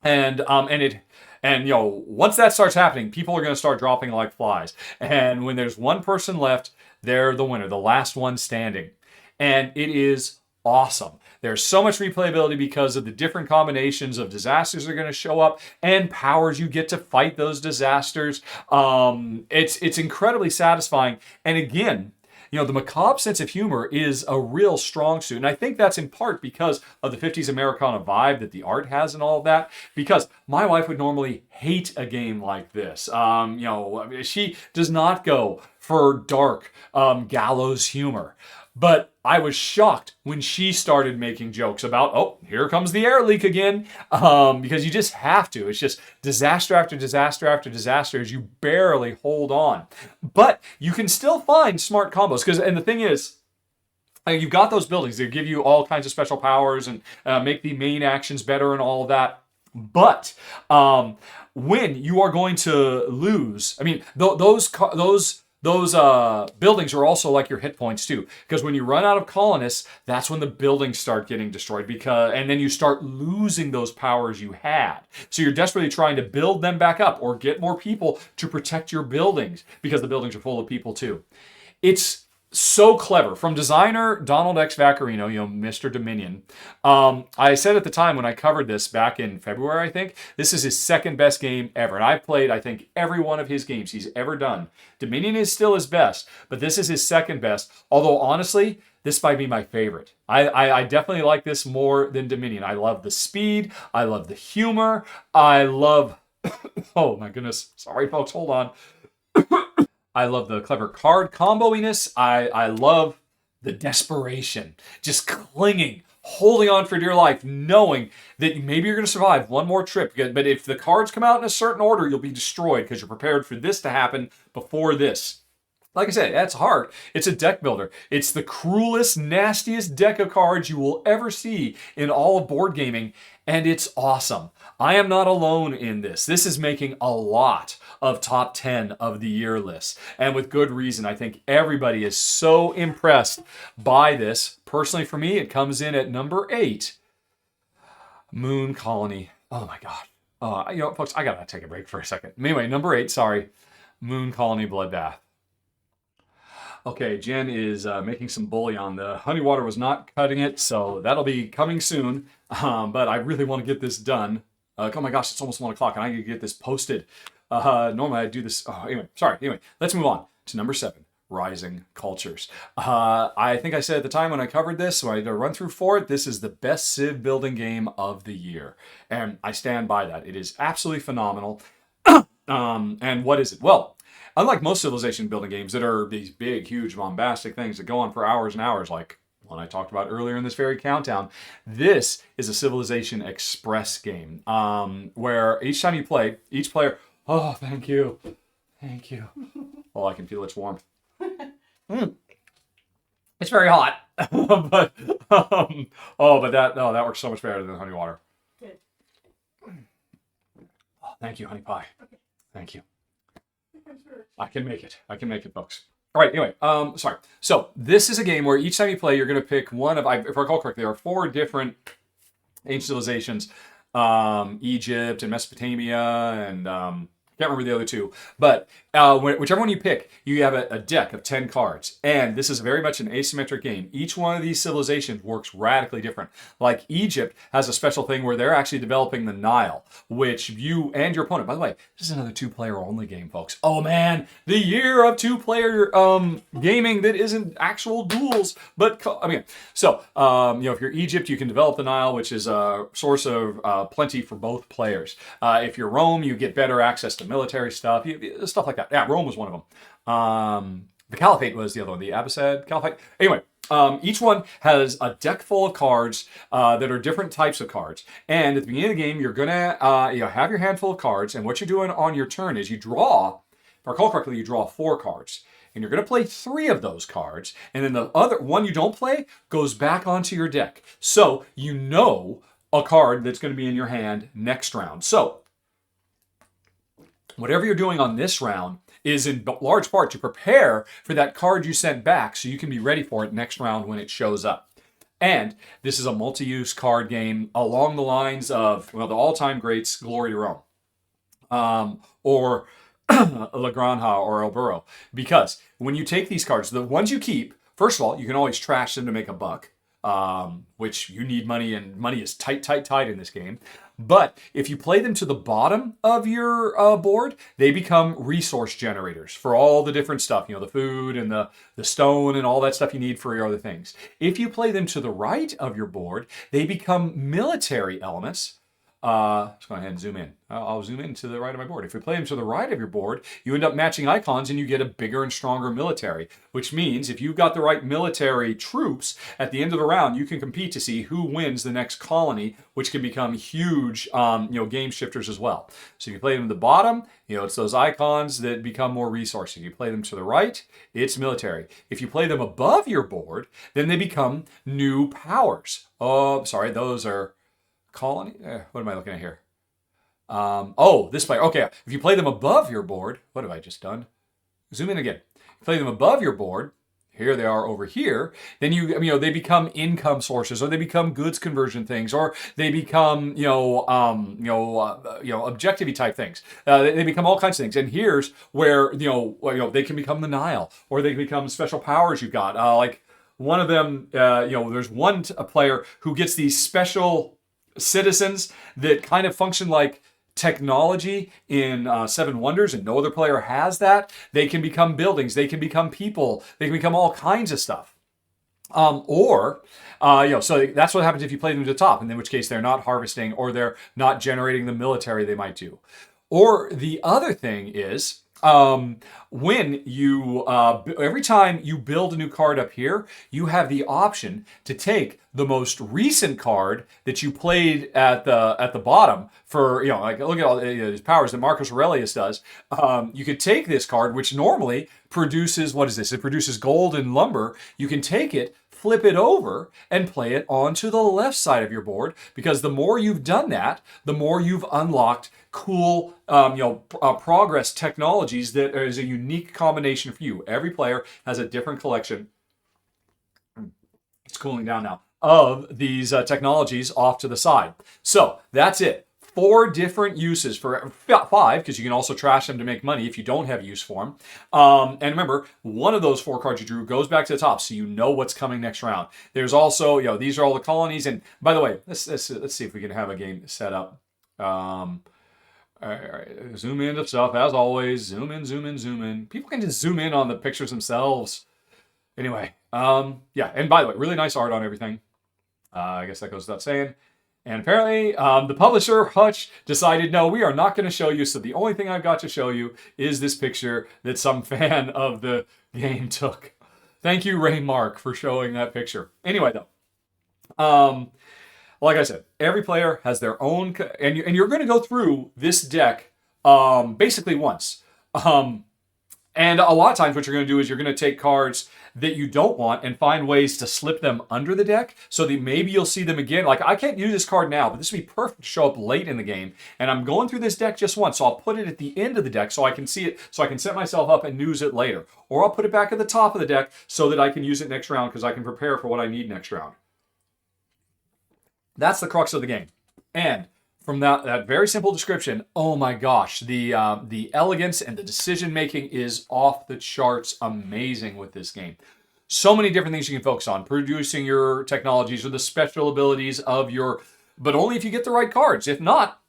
And once that starts happening, people are going to start dropping like flies. And when there's one person left, they're the winner, the last one standing. And it is awesome. There's so much replayability because of the different combinations of disasters that are going to show up and powers you get to fight those disasters. It's incredibly satisfying. And again, the macabre sense of humor is a real strong suit. And I think that's in part because of the 50s Americana vibe that the art has and all of that. Because my wife would normally hate a game like this. She does not go for dark gallows humor. But I was shocked when she started making jokes about, here comes the air leak again, because you just have to. It's just disaster after disaster after disaster as you barely hold on. But you can still find smart combos, and the thing is, you've got those buildings that give you all kinds of special powers and make the main actions better and all of that. But when you are going to lose, those buildings are also like your hit points too, because when you run out of colonists, that's when the buildings start getting destroyed, and then you start losing those powers you had. So you're desperately trying to build them back up or get more people to protect your buildings, because the buildings are full of people too. It's so clever. From designer Donald X. Vaccarino, Mr. Dominion. I said at the time when I covered this back in February, I think, this is his second best game ever. And I've played, I think, every one of his games he's ever done. Dominion is still his best, but this is his second best. Although, honestly, this might be my favorite. I definitely like this more than Dominion. I love the speed. I love the humor. I love... oh, my goodness. Sorry, folks. Hold on. I love the clever card comboiness. I love the desperation. Just clinging, holding on for dear life, knowing that maybe you're going to survive one more trip. But if the cards come out in a certain order, you'll be destroyed because you're prepared for this to happen before this. Like I said, that's hard. It's a deck builder. It's the cruelest, nastiest deck of cards you will ever see in all of board gaming, and it's awesome. I am not alone in this. This is making a lot of top 10 of the year lists, and with good reason. I think everybody is so impressed by this. Personally, for me, it comes in at number 8, Moon Colony. Oh my God. Folks, I gotta take a break for a second. Anyway, number 8, sorry, Moon Colony Bloodbath. Okay, Jen is making some bouillon. The honey water was not cutting it, so that'll be coming soon. But I really want to get this done. Oh my gosh, it's almost 1 o'clock, and I need to get this posted. Normally I do this. Anyway, let's move on to number 7, Rising Cultures. I think I said at the time when I covered this, when I did a run through for it, this is the best Civ building game of the year. And I stand by that. It is absolutely phenomenal. And what is it? Well, unlike most civilization building games that are these big, huge, bombastic things that go on for hours and hours, like one I talked about earlier in this very countdown, this is a Civilization Express game where each time you play, each player... Oh, thank you. Thank you. Oh, I can feel it's warm. It's very hot. but that works so much better than honey water. Good. Oh, thank you, honey pie. Okay. Thank you. I can make it, folks. All right, anyway, sorry. So this is a game where each time you play, you're going to pick one of, if I recall correctly, there are 4 different ancient civilizations, Egypt and Mesopotamia, and I can't remember the other 2. But whichever one you pick, you have a deck of 10 cards. And this is very much an asymmetric game. Each one of these civilizations works radically different. Like Egypt has a special thing where they're actually developing the Nile, which you and your opponent... By the way, this is another 2-player only game, folks. Oh man, the year of 2-player gaming that isn't actual duels. But, if you're Egypt, you can develop the Nile, which is a source of plenty for both players. If you're Rome, you get better access to military stuff, stuff like that. Yeah, Rome was one of them. The Caliphate was the other one, the Abbasid Caliphate. Anyway, each one has a deck full of cards that are different types of cards. And at the beginning of the game, you're going to have your handful of cards, and what you're doing on your turn is you draw, if I recall correctly, you draw 4 cards. And you're going to play 3 of those cards, and then the other one you don't play goes back onto your deck. So you know a card that's going to be in your hand next round. So whatever you're doing on this round is in large part to prepare for that card you sent back so you can be ready for it next round when it shows up. And this is a multi-use card game along the lines of, the all-time greats, Glory to Rome, or La Granja or El Burro. Because when you take these cards, the ones you keep, first of all, you can always trash them to make a buck, which you need money, and money is tight in this game. But if you play them to the bottom of your board, they become resource generators for all the different stuff, the food and the stone and all that stuff you need for your other things. If you play them to the right of your board, they become military elements. Let's go ahead and zoom in. I'll zoom in to the right of my board. If you play them to the right of your board, you end up matching icons and you get a bigger and stronger military, which means if you've got the right military troops, at the end of the round, you can compete to see who wins the next colony, which can become huge, game shifters as well. So if you play them to the bottom, it's those icons that become more resources. If you play them to the right, it's military. If you play them above your board, then they become new powers. Oh, sorry, those are colony. What am I looking at here? This player. Okay, if you play them above your board, what have I just done? Zoom in again. Play them above your board. here they are over here, then they become income sources, or they become goods conversion things, or they become objective type things. They become all kinds of things. And here's where they can become the Nile, or they can become special powers you've got. Like one of them, there's one player who gets these special citizens that kind of function like technology in Seven Wonders, and no other player has that. They can become buildings, they can become people, they can become all kinds of stuff. So that's what happens if you play them to the top, and in which case they're not harvesting, or they're not generating the military they might do. Or the other thing is, when you every time you build a new card up here, you have the option to take the most recent card that you played at the bottom for, like look at all these powers that Marcus Aurelius does. You could take this card, which normally produces, what is this? It produces gold and lumber. You can take it, flip it over, and play it onto the left side of your board, because the more you've done that, the more you've unlocked cool progress technologies that is a unique combination for you. Every player has a different collection. It's cooling down now, of these technologies off to the side. So that's it. 4 different uses for 5, because you can also trash them to make money if you don't have use for them. And remember, one of those 4 cards you drew goes back to the top, so you know what's coming next round. There's also, these are all the colonies. And by the way, let's see if we can have a game set up. All right, zoom into stuff as always. Zoom in, zoom in, zoom in. People can just zoom in on the pictures themselves. Anyway, yeah. And by the way, really nice art on everything. I guess that goes without saying. And apparently, the publisher, Hutch, decided, no, we are not going to show you. So the only thing I've got to show you is this picture that some fan of the game took. Thank you, Ray Mark, for showing that picture. Anyway, though, like I said, every player has their own, and you're going to go through this deck basically once. And a lot of times what you're going to do is you're going to take cards that you don't want and find ways to slip them under the deck so that maybe you'll see them again. Like, I can't use this card now, but this would be perfect to show up late in the game. And I'm going through this deck just once, so I'll put it at the end of the deck so I can see it, so I can set myself up and use it later. Or I'll put it back at the top of the deck so that I can use it next round, because I can prepare for what I need next round. That's the crux of the game. And from that very simple description, oh my gosh, the elegance and the decision making is off the charts amazing with this game. So many different things you can focus on. Producing your technologies or the special abilities of your, but only if you get the right cards. If not,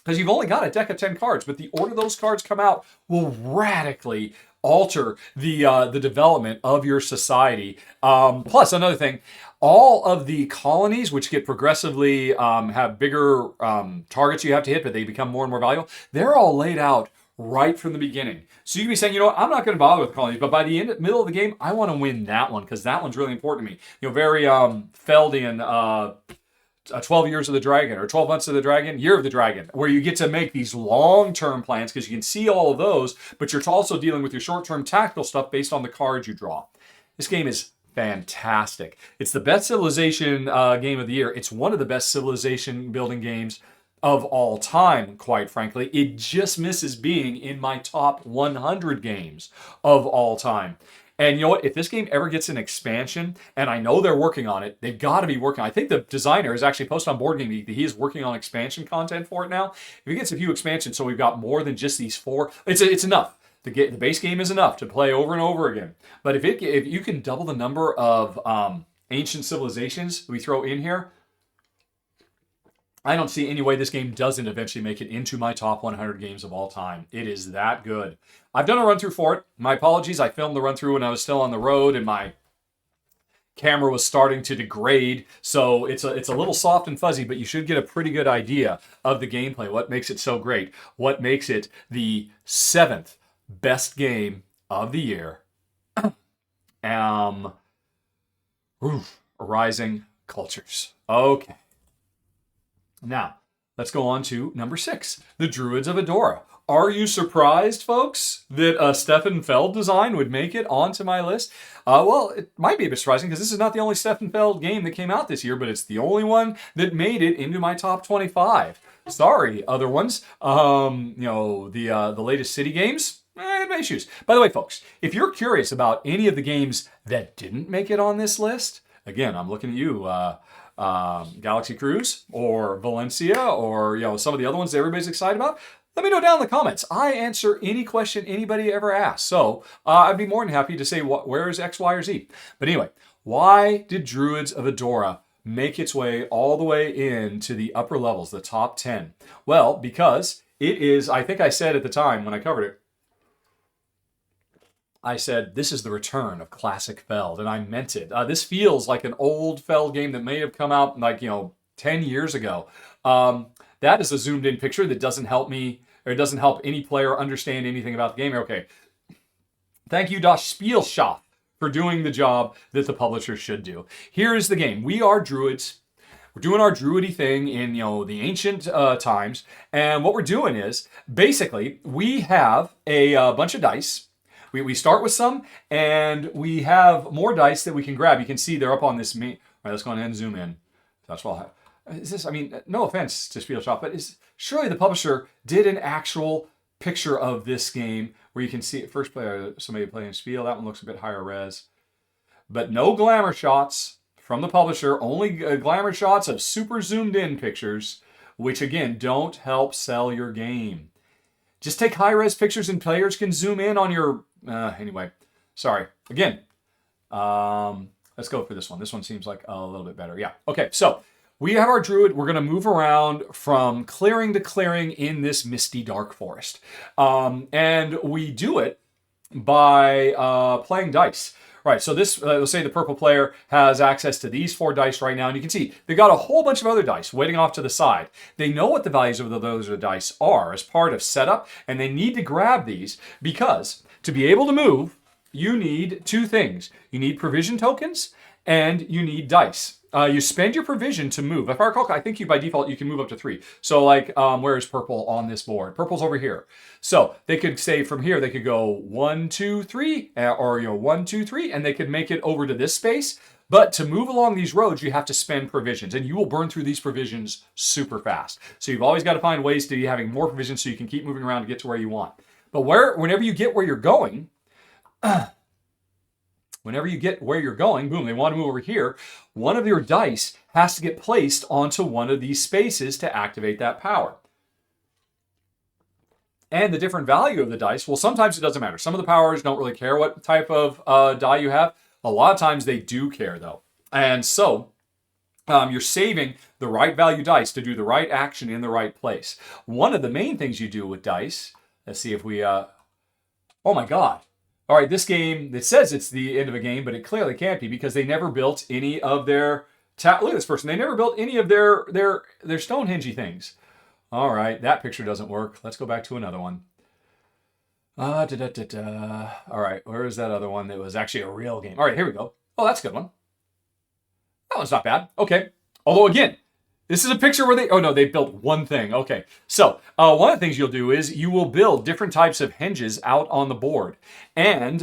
because you've only got a deck of 10 cards, but the order those cards come out will radically alter the development of your society. Plus, another thing, all of the colonies, which get progressively have bigger targets you have to hit, but they become more and more valuable, they're all laid out right from the beginning. So you can be saying, I'm not going to bother with colonies, but by the middle of the game, I want to win that one, because that one's really important to me. Very Feldian 12 Years of the Dragon, or 12 Months of the Dragon, Year of the Dragon, where you get to make these long-term plans, because you can see all of those, but you're also dealing with your short-term tactical stuff based on the cards you draw. This game is fantastic. It's the best Civilization game of the year. It's one of the best civilization building games of all time, quite frankly. It just misses being in my top 100 games of all time. And you know what? If this game ever gets an expansion, and I know they're working on it, they've got to be working on it. I think the designer has actually posted on Board Game Geek that he is working on expansion content for it now. If it gets a few expansions, so we've got more than just these 4, it's enough. The base game is enough to play over and over again. But if you can double the number of ancient civilizations we throw in here, I don't see any way this game doesn't eventually make it into my top 100 games of all time. It is that good. I've done a run-through for it. My apologies. I filmed the run-through when I was still on the road, and my camera was starting to degrade, so it's a little soft and fuzzy, but you should get a pretty good idea of the gameplay, what makes it so great, what makes it the 7th best game of the year. Rising Cultures. Okay. Now, let's go on to number 6, the Druids of Edora. Are you surprised, folks, that a Stefan Feld design would make it onto my list? Well, it might be a bit surprising, because this is not the only Stefan Feld game that came out this year, but it's the only one that made it into my top 25. Sorry, other ones. The latest City games, It may issues. By the way, folks, if you're curious about any of the games that didn't make it on this list, again, I'm looking at you, Galaxy Cruise or Valencia or some of the other ones that everybody's excited about. Let me know down in the comments. I answer any question anybody ever asks. So I'd be more than happy to say where is X, Y, or Z. But anyway, why did Druids of Edora make its way all the way into the upper levels, the top 10? Well, because it is, I think I said at the time when I covered it, I said, this is the return of classic Feld, and I meant it. This feels like an old Feld game that may have come out like, 10 years ago. That is a zoomed in picture that doesn't help me, or it doesn't help any player understand anything about the game. Okay. Thank you, Das Spielschaft, for doing the job that the publisher should do. Here is the game. We are druids. We're doing our druidy thing in, the ancient times. And what we're doing is, basically, we have a bunch of dice. We start with some, and we have more dice that we can grab. You can see they're up on this main. All right, let's go ahead and zoom in. That's what I'll have. Is this, no offense to Spielshop, but surely the publisher did an actual picture of this game where you can see it. First player, somebody playing Spiel. That one looks a bit higher res. But no glamour shots from the publisher, only glamour shots of super zoomed in pictures, which again, don't help sell your game. Just take high res pictures and players can zoom in on your, anyway, sorry. Again, let's go for this one. This one seems like a little bit better. Yeah. Okay. So we have our druid. We're going to move around from clearing to clearing in this misty dark forest. And we do it by playing dice. Right, so this, let's say the purple player has access to these 4 dice right now, and you can see they've got a whole bunch of other dice waiting off to the side. They know what the values of those dice are as part of setup, and they need to grab these because to be able to move, you need 2 things. You need provision tokens, and you need dice. You spend your provision to move. If I recall, I think by default you can move up to 3. So like, where is purple on this board? Purple's over here. So they could say from here, they could go 1, 2, 3, or 1, 2, 3, and they could make it over to this space. But to move along these roads, you have to spend provisions, and you will burn through these provisions super fast. So you've always got to find ways to be having more provisions so you can keep moving around to get to where you want. But whenever you get where you're going, boom, they want to move over here. One of your dice has to get placed onto one of these spaces to activate that power. And the different value of the dice, well, sometimes it doesn't matter. Some of the powers don't really care what type of die you have. A lot of times they do care, though. And so you're saving the right value dice to do the right action in the right place. One of the main things you do with dice, let's see if we... oh my God. All right, this game, it says it's the end of a game, but it clearly can't be because they never built any of their... look at this person. They never built any of their Stonehenge-y things. All right, that picture doesn't work. Let's go back to another one. All right, where is that other one that was actually a real game? All right, here we go. Oh, that's a good one. That one's not bad. Okay. Although, again, this is a picture where they built one thing. Okay. So one of the things you'll do is you will build different types of henges out on the board. And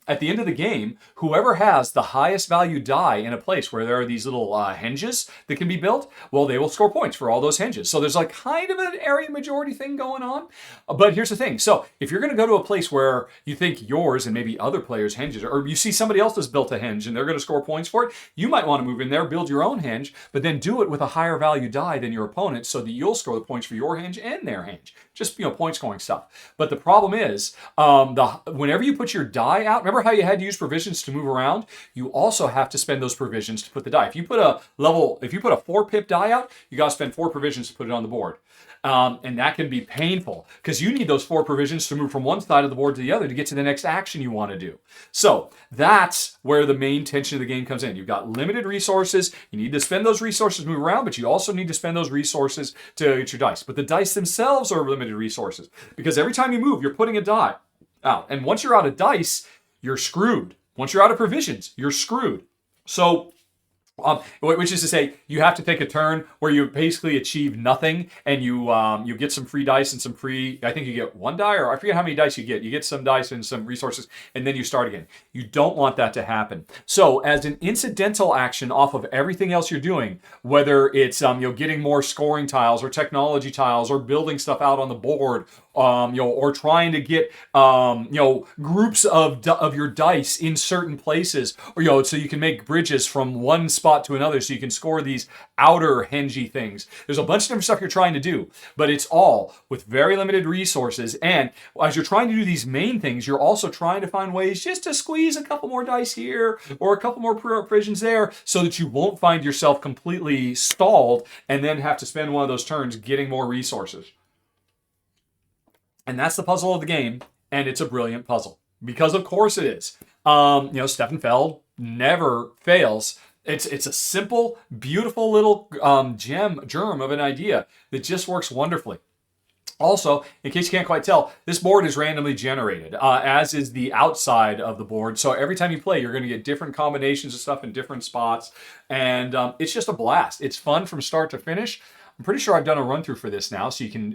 at the end of the game, whoever has the highest value die in a place where there are these little henges that can be built, well, they will score points for all those henges. So there's like kind of an area majority thing going on. But here's the thing. So if you're going to go to a place where you think yours and maybe other players' henges, or you see somebody else has built a henge and they're going to score points for it, you might want to move in there, build your own henge, but then do it with a higher value die than your opponent so that you'll score the points for your henge and their henge. Just, point scoring stuff. But the problem is, whenever you put your die out, remember how you had to use provisions to move around? You also have to spend those provisions to put the die. If you put a 4-pip die out, you got to spend 4 provisions to put it on the board. And that can be painful because you need those 4 provisions to move from one side of the board to the other to get to the next action you want to do. So that's where the main tension of the game comes in. You've got limited resources. You need to spend those resources to move around, but you also need to spend those resources to get your dice. But the dice themselves are limited resources because every time you move, you're putting a die out. And once you're out of dice, you're screwed. Once you're out of provisions, you're screwed. So Which is to say, you have to take a turn where you basically achieve nothing, and you get some free dice and some free. I think you get 1 die, or I forget how many dice you get. You get some dice and some resources, and then you start again. You don't want that to happen. So, as an incidental action off of everything else you're doing, whether it's getting more scoring tiles or technology tiles or building stuff out on the board, or trying to get groups of your dice in certain places, or so you can make bridges from one spot to another, so you can score these outer henge things. There's a bunch of different stuff you're trying to do, but it's all with very limited resources. And as you're trying to do these main things, you're also trying to find ways just to squeeze a couple more dice here or a couple more provisions there, so that you won't find yourself completely stalled and then have to spend one of those turns getting more resources. And that's the puzzle of the game, and it's a brilliant puzzle. Because of course it is. Stefan Feld never fails. It's a simple, beautiful little germ of an idea that just works wonderfully. Also, in case you can't quite tell, this board is randomly generated, as is the outside of the board. So every time you play, you're going to get different combinations of stuff in different spots. And it's just a blast. It's fun from start to finish. I'm pretty sure I've done a run through for this now, so you can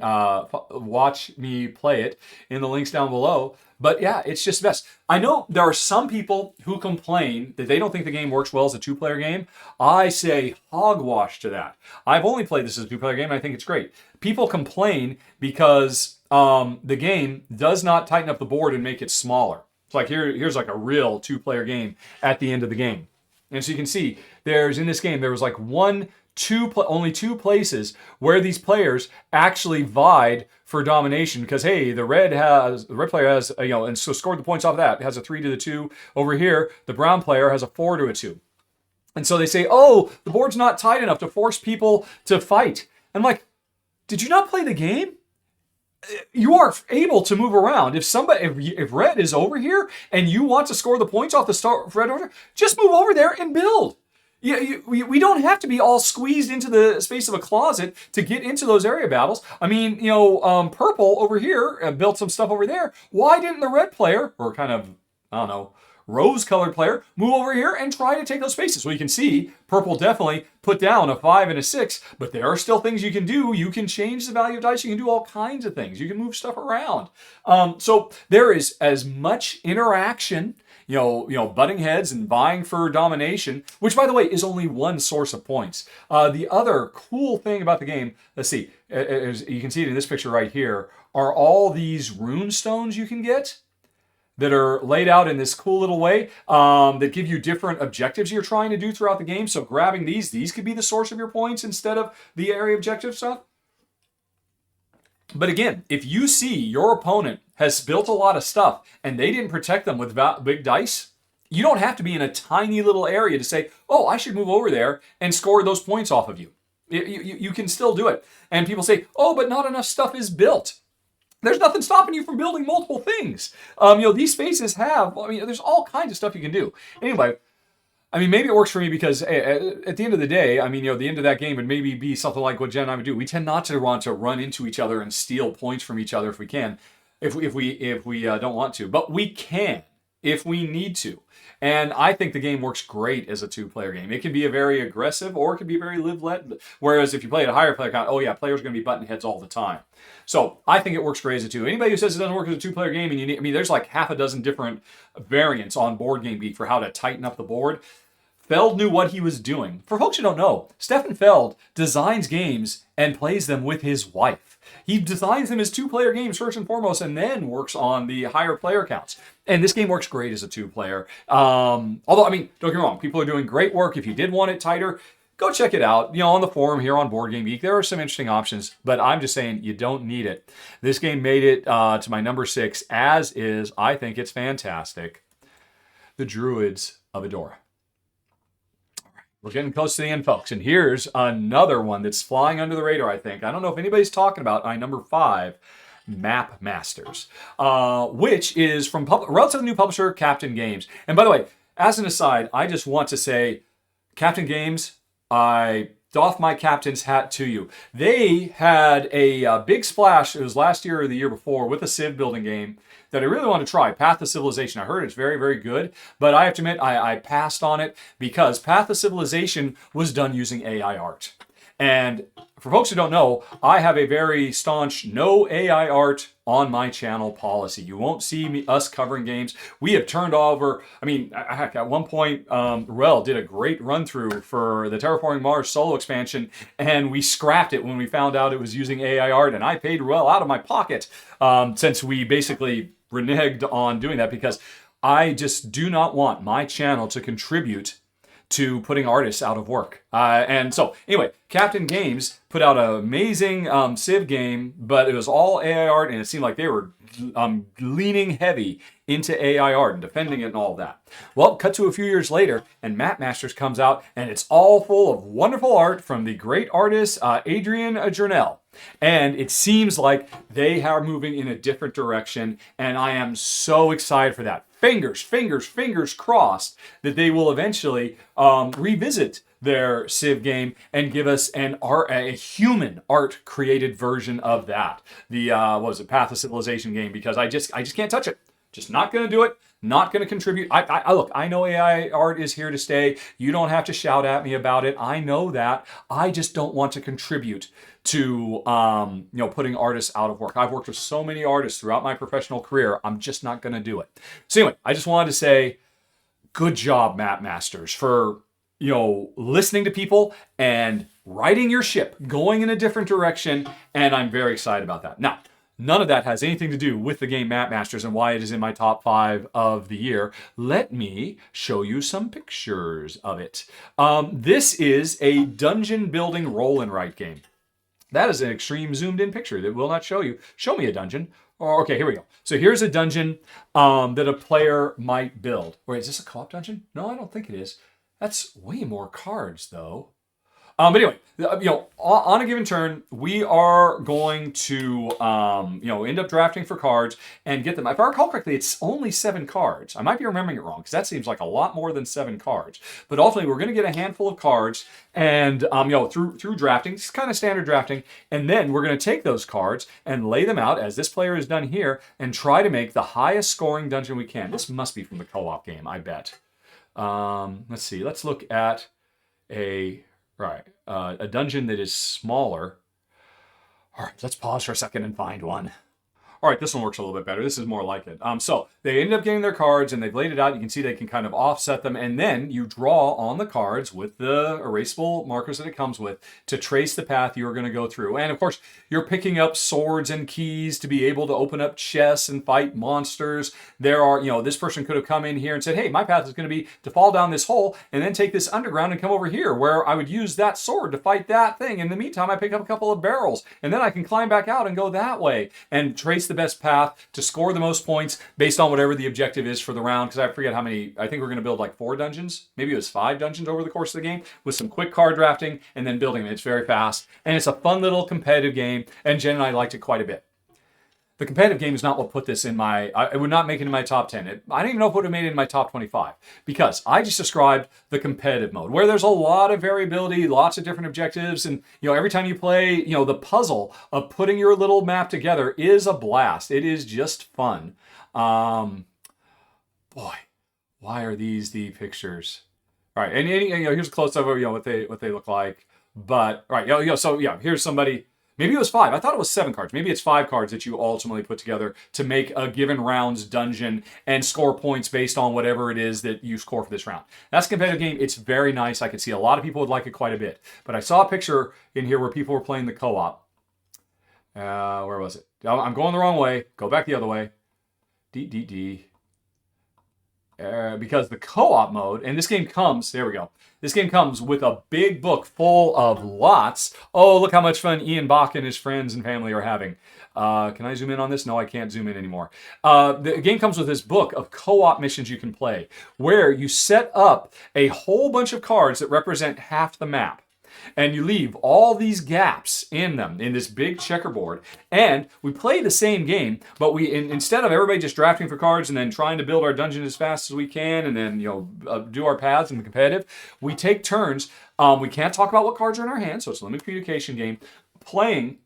watch me play it in the links down below. But yeah, it's just the best. I know there are some people who complain that they don't think the game works well as a 2-player game. I say hogwash to that. I've only played this as a 2-player game, and I think it's great. People complain because the game does not tighten up the board and make it smaller. It's like here's like a real 2-player game at the end of the game. And so you can see in this game, there was like only 2 places where these players actually vied for domination, because hey, the red player has and so scored the points off of that. It has a 3-2. Over here, the brown player has a 4-2. And so they say, oh, the board's not tight enough to force people to fight. I'm like, did you not play the game? You are able to move around. If red is over here and you want to score the points off the red over, just move over there and build. We don't have to be all squeezed into the space of a closet to get into those area battles. I mean, purple over here built some stuff over there. Why didn't the red player, or kind of, I don't know, rose-colored player, move over here and try to take those spaces? Well, you can see purple definitely put down a 5 and a 6, but there are still things you can do. You can change the value of dice. You can do all kinds of things. You can move stuff around. So there is as much interaction, butting heads and vying for domination, which, by the way, is only one source of points. The other cool thing about the game, let's see, as you can see it in this picture right here, are all these rune stones you can get that are laid out in this cool little way that give you different objectives you're trying to do throughout the game. So grabbing these could be the source of your points instead of the area objective stuff. But again, if you see your opponent has built a lot of stuff and they didn't protect them with big dice, you don't have to be in a tiny little area to say, oh, I should move over there and score those points off of you. You can still do it. And people say, oh, but not enough stuff is built. There's nothing stopping you from building multiple things. These spaces there's all kinds of stuff you can do. Anyway, maybe it works for me because at the end of the day, the end of that game would maybe be something like what Jen and I would do. We tend not to want to run into each other and steal points from each other if we can, if we don't want to. But we can if we need to. And I think the game works great as a 2-player game. It can be a very aggressive, or it can be very live-let. Whereas if you play at a higher player count, players are going to be button heads all the time. So I think it works great as a 2. Anybody who says it doesn't work as a 2-player game, and there's like half a dozen different variants on Board Game Geek for how to tighten up the board. Feld knew what he was doing. For folks who don't know, Stefan Feld designs games and plays them with his wife. He designs them as 2-player games first and foremost, and then works on the higher player counts. And this game works great as a 2-player. Although, don't get me wrong, people are doing great work. If you did want it tighter, go check it out. On the forum here on Board Game Geek, there are some interesting options, but I'm just saying you don't need it. This game made it to my number 6, as is, I think it's fantastic, the Druids of Edora. We're getting close to the end, folks. And here's another one that's flying under the radar, I think. I don't know if anybody's talking about my number 5, Map Masters, which is from relatively new publisher, Captain Games. And by the way, as an aside, I just want to say, Captain Games, I doff my captain's hat to you. They had a big splash, it was last year or the year before, with a Civ building game that I really want to try, Path of Civilization. I heard it's very, very good, but I have to admit, I passed on it because Path of Civilization was done using AI art. And for folks who don't know, I have a very staunch no AI art on my channel policy. You won't see us covering games. We have turned over, heck, at one point, Rel did a great run through for the Terraforming Mars solo expansion, and we scrapped it when we found out it was using AI art, and I paid Rel out of my pocket since we basically reneged on doing that because I just do not want my channel to contribute to putting artists out of work. And so, anyway, Captain Games put out an amazing Civ game, but it was all AI art, and it seemed like they were leaning heavy into AI art and defending it and all that. Well, cut to a few years later, and Map Masters comes out, and it's all full of wonderful art from the great artist Adrian Journell. And it seems like they are moving in a different direction, and I am so excited for that. Fingers crossed that they will eventually revisit their Civ game and give us a human art created version of that. The Path of Civilization game, because I just can't touch it. Just not going to do it. Not going to contribute. Look, I know AI art is here to stay. You don't have to shout at me about it. I know that. I just don't want to contribute to putting artists out of work. I've worked with so many artists throughout my professional career. I'm just not going to do it. So anyway, I just wanted to say, good job, Map Masters, for listening to people and righting your ship, going in a different direction, and I'm very excited about that. Now, none of that has anything to do with the game Map Masters and why it is in my top 5 of the year. Let me show you some pictures of it. This is a dungeon building roll and write game. That is an extreme zoomed in picture that will not show you. Show me a dungeon. Okay, here we go. So here's a dungeon that a player might build. Wait, is this a co-op dungeon? No, I don't think it is. That's way more cards, though. But anyway, on a given turn, we are going to, end up drafting for cards and get them. If I recall correctly, it's only 7 cards. I might be remembering it wrong because that seems like a lot more than 7 cards. But ultimately, we're going to get a handful of cards and, through drafting, it's kind of standard drafting. And then we're going to take those cards and lay them out, as this player has done here, and try to make the highest scoring dungeon we can. This must be from the co-op game, I bet. Let's see. Let's look at a dungeon that is smaller. All right, let's pause for a second and find one. All right, this one works a little bit better. This is more like it. So they ended up getting their cards and they've laid it out. You can see they can kind of offset them. And then you draw on the cards with the erasable markers that it comes with to trace the path you're going to go through. And of course, you're picking up swords and keys to be able to open up chests and fight monsters. There are, this person could have come in here and said, hey, my path is going to be to fall down this hole and then take this underground and come over here where I would use that sword to fight that thing. In the meantime, I pick up a couple of barrels and then I can climb back out and go that way and trace the best path to score the most points based on whatever the objective is for the round. Because I forget how many, I think we're going to build like 4 dungeons. Maybe it was 5 dungeons over the course of the game with some quick card drafting and then building them. It's very fast and it's a fun little competitive game, and Jen and I liked it quite a bit. The competitive game is not what put this in my, I would not make it in my top 10. I don't even know if it would have made it in my top 25 because I just described the competitive mode where there's a lot of variability, lots of different objectives. And, every time you play, the puzzle of putting your little map together is a blast. It is just fun. Boy, why are these the pictures? All right. And here's a close up of, what they look like. But, all right. So here's somebody. Maybe it was 5. I thought it was 7 cards. Maybe it's 5 cards that you ultimately put together to make a given round's dungeon and score points based on whatever it is that you score for this round. That's a competitive game. It's very nice. I could see a lot of people would like it quite a bit. But I saw a picture in here where people were playing the co-op. Where was it? I'm going the wrong way. Go back the other way. Because the co-op mode, and this game comes, there we go. This game comes with a big book full of lots. Oh, look how much fun Ian Bach and his friends and family are having. Can I zoom in on this? No, I can't zoom in anymore. The game comes with this book of co-op missions you can play, where you set up a whole bunch of cards that represent half the map. And you leave all these gaps in them, in this big checkerboard. And we play the same game, but instead of everybody just drafting for cards and then trying to build our dungeon as fast as we can and then, do our paths in the competitive, we take turns. We can't talk about what cards are in our hands, so it's a limited communication game, playing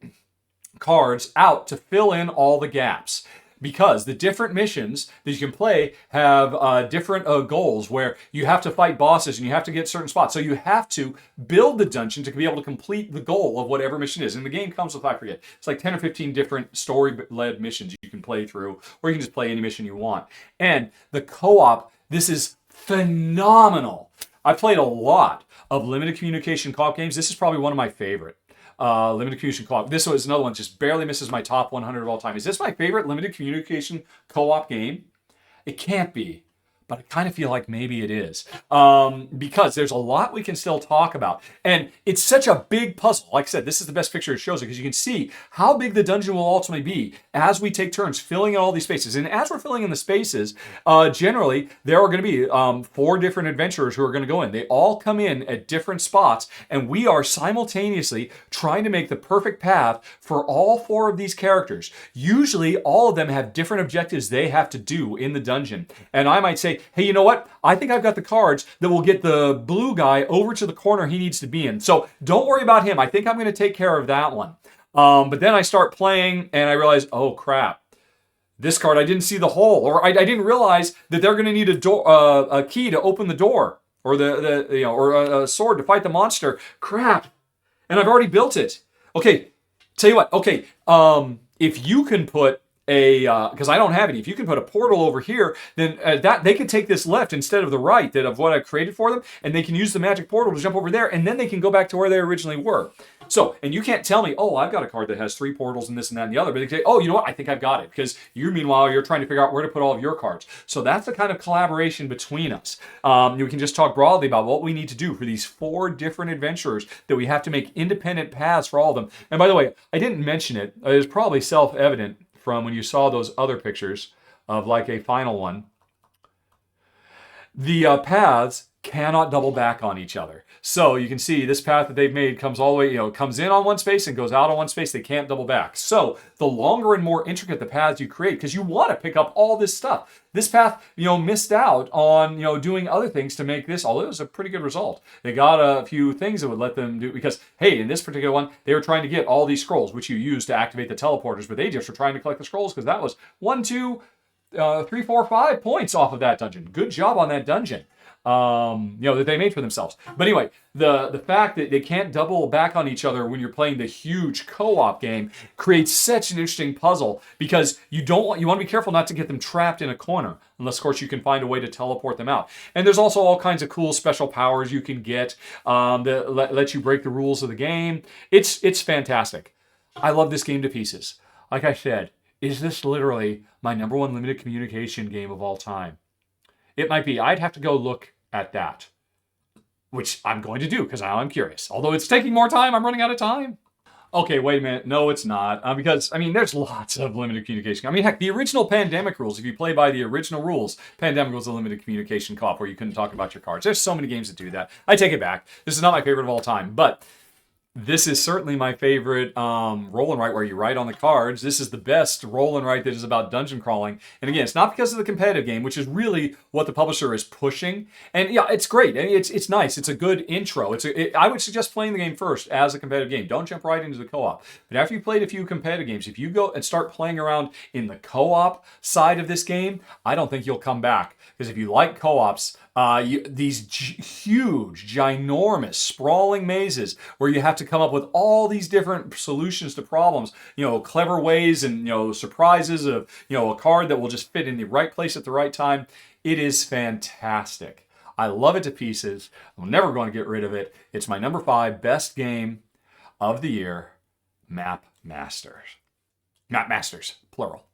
cards out to fill in all the gaps. Because the different missions that you can play have different goals where you have to fight bosses and you have to get certain spots. So you have to build the dungeon to be able to complete the goal of whatever mission is. And the game comes with, I forget, it's like 10 or 15 different story-led missions you can play through, or you can just play any mission you want. And the co-op, this is phenomenal. I played a lot of limited communication co-op games. This is probably one of my favorite. Limited communication co-op. This was another one, just barely misses my top 100 of all time. Is this my favorite limited communication co-op game? It can't be, but I kind of feel like maybe it is. Because there's a lot we can still talk about. And it's such a big puzzle. Like I said, this is the best picture it shows it, because you can see how big the dungeon will ultimately be as we take turns filling in all these spaces. And as we're filling in the spaces, generally, there are going to be 4 different adventurers who are going to go in. They all come in at different spots, and we are simultaneously trying to make the perfect path for all 4 of these characters. Usually, all of them have different objectives they have to do in the dungeon. And I might say, hey, you know what? I think I've got the cards that will get the blue guy over to the corner he needs to be in. So don't worry about him. I think I'm going to take care of that one. But then I start playing and I realize, oh crap, this card, I didn't see the hole, or I didn't realize that they're going to need a key to open the door, or or a sword to fight the monster. Crap. And I've already built it. Okay. Tell you what. Okay. If you can put because I don't have any. If you can put a portal over here, then that they can take this left instead of the right of what I've created for them, and they can use the magic portal to jump over there, and then they can go back to where they originally were. So, and you can't tell me, oh, I've got a card that has 3 portals and this and that and the other, but they say, oh, you know what? I think I've got it, because meanwhile, you're trying to figure out where to put all of your cards. So that's the kind of collaboration between us. We can just talk broadly about what we need to do for these 4 different adventurers that we have to make independent paths for all of them. And by the way, I didn't mention it. It's probably self-evident from when you saw those other pictures of like a final one. The paths cannot double back on each other. So you can see this path that they've made comes all the way, comes in on one space and goes out on one space. They can't double back. So the longer and more intricate the paths you create, because you want to pick up all this stuff. This path, missed out on, doing other things to make this, although it was a pretty good result. They got a few things that would let them do, because, hey, in this particular one, they were trying to get all these scrolls, which you use to activate the teleporters, but they just were trying to collect the scrolls, because that was 1, 2, 3, 4, 5 points off of that dungeon. Good job on that dungeon. That they made for themselves. But anyway, the fact that they can't double back on each other when you're playing the huge co-op game creates such an interesting puzzle, because you want to be careful not to get them trapped in a corner, unless of course you can find a way to teleport them out. And there's also all kinds of cool special powers you can get that let you break the rules of the game. It's fantastic. I love this game to pieces. Like I said, is this literally my #1 limited communication game of all time? It might be. I'd have to go look at that, which I'm going to do because now I'm curious. Although it's taking more time, I'm running out of time. Okay, wait a minute. No, it's not. Because, there's lots of limited communication. Heck, the original Pandemic rules, if you play by the original rules, Pandemic was a limited communication co-op where you couldn't talk about your cards. There's so many games that do that. I take it back. This is not my favorite of all time, but this is certainly my favorite roll and write where you write on the cards. This is the best roll and write that is about dungeon crawling. And again, it's not because of the competitive game, which is really what the publisher is pushing. And yeah, it's great. It's nice. It's a good intro. I would suggest playing the game first as a competitive game. Don't jump right into the co-op. But after you've played a few competitive games, if you go and start playing around in the co-op side of this game, I don't think you'll come back. Because if you like co-ops, these huge, ginormous, sprawling mazes where you have to come up with all these different solutions to problems, clever ways and, surprises of, a card that will just fit in the right place at the right time. It is fantastic. I love it to pieces. I'm never going to get rid of it. It's my #5 best game of the year, Map Masters. Map Masters, plural.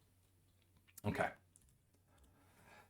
Okay.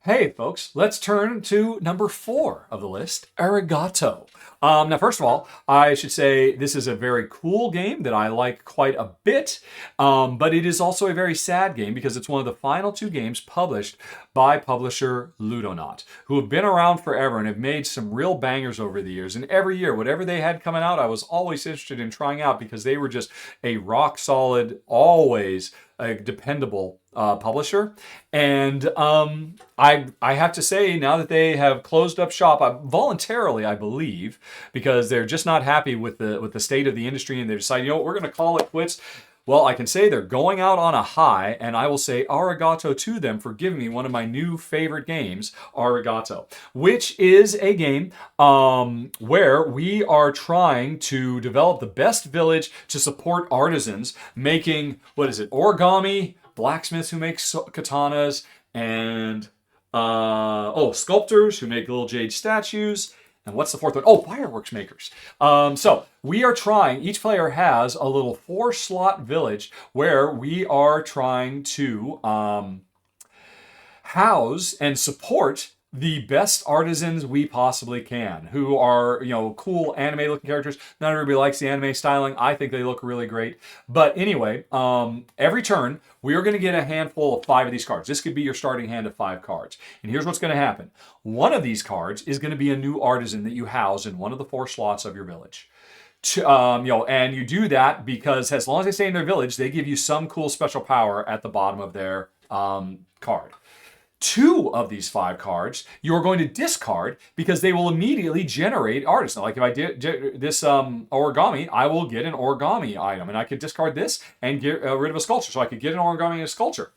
Hey, folks, let's turn to number 4 of the list, Arigato. Now, first of all, I should say this is a very cool game that I like quite a bit, but it is also a very sad game because it's one of the final 2 games published by publisher Ludonaut, who have been around forever and have made some real bangers over the years. And every year, whatever they had coming out, I was always interested in trying out because they were just a rock solid, always a dependable publisher. And I have to say, now that they have closed up shop voluntarily, I believe, because they're just not happy with the state of the industry, and they decided, you know what, we're going to call it quits. Well, I can say they're going out on a high, and I will say arigato to them for giving me one of my new favorite games, Arigato, which is a game where we are trying to develop the best village to support artisans making, origami, blacksmiths who make katanas, and sculptors who make little jade statues. And what's the fourth one? Oh, fireworks makers. So we are trying, each player has a little 4-slot village where we are trying to house and support the best artisans we possibly can, who are, cool anime looking characters. Not everybody likes the anime styling. I think they look really great. But anyway, every turn, we are going to get a handful of 5 of these cards. This could be your starting hand of 5 cards. And here's what's going to happen. One of these cards is going to be a new artisan that you house in one of the 4 slots of your village. And you do that because as long as they stay in their village, they give you some cool special power at the bottom of their card. 2 of these 5 cards you're going to discard because they will immediately generate artists. Like if I did this origami, I will get an origami item, and I could discard this and get rid of a sculpture. So I could get an origami and a sculpture.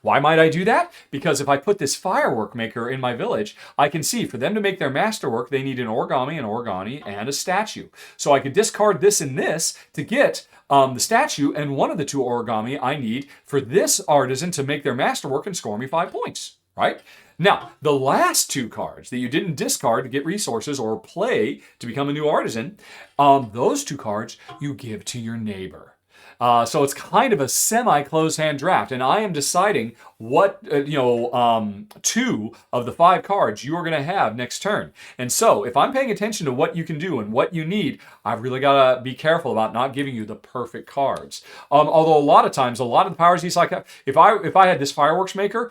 Why might I do that? Because if I put this firework maker in my village, I can see for them to make their masterwork, they need an origami, and a statue. So I could discard this and this to get the statue and one of the 2 origami I need for this artisan to make their masterwork and score me 5 points, right? Now, the last 2 cards that you didn't discard to get resources or play to become a new artisan, those 2 cards you give to your neighbor. So it's kind of a semi-closed hand draft, and I am deciding what 2 of the 5 cards you are going to have next turn. And so if I'm paying attention to what you can do and what you need, I've really got to be careful about not giving you the perfect cards. Although a lot of times, a lot of the powers he's like, if I had this fireworks maker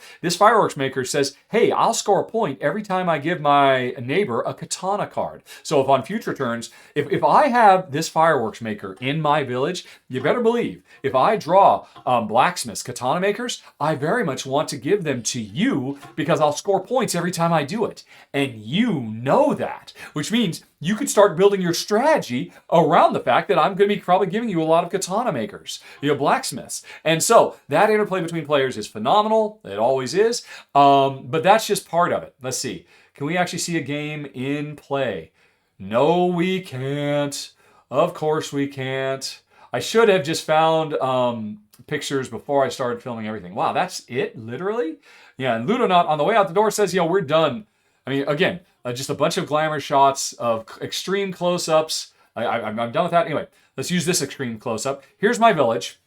says, hey, I'll score a point every time I give my neighbor a katana card. So if on future turns, if I have this fireworks maker in my village, you better believe if I draw blacksmiths, katana makers, I very much want to give them to you because I'll score points every time I do it. And you know that, which means you could start building your strategy around the fact that I'm going to be probably giving you a lot of katana makers, blacksmiths. And so that interplay between players is phenomenal. It always is. But that's just part of it. Let's see. Can we actually see a game in play? No, we can't. Of course we can't. I should have just found pictures before I started filming everything. Wow, that's it? Literally? Yeah, and Ludonaut on the way out the door says, we're done. I mean, again, just a bunch of glamour shots of extreme close-ups. I'm done with that. Anyway, let's use this extreme close-up. Here's my village,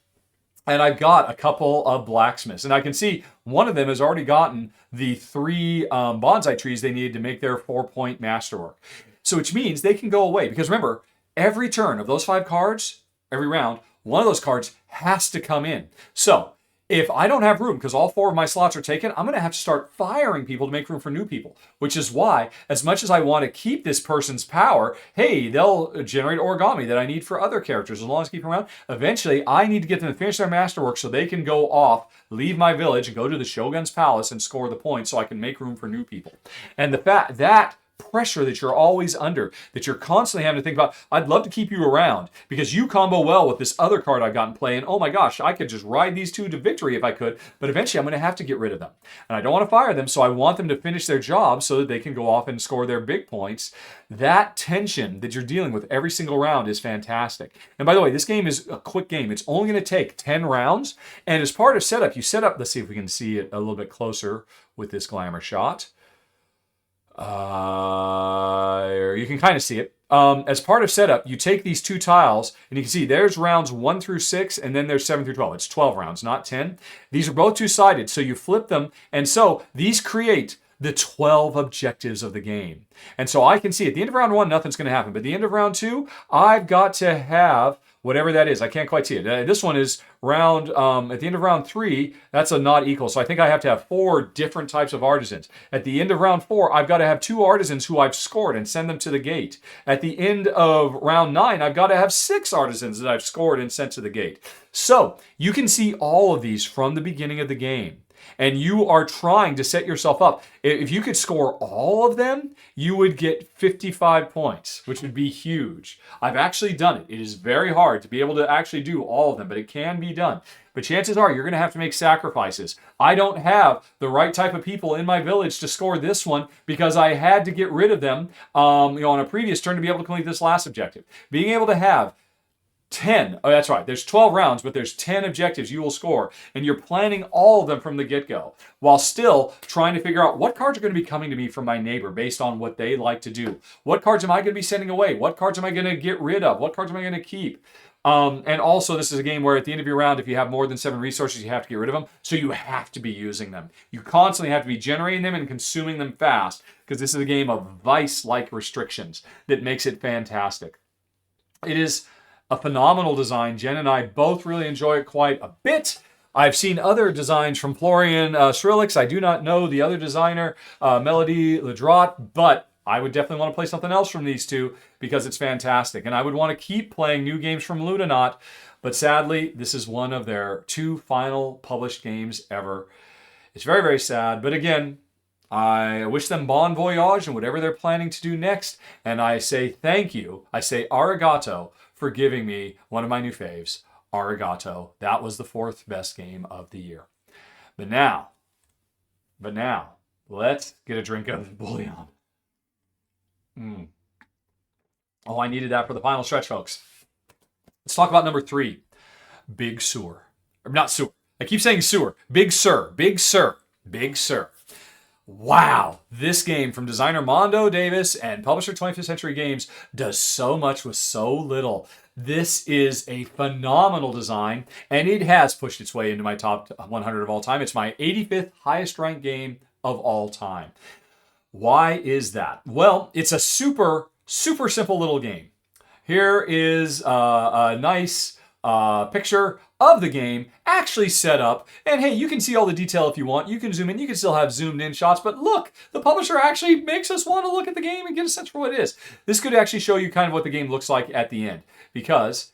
and I've got a couple of blacksmiths. And I can see one of them has already gotten the 3 bonsai trees they needed to make their 4-point masterwork. So which means they can go away. Because remember, every turn of those 5 cards, every round, one of those cards has to come in. So if I don't have room because all 4 of my slots are taken, I'm going to have to start firing people to make room for new people, which is why, as much as I want to keep this person's power, hey, they'll generate origami that I need for other characters. As long as I keep them around, eventually I need to get them to finish their masterwork so they can go off, leave my village, and go to the Shogun's palace and score the points so I can make room for new people. And the fact that pressure that you're always under, that you're constantly having to think about, I'd love to keep you around because you combo well with this other card I've got in play, and oh my gosh, I could just ride these 2 to victory if I could, but eventually I'm going to have to get rid of them. And I don't want to fire them, so I want them to finish their job so that they can go off and score their big points. That tension that you're dealing with every single round is fantastic. And by the way, this game is a quick game. It's only going to take 10 rounds, and as part of setup, you set up, let's see if we can see it a little bit closer with this glamour shot. You can kind of see it. as part of setup, you take these 2 tiles, and you can see there's rounds 1 through 6, and then there's 7 through 12. It's 12 rounds, not 10. These are both 2-sided, so you flip them, and so these create the 12 objectives of the game. And so I can see at the end of round 1, nothing's going to happen. But at the end of round 2, I've got to have whatever that is. I can't quite see it. This one is round, at the end of round 3, that's a not equal. So I think I have to have 4 different types of artisans. At the end of round 4, I've got to have 2 artisans who I've scored and send them to the gate. At the end of round 9, I've got to have 6 artisans that I've scored and sent to the gate. So you can see all of these from the beginning of the game. And you are trying to set yourself up. If you could score all of them, you would get 55 points, which would be huge. I've actually done it. It is very hard to be able to actually do all of them, but it can be done. But chances are you're going to have to make sacrifices. I don't have the right type of people in my village to score this one because I had to get rid of them on a previous turn to be able to complete this last objective. Being able to have 10. Oh, that's right. There's 12 rounds, but there's 10 objectives you will score. And you're planning all of them from the get-go while still trying to figure out what cards are going to be coming to me from my neighbor based on what they like to do. What cards am I going to be sending away? What cards am I going to get rid of? What cards am I going to keep? And also, this is a game where at the end of your round, if you have more than 7 resources, you have to get rid of them. So you have to be using them. You constantly have to be generating them and consuming them fast because this is a game of vice-like restrictions that makes it fantastic. It is a phenomenal design. Jen and I both really enjoy it quite a bit. I've seen other designs from Florian Skrillex. I do not know the other designer, Melody Ledrot, but I would definitely want to play something else from these two because it's fantastic. And I would want to keep playing new games from Ludonaut, but sadly, this is one of their 2 final published games ever. It's very, very sad, but again, I wish them bon voyage and whatever they're planning to do next. And I say thank you. I say arigato for giving me one of my new faves, Arigato. That was the 4th best game of the year. But now, let's get a drink of bouillon. Oh, I needed that for the final stretch, folks. Let's talk about number 3, Big Sur. Or not sewer. I keep saying sewer. Big Sur, Big Sur, Big Sur. Wow, this game from designer Mondo Davis and publisher 25th Century Games does so much with so little. This is a phenomenal design, and it has pushed its way into my top 100 of all time. It's my 85th highest ranked game of all time. Why is that? Well, it's a super, super simple little game. Here is a nice picture of the game actually set up. And hey, you can see all the detail if you want. You can zoom in. You can still have zoomed in shots. But look, the publisher actually makes us want to look at the game and get a sense for what it is. This could actually show you kind of what the game looks like at the end. Because,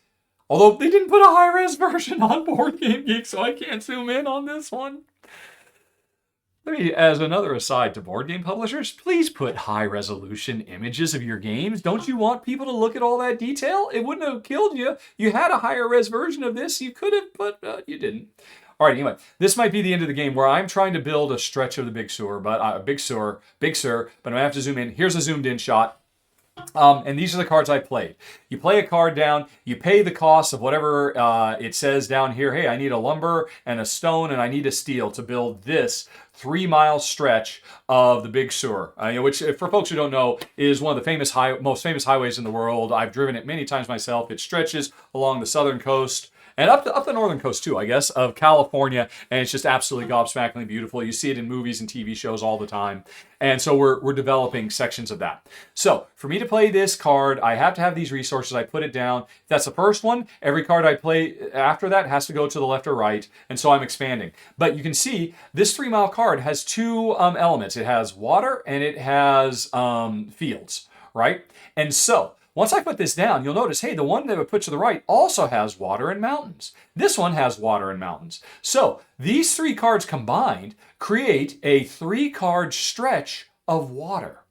although they didn't put a high-res version on Board Game Geek, so I can't zoom in on this one. Let me, as another aside to board game publishers, please put high-resolution images of your games. Don't you want people to look at all that detail? It wouldn't have killed you. You had a higher-res version of this. You could have, but you didn't. All right, anyway, this might be the end of the game where I'm trying to build a stretch of the Big Sur, but I'm going to have to zoom in. Here's a zoomed-in shot. And these are the cards I played. You play a card down, you pay the cost of whatever it says down here. Hey, I need a lumber and a stone and I need a steel to build this 3-mile stretch of the Big Sur, which, for folks who don't know, is one of the most famous highways in the world. I've driven it many times myself. It stretches along the southern coast and up the northern coast too, I guess, of California, and it's just absolutely gobsmackingly beautiful. You see it in movies and TV shows all the time, and so we're developing sections of that. So for me to play this card, I have to have these resources. I put it down. If that's the first one, every card I play after that has to go to the left or right, and so I'm expanding. But you can see this 3-mile card has 2 elements. It has water and it has fields, right? And so once I put this down, you'll notice, hey, the one that I put to the right also has water and mountains. This one has water and mountains. So these 3 cards combined create a 3-card stretch of water,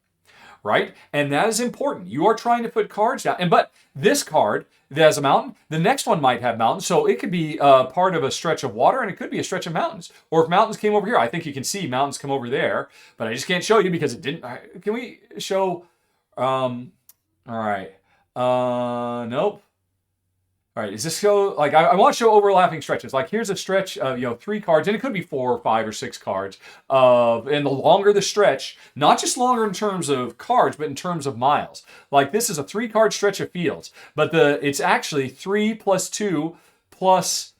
right? And that is important. You are trying to put cards down. But this card that has a mountain, the next one might have mountains. So it could be part of a stretch of water and it could be a stretch of mountains. Or if mountains came over here, I think you can see mountains come over there. But I just can't show you because it didn't. Can we show... All right. Nope. All right, is this show, like, I want to show overlapping stretches. Like, here's a stretch of, 3 cards, and it could be 4 or 5 or 6 cards. And the longer the stretch, not just longer in terms of cards, but in terms of miles. Like, this is a 3-card stretch of fields, but it's actually 3 plus 2 plus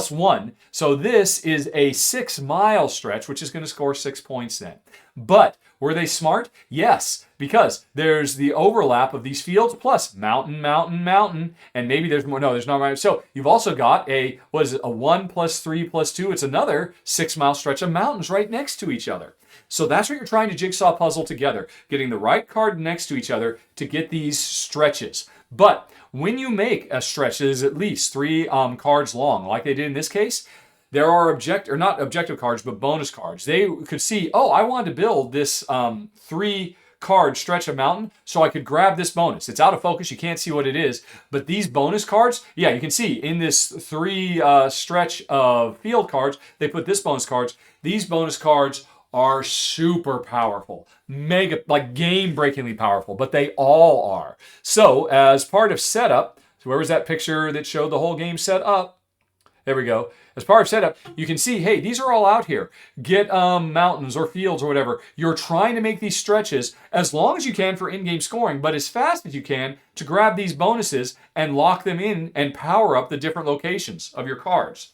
1. So this is a 6-mile stretch, which is going to score 6 points then. But were they smart? Yes, because there's the overlap of these fields plus mountain, mountain, mountain, and maybe there's more. No, there's not. So you've also got a 1 plus 3 plus 2. It's another 6-mile stretch of mountains right next to each other. So that's what you're trying to jigsaw puzzle together, getting the right card next to each other to get these stretches. But when you make a stretch that is at least 3 cards long, like they did in this case, there are not objective cards, but bonus cards. They could see, oh, I wanted to build this 3-card stretch of mountain, so I could grab this bonus. It's out of focus, you can't see what it is, but these bonus cards, yeah, you can see in this 3 stretch of field cards, they put this bonus cards. These bonus cards are super powerful, mega, like game-breakingly powerful, but they all are. So as part of setup, so where was that picture that showed the whole game set up? There we go. As part of setup, you can see, hey, these are all out here. Get mountains or fields or whatever. You're trying to make these stretches as long as you can for in-game scoring, but as fast as you can to grab these bonuses and lock them in and power up the different locations of your cards.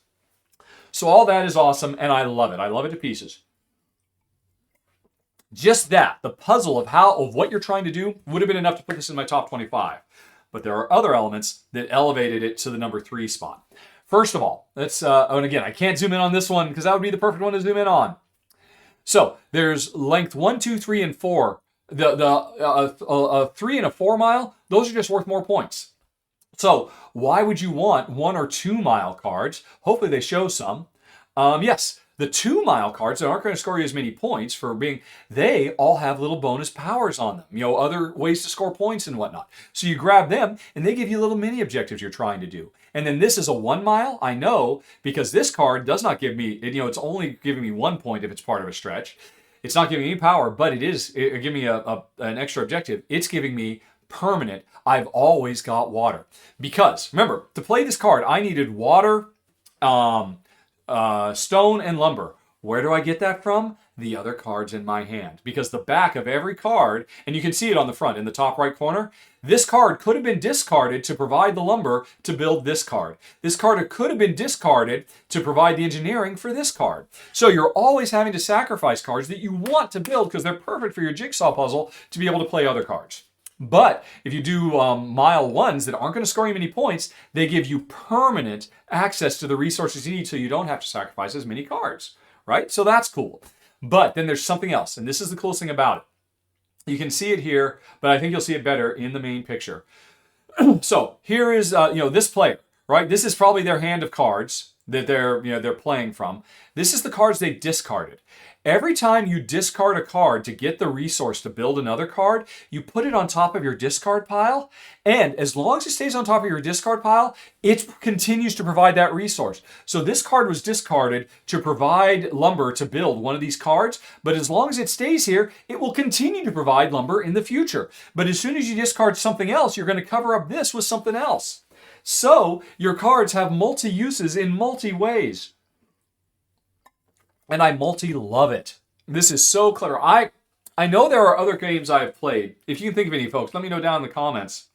So all that is awesome, and I love it. I love it to pieces. Just that, the puzzle of what you're trying to do would have been enough to put this in my top 25. But there are other elements that elevated it to the number 3 spot. First of all, let's, and again, I can't zoom in on this one because that would be the perfect one to zoom in on. So there's length 1, 2, 3, and 4. The 3 and a 4 mile, those are just worth more points. So why would you want 1 or 2 mile cards? Hopefully they show some. Yes, the 2-mile cards that aren't going to score you as many points for being, they all have little bonus powers on them. Other ways to score points and whatnot. So you grab them and they give you little mini objectives you're trying to do. And then this is a 1 mile, I know, because this card does not give me, it's only giving me 1 point if it's part of a stretch. It's not giving me power, but it giving me an extra objective. It's giving me permanent, I've always got water. Because, remember, to play this card, I needed water, stone, and lumber. Where do I get that from? The other cards in my hand. Because the back of every card, and you can see it on the front in the top right corner, this card could have been discarded to provide the lumber to build this card. This card could have been discarded to provide the engineering for this card. So you're always having to sacrifice cards that you want to build because they're perfect for your jigsaw puzzle to be able to play other cards. But if you do mile 1s that aren't going to score you many points, they give you permanent access to the resources you need so you don't have to sacrifice as many cards, right? So that's cool. But then there's something else, and this is the coolest thing about it. You can see it here, but I think you'll see it better in the main picture. So here is, this player, right? This is probably their hand of cards that they're playing from. This is the cards they discarded. Every time you discard a card to get the resource to build another card, you put it on top of your discard pile, and as long as it stays on top of your discard pile, it continues to provide that resource. So this card was discarded to provide lumber to build one of these cards, but as long as it stays here, it will continue to provide lumber in the future. But as soon as you discard something else, you're going to cover up this with something else. So your cards have multi-uses in multi-ways. And I multi-love it. This is so clever. I know there are other games I have played. If you can think of any, folks, let me know down in the comments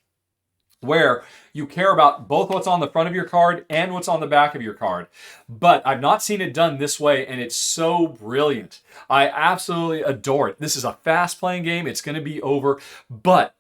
where you care about both what's on the front of your card and what's on the back of your card. But I've not seen it done this way, and it's so brilliant. I absolutely adore it. This is a fast-playing game. It's going to be over. But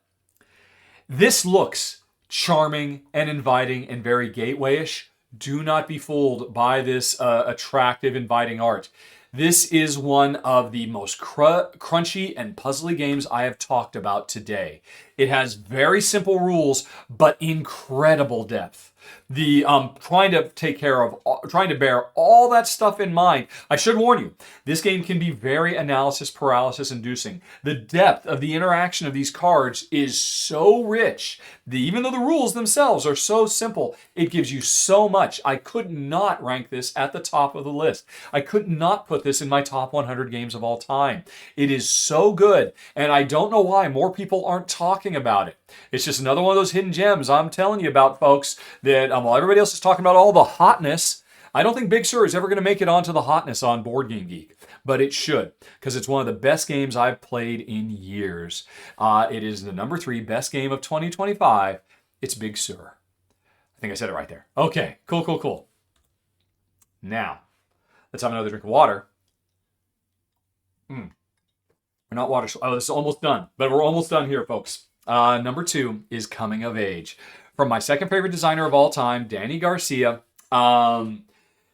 this looks charming and inviting and very gateway-ish. Do not be fooled by this attractive, inviting art. This is one of the most crunchy and puzzly games I have talked about today. It has very simple rules, but incredible depth. The trying to bear all that stuff in mind. I should warn you, this game can be very analysis paralysis inducing. The depth of the interaction of these cards is so rich. Even though the rules themselves are so simple, it gives you so much. I could not rank this at the top of the list. I could not put this in my top 100 games of all time. It is so good, and I don't know why more people aren't talking about it. It's just another one of those hidden gems I'm telling you about, folks, that while everybody else is talking about all the hotness, I don't think Big Sur is ever going to make it onto the hotness on Board Game Geek, but it should, because it's one of the best games I've played in years. It is the number 3 best game of 2025. It's Big Sur. I think I said it right there. Okay, cool. Now, let's have another drink of water. We're not water. Oh, this is almost done, but we're almost done here, folks. Number 2 is Coming of Age, from my second favorite designer of all time, Danny Garcia.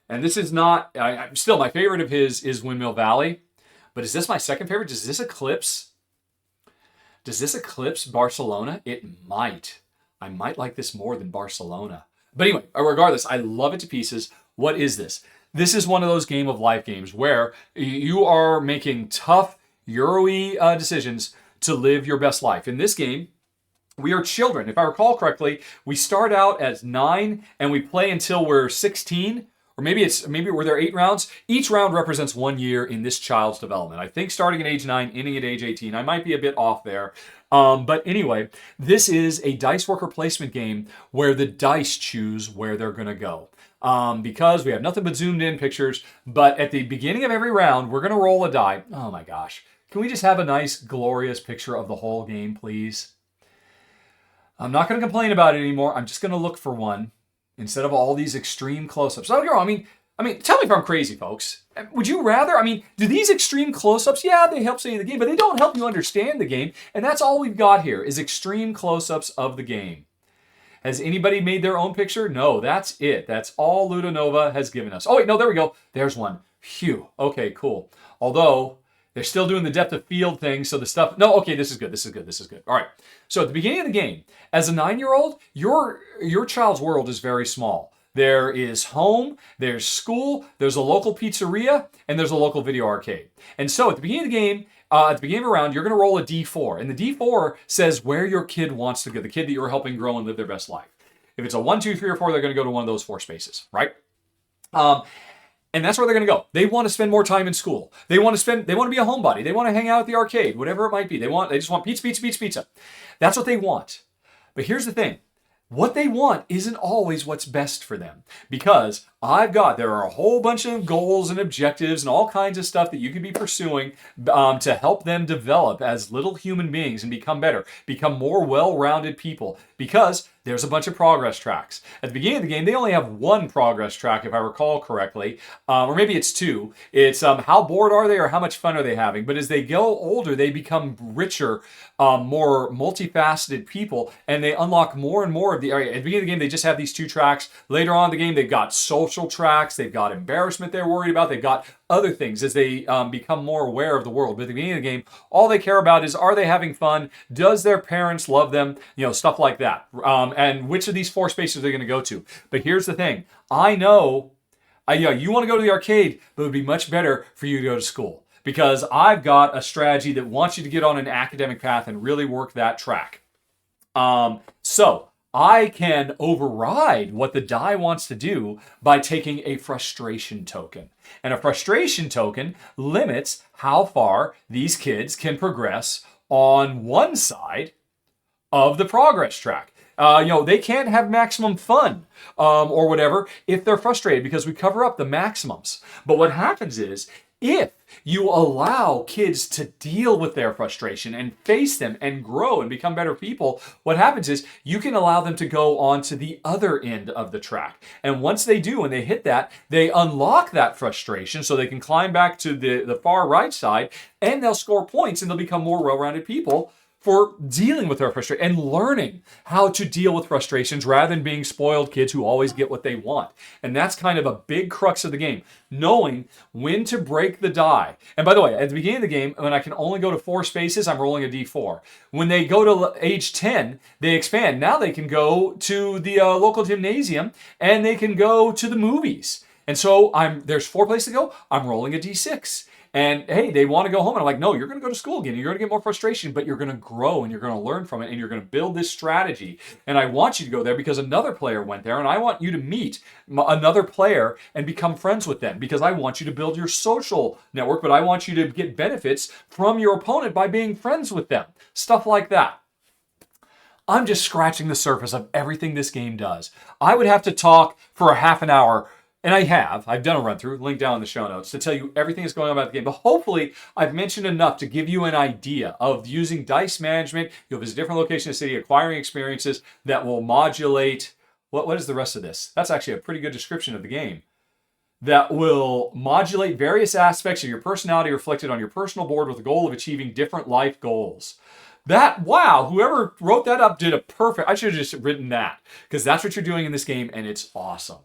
And this is not, still my favorite of his is Windmill Valley, but is this my second favorite? Does this eclipse Barcelona? It might. I might like this more than Barcelona. But anyway, regardless, I love it to pieces. What is this? This is one of those game of life games where you are making tough Euro-y decisions to live your best life. In this game, we are children. If I recall correctly, we start out as 9 and we play until we're 16. Or maybe we're there 8 rounds. Each round represents 1 year in this child's development. I think starting at age 9, ending at age 18. I might be a bit off there. But anyway, this is a dice worker placement game where the dice choose where they're going to go. Because we have nothing but zoomed in pictures. But at the beginning of every round, we're going to roll a die. Oh my gosh. Can we just have a nice, glorious picture of the whole game, please? I'm not going to complain about it anymore. I'm just going to look for one. Instead of all these extreme close-ups. So, I mean, tell me if I'm crazy, folks. Would you rather? Do these extreme close-ups? Yeah, they help say the game, but they don't help you understand the game. And that's all we've got here is extreme close-ups of the game. Has anybody made their own picture? No, that's it. That's all Ludonova has given us. Oh, wait, no, there we go. There's one. Phew. Okay, cool. Although, they're still doing the depth of field thing, so the stuff... No, okay, this is good. All right. So at the beginning of the game, as a 9-year-old, your child's world is very small. There is home, there's school, there's a local pizzeria, and there's a local video arcade. And so at the beginning of the game, at the beginning of a round, you're going to roll a D4. And the D4 says where your kid wants to go, the kid that you're helping grow and live their best life. If it's a 1, 2, 3, or 4, they're going to go to one of those 4 spaces, right? And that's where they're going to go. They want to spend more time in school. They want to be a homebody. They want to hang out at the arcade, whatever it might be. They just want pizza. That's what they want. But here's the thing. What they want isn't always what's best for them. Because there are a whole bunch of goals and objectives and all kinds of stuff that you could be pursuing to help them develop as little human beings and become better, become more well-rounded people. Because there's a bunch of progress tracks. At the beginning of the game, they only have 1 progress track, if I recall correctly. Or maybe it's 2. It's how bored are they or how much fun are they having. But as they go older, they become richer, more multifaceted people, and they unlock more and more of the area. At the beginning of the game, they just have these 2 tracks. Later on in the game, they've got social tracks. They've got embarrassment they're worried about. They've got other things as they become more aware of the world. But at the beginning of the game, all they care about is, are they having fun? Does their parents love them? Stuff like that. And which of these 4 spaces are they going to go to? But here's the thing. I know, you want to go to the arcade, but it would be much better for you to go to school. Because I've got a strategy that wants you to get on an academic path and really work that track. So I can override what the die wants to do by taking a frustration token. And a frustration token limits how far these kids can progress on one side of the progress track. They can't have maximum fun or whatever if they're frustrated because we cover up the maximums. But what happens is, if you allow kids to deal with their frustration and face them and grow and become better people, what happens is you can allow them to go on to the other end of the track. And once they do, and they hit that, they unlock that frustration so they can climb back to the far right side, and they'll score points and they'll become more well-rounded people for dealing with their frustration and learning how to deal with frustrations rather than being spoiled kids who always get what they want. And that's kind of a big crux of the game, knowing when to break the die. And by the way, at the beginning of the game, when I can only go to 4 spaces, I'm rolling a D4. When they go to age 10, they expand. Now they can go to the local gymnasium and they can go to the movies. And so there's 4 places to go. I'm rolling a D6. And hey, they want to go home. And I'm like, no, you're going to go to school again. You're going to get more frustration, but you're going to grow and you're going to learn from it and you're going to build this strategy. And I want you to go there because another player went there, and I want you to meet another player and become friends with them because I want you to build your social network, but I want you to get benefits from your opponent by being friends with them. Stuff like that. I'm just scratching the surface of everything this game does. I would have to talk for a half an hour, and I've done a run through, link down in the show notes, to tell you everything that's going on about the game. But hopefully I've mentioned enough to give you an idea of using dice management. You'll visit different locations in the city, acquiring experiences that will modulate. What is the rest of this? That's actually a pretty good description of the game. That will modulate various aspects of your personality reflected on your personal board with the goal of achieving different life goals. Wow, whoever wrote that up did a perfect, I should have just written that, because that's what you're doing in this game, and it's awesome.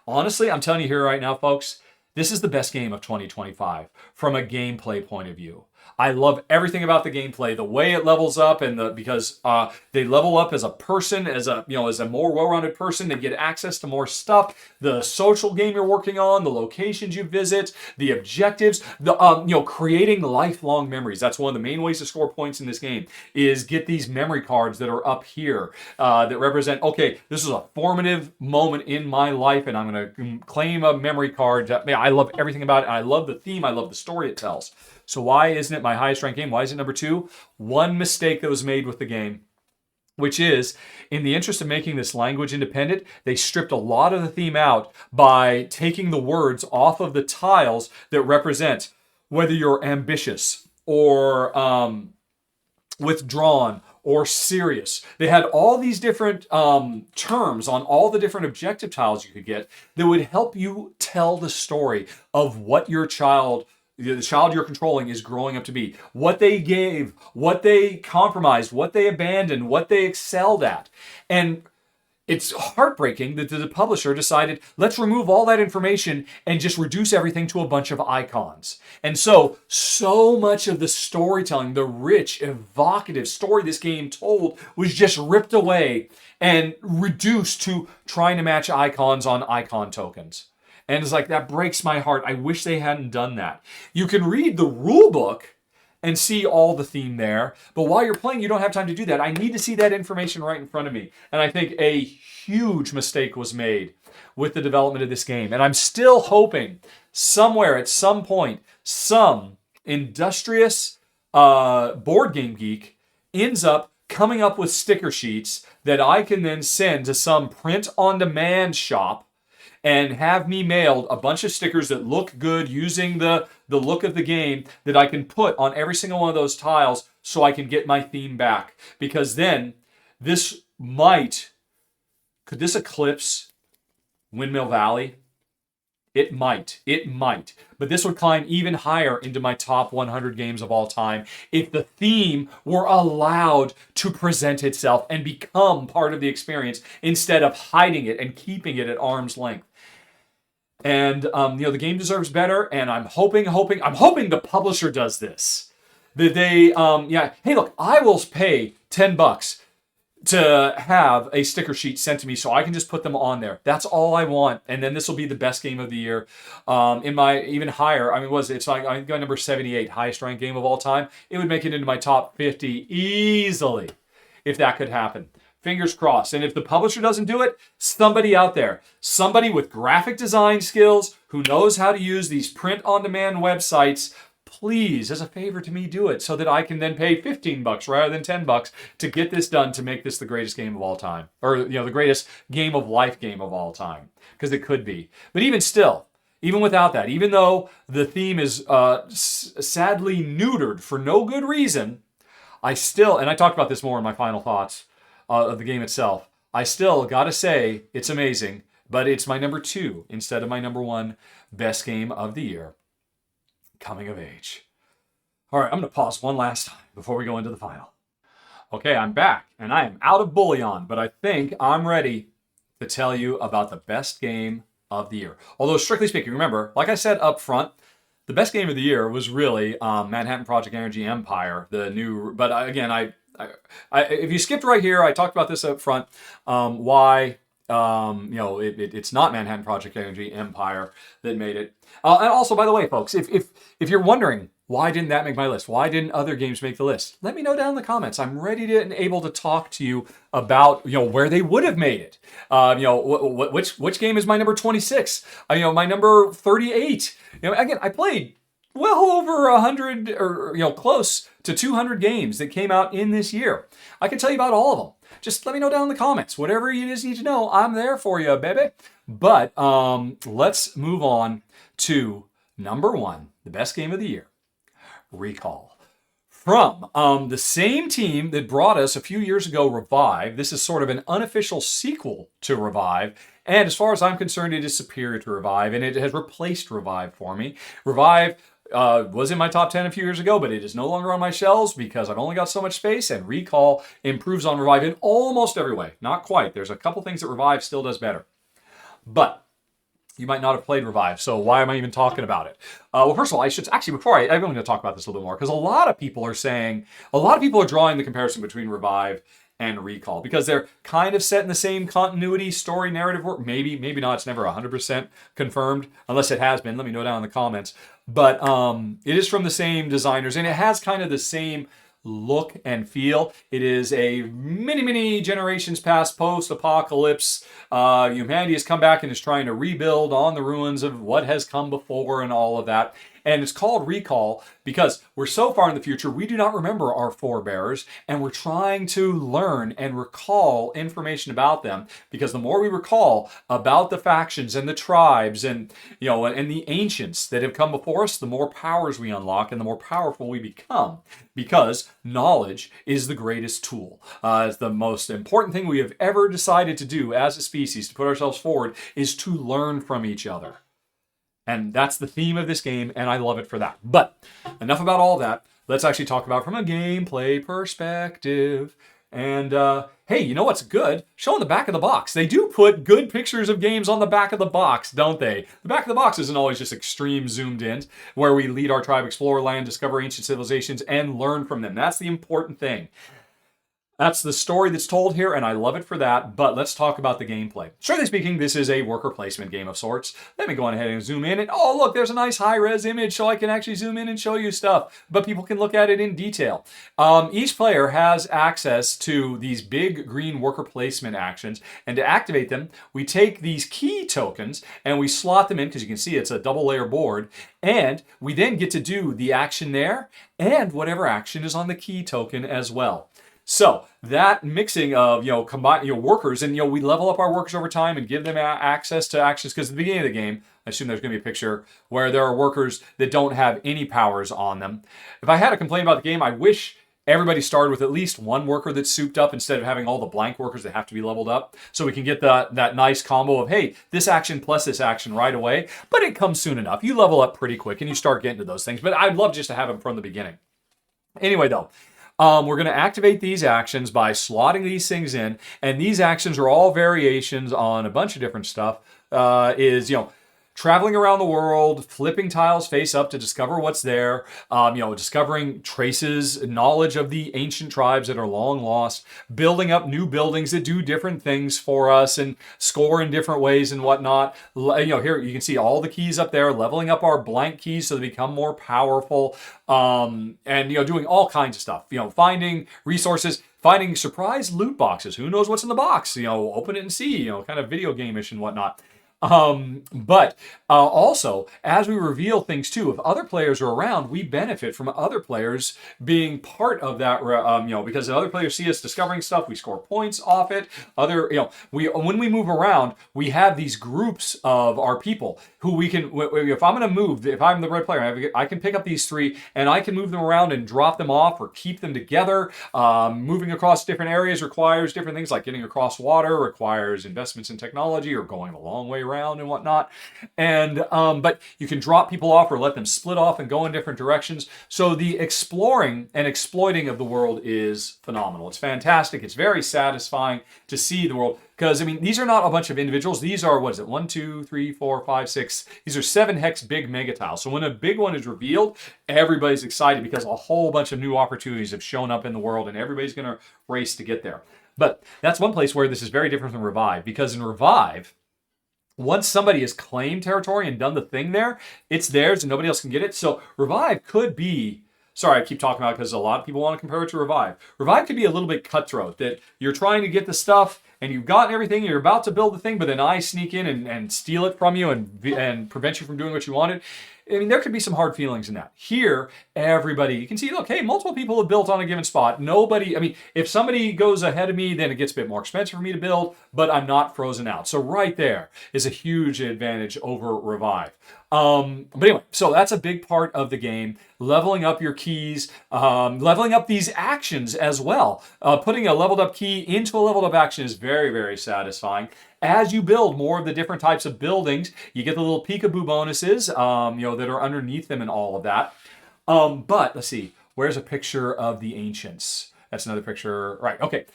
Honestly, I'm telling you here right now, folks, this is the best game of 2025 from a gameplay point of view. I love everything about the gameplay, the way it levels up, and because they level up as a person, as a more well-rounded person. They get access to more stuff. The social game you're working on, the locations you visit, the objectives, creating lifelong memories. That's one of the main ways to score points in this game. Is get these memory cards that are up here that represent. Okay, this is a formative moment in my life, and I'm going to claim a memory card. I love everything about it. I love the theme. I love the story it tells. So why isn't it my highest ranked game? Why is it number 2? One mistake that was made with the game, which is, in the interest of making this language independent, they stripped a lot of the theme out by taking the words off of the tiles that represent whether you're ambitious or withdrawn or serious. They had all these different terms on all the different objective tiles you could get that would help you tell the story of what the child you're controlling is growing up to be. What they gave, what they compromised, what they abandoned, what they excelled at. And it's heartbreaking that the publisher decided, let's remove all that information and just reduce everything to a bunch of icons. And so much of the storytelling, the rich, evocative story this game told, was just ripped away and reduced to trying to match icons on icon tokens. And it's like, that breaks my heart. I wish they hadn't done that. You can read the rule book and see all the theme there, but while you're playing, you don't have time to do that. I need to see that information right in front of me. And I think a huge mistake was made with the development of this game. And I'm still hoping somewhere at some point, some industrious board game geek ends up coming up with sticker sheets that I can then send to some print-on-demand shop and have me mailed a bunch of stickers that look good using the look of the game that I can put on every single one of those tiles so I can get my theme back. Because then could this eclipse Windmill Valley? It might. But this would climb even higher into my top 100 games of all time if the theme were allowed to present itself and become part of the experience instead of hiding it and keeping it at arm's length. And the game deserves better, and I'm hoping the publisher does this. That they hey, look, I will pay $10 to have a sticker sheet sent to me so I can just put them on there. That's all I want. And then this will be the best game of the year. In my even higher, it's like I got number 78, highest ranked game of all time. It would make it into my top 50 easily if that could happen. Fingers crossed. And if the publisher doesn't do it, somebody out there, somebody with graphic design skills who knows how to use these print-on-demand websites, please, as a favor to me, do it so that I can then pay $15 rather than $10 to get this done, to make this the greatest game of all time, or the greatest game of life game of all time, because it could be. But even still, even without that, even though the theme is sadly neutered for no good reason, I still, and I talked about this more in my final thoughts of the game itself, I still gotta say it's amazing, but it's my number 2 instead of my number 1 best game of the year. Coming of age. All right, I'm going to pause one last time before we go into the final. Okay, I'm back, and I am out of bouillon, but I think I'm ready to tell you about the best game of the year. Although, strictly speaking, remember, like I said up front, the best game of the year was really Manhattan Project Energy Empire, the new. But again, if you skipped right here, I talked about this up front. Why? It's not Manhattan Project Energy Empire that made it. And also, by the way, folks, if you're wondering why didn't that make my list, why didn't other games make the list, let me know down in the comments. I'm ready to and able to talk to you about where they would have made it. Which game is my number 26? My number 38. Again, I played well over 100 or close to 200 games that came out in this year. I can tell you about all of them. Just let me know down in the comments. Whatever you just need to know, I'm there for you, baby. But let's move on to number 1, the best game of the year, Recall. From the same team that brought us a few years ago Revive. This is sort of an unofficial sequel to Revive. And as far as I'm concerned, it is superior to Revive. And it has replaced Revive for me. Revive was in my top 10 a few years ago, but it is no longer on my shelves because I've only got so much space. And Recall improves on Revive in almost every way. Not quite. There's a couple things that Revive still does better. But you might not have played Revive, so why am I even talking about it? Well, first of all, I should actually, before I'm going to talk about this a little bit more, because a lot of people are drawing the comparison between Revive and Recall, because they're kind of set in the same continuity, story, narrative work. Maybe not. It's never 100% confirmed, unless it has been. Let me know down in the comments. But it is from the same designers, and it has kind of the same look and feel. It is a many generations past post-apocalypse. Humanity has come back and is trying to rebuild on the ruins of what has come before and all of that. And it's called Recall because we're so far in the future, we do not remember our forebears, and we're trying to learn and recall information about them, because the more we recall about the factions and the tribes and the ancients that have come before us, the more powers we unlock and the more powerful we become, because knowledge is the greatest tool. It's the most important thing we have ever decided to do as a species, to put ourselves forward, is to learn from each other. And that's the theme of this game, and I love it for that. But enough about all that. Let's actually talk about it from a gameplay perspective. And hey, you know what's good? Showing the back of the box. They do put good pictures of games on the back of the box, don't they? The back of the box isn't always just extreme zoomed in, where we lead our tribe, explore land, discover ancient civilizations, and learn from them. That's the important thing. That's the story that's told here, and I love it for that, but let's talk about the gameplay. Strictly speaking, this is a worker placement game of sorts. Let me go on ahead and zoom in, and oh, look, there's a nice high-res image, so I can actually zoom in and show you stuff, but people can look at it in detail. Each player has access to these big green worker placement actions, and to activate them, we take these key tokens, and we slot them in, because you can see it's a double-layer board, and we then get to do the action there, and whatever action is on the key token as well. So that mixing of combine workers, and we level up our workers over time and give them access to actions, because at the beginning of the game, I assume there's going to be a picture where there are workers that don't have any powers on them. If I had a complaint about the game, I wish everybody started with at least one worker that's souped up instead of having all the blank workers that have to be leveled up, so we can get that nice combo of, hey, this action plus this action right away. But it comes soon enough. You level up pretty quick and you start getting to those things. But I'd love just to have them from the beginning. Anyway, though. We're going to activate these actions by slotting these things in, and these actions are all variations on a bunch of different stuff. Traveling around the world, flipping tiles face up to discover what's there, discovering traces, knowledge of the ancient tribes that are long lost, building up new buildings that do different things for us and score in different ways and whatnot. Here you can see all the keys up there, leveling up our blank keys so they become more powerful, and doing all kinds of stuff. Finding resources, finding surprise loot boxes. Who knows what's in the box? Open it and see. Kind of video game-ish and whatnot. But also, as we reveal things too, if other players are around, we benefit from other players being part of that, because if other players see us discovering stuff, we score points off it. When we move around, we have these groups of our people who we can, if I'm going to move, if I'm the red player, I can pick up these three and I can move them around and drop them off or keep them together. Moving across different areas requires different things, like getting across water requires investments in technology or going a long way around and whatnot. And but you can drop people off or let them split off and go in different directions. So the exploring and exploiting of the world is phenomenal. It's fantastic. It's very satisfying to see the world. Because, these are not a bunch of individuals. These are, 1, 2, 3, 4, 5, 6. These are 7 hex big mega tiles. So when a big one is revealed, everybody's excited because a whole bunch of new opportunities have shown up in the world and everybody's going to race to get there. But that's one place where this is very different from Revive. Because in Revive, once somebody has claimed territory and done the thing there, it's theirs and nobody else can get it. So Revive could be... Sorry, I keep talking about it because a lot of people want to compare it to Revive. Revive could be a little bit cutthroat, that you're trying to get the stuff and you've gotten everything, you're about to build the thing, but then I sneak in and steal it from you and prevent you from doing what you wanted. I mean, there could be some hard feelings in that. Here, everybody, you can see, look, hey, multiple people have built on a given spot. Nobody, I mean, if somebody goes ahead of me, then it gets a bit more expensive for me to build, but I'm not frozen out. So right there is a huge advantage over Revive. But anyway, so that's a big part of the game. Leveling up your keys, leveling up these actions as well. Putting a leveled up key into a leveled up action is very, very satisfying. As you build more of the different types of buildings, you get the little peekaboo bonuses, that are underneath them and all of that. But let's see, where's a picture of the ancients? That's another picture, right? Okay.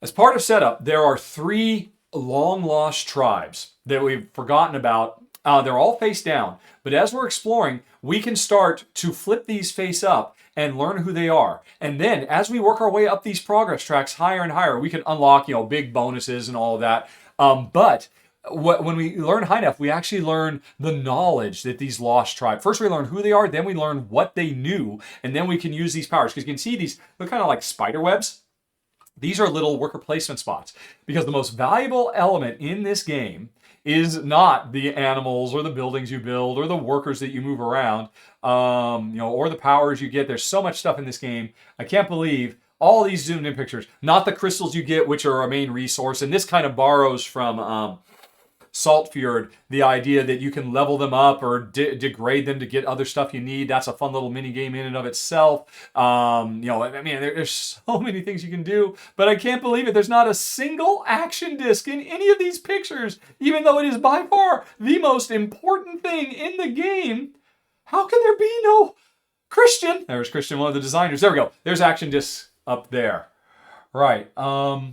As part of setup, there are 3 long-lost tribes that we've forgotten about. They're all face down, but as we're exploring, we can start to flip these face up and learn who they are. And then as we work our way up these progress tracks higher and higher, we can unlock, big bonuses and all of that. But when we learn high enough, we actually learn the knowledge that these lost tribes. First we learn who they are, then we learn what they knew, and then we can use these powers. Because you can see these, they're kind of like spider webs. These are little worker placement spots. Because the most valuable element in this game is not the animals or the buildings you build or the workers that you move around, or the powers you get. There's so much stuff in this game. I can't believe all these zoomed in pictures. Not the crystals you get, which are our main resource. And this kind of borrows from Saltfjord, the idea that you can level them up or degrade them to get other stuff you need. That's a fun little mini game in and of itself. There's so many things you can do, but I can't believe it. There's not a single action disc in any of these pictures, even though it is by far the most important thing in the game. How can there be no Christian? There's Christian, one of the designers. There we go. There's action discs up there. Right. All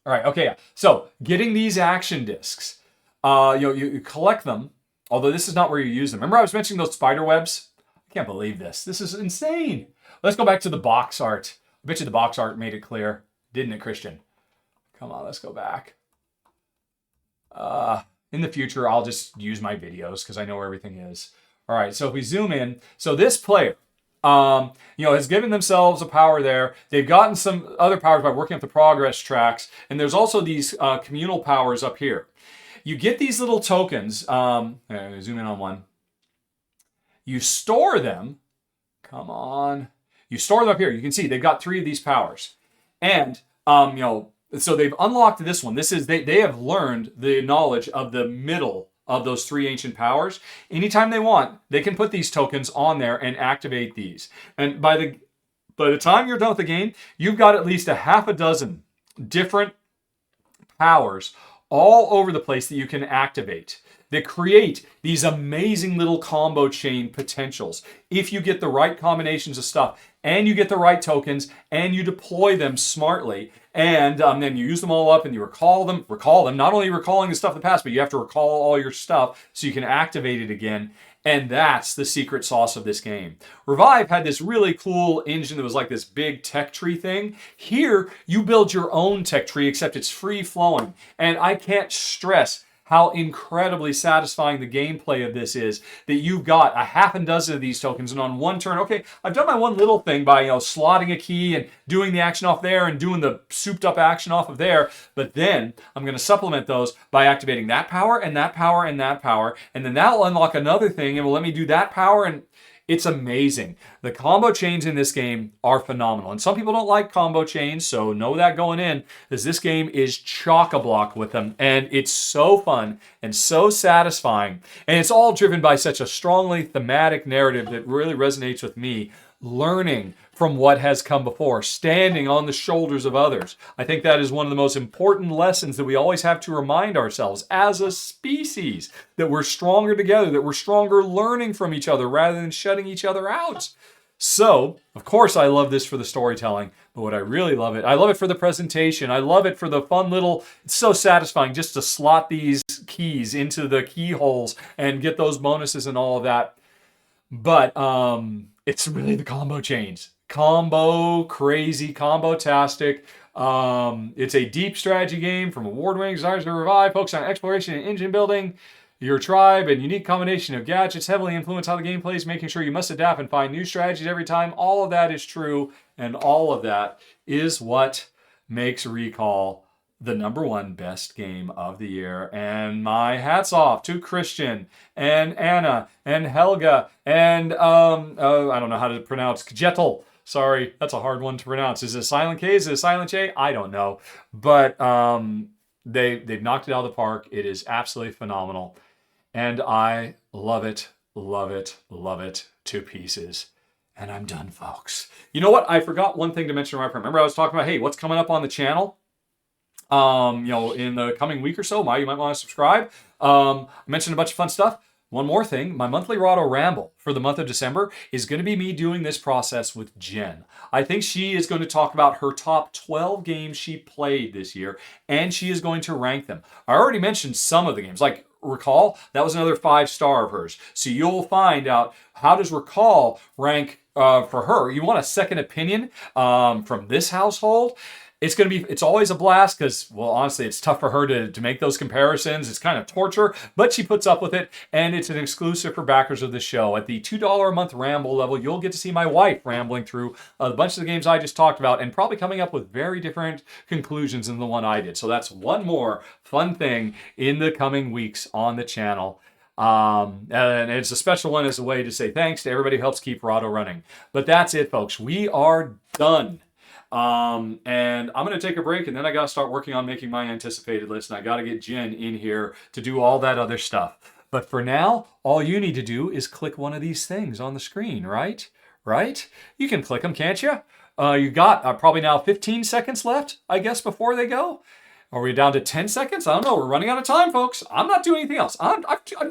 right. Okay. Yeah. So getting these action discs. You collect them, although this is not where you use them. Remember I was mentioning those spider webs? I can't believe this. This is insane. Let's go back to the box art. I bet you the box art made it clear. Didn't it, Christian? Come on, let's go back. In the future, I'll just use my videos because I know where everything is. All right, so if we zoom in, so this player, has given themselves a power there. They've gotten some other powers by working up the progress tracks, and there's also these communal powers up here. You get these little tokens. Zoom in on one. You store them. Come on. You store them up here. You can see they've got 3 of these powers. And, so they've unlocked this one. This is, they have learned the knowledge of the middle of those 3 ancient powers. Anytime they want, they can put these tokens on there and activate these. And by the time you're done with the game, you've got at least a half a dozen different powers all over the place that you can activate that create these amazing little combo chain potentials. If you get the right combinations of stuff and you get the right tokens and you deploy them smartly and then you use them all up and you recall them, not only recalling the stuff of the past, but you have to recall all your stuff so you can activate it again. And that's the secret sauce of this game. Revive had this really cool engine that was like this big tech tree thing. Here, you build your own tech tree, except it's free flowing. And I can't stress how incredibly satisfying the gameplay of this is, that you've got a half a dozen of these tokens, and on one turn, okay, I've done my one little thing by slotting a key and doing the action off there and doing the souped up action off of there, but then I'm going to supplement those by activating that power and that power and that power, and then that'll unlock another thing and will let me do that power, and it's amazing. The combo chains in this game are phenomenal. And some people don't like combo chains, so know that going in, because this game is chock-a-block with them. And it's so fun and so satisfying. And it's all driven by such a strongly thematic narrative that really resonates with me. Learning from what has come before, standing on the shoulders of others. I think that is one of the most important lessons that we always have to remind ourselves as a species, that we're stronger together, that we're stronger learning from each other rather than shutting each other out. So, of course, I love this for the storytelling, but what I really love it, I love it for the presentation. I love it for the fun little, it's so satisfying just to slot these keys into the keyholes and get those bonuses and all of that. But it's really the combo chains. Combo, crazy, combo-tastic. It's a deep strategy game from award-winning designers to Revive, focused on exploration and engine building. Your tribe and unique combination of gadgets heavily influence how the game plays, making sure you must adapt and find new strategies every time. All of that is true, and all of that is what makes Recall the #1 best game of the year. And my hats off to Christian and Anna and Helga and I don't know how to pronounce Kjetil. Sorry, that's a hard one to pronounce. Is it a silent K? Is it a silent J? I don't know. But they've knocked it out of the park. It is absolutely phenomenal. And I love it, love it, love it to pieces. And I'm done, folks. You know what? I forgot one thing to mention right. Remember I was talking about, hey, what's coming up on the channel? In the coming week or so, you might want to subscribe. I mentioned a bunch of fun stuff. One more thing, my monthly Rahdo Ramble for the month of December is going to be me doing this process with Jen. I think she is going to talk about her top 12 games she played this year, and she is going to rank them. I already mentioned some of the games, like Recall, that was another 5-star of hers. So you'll find out how does Recall rank for her. You want a second opinion from this household? It's always a blast because, well, honestly, it's tough for her to make those comparisons. It's kind of torture, but she puts up with it, and it's an exclusive for backers of the show. At the $2 a month ramble level, you'll get to see my wife rambling through a bunch of the games I just talked about and probably coming up with very different conclusions than the one I did. So that's one more fun thing in the coming weeks on the channel. And it's a special one as a way to say thanks to everybody who helps keep Rahdo running. But that's it, folks. We are done. And I'm going to take a break, and then I got to start working on making my anticipated list, and I got to get Jen in here to do all that other stuff. But for now, all you need to do is click one of these things on the screen, right? Right? You can click them, can't you? You got probably now 15 seconds left, I guess, before they go. Are we down to 10 seconds? I don't know. We're running out of time, folks. I'm not doing anything else. I'm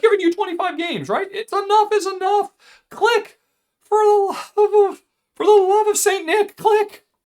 giving you 25 games, right? It's enough is enough. Click. For the love of Saint Nick, click.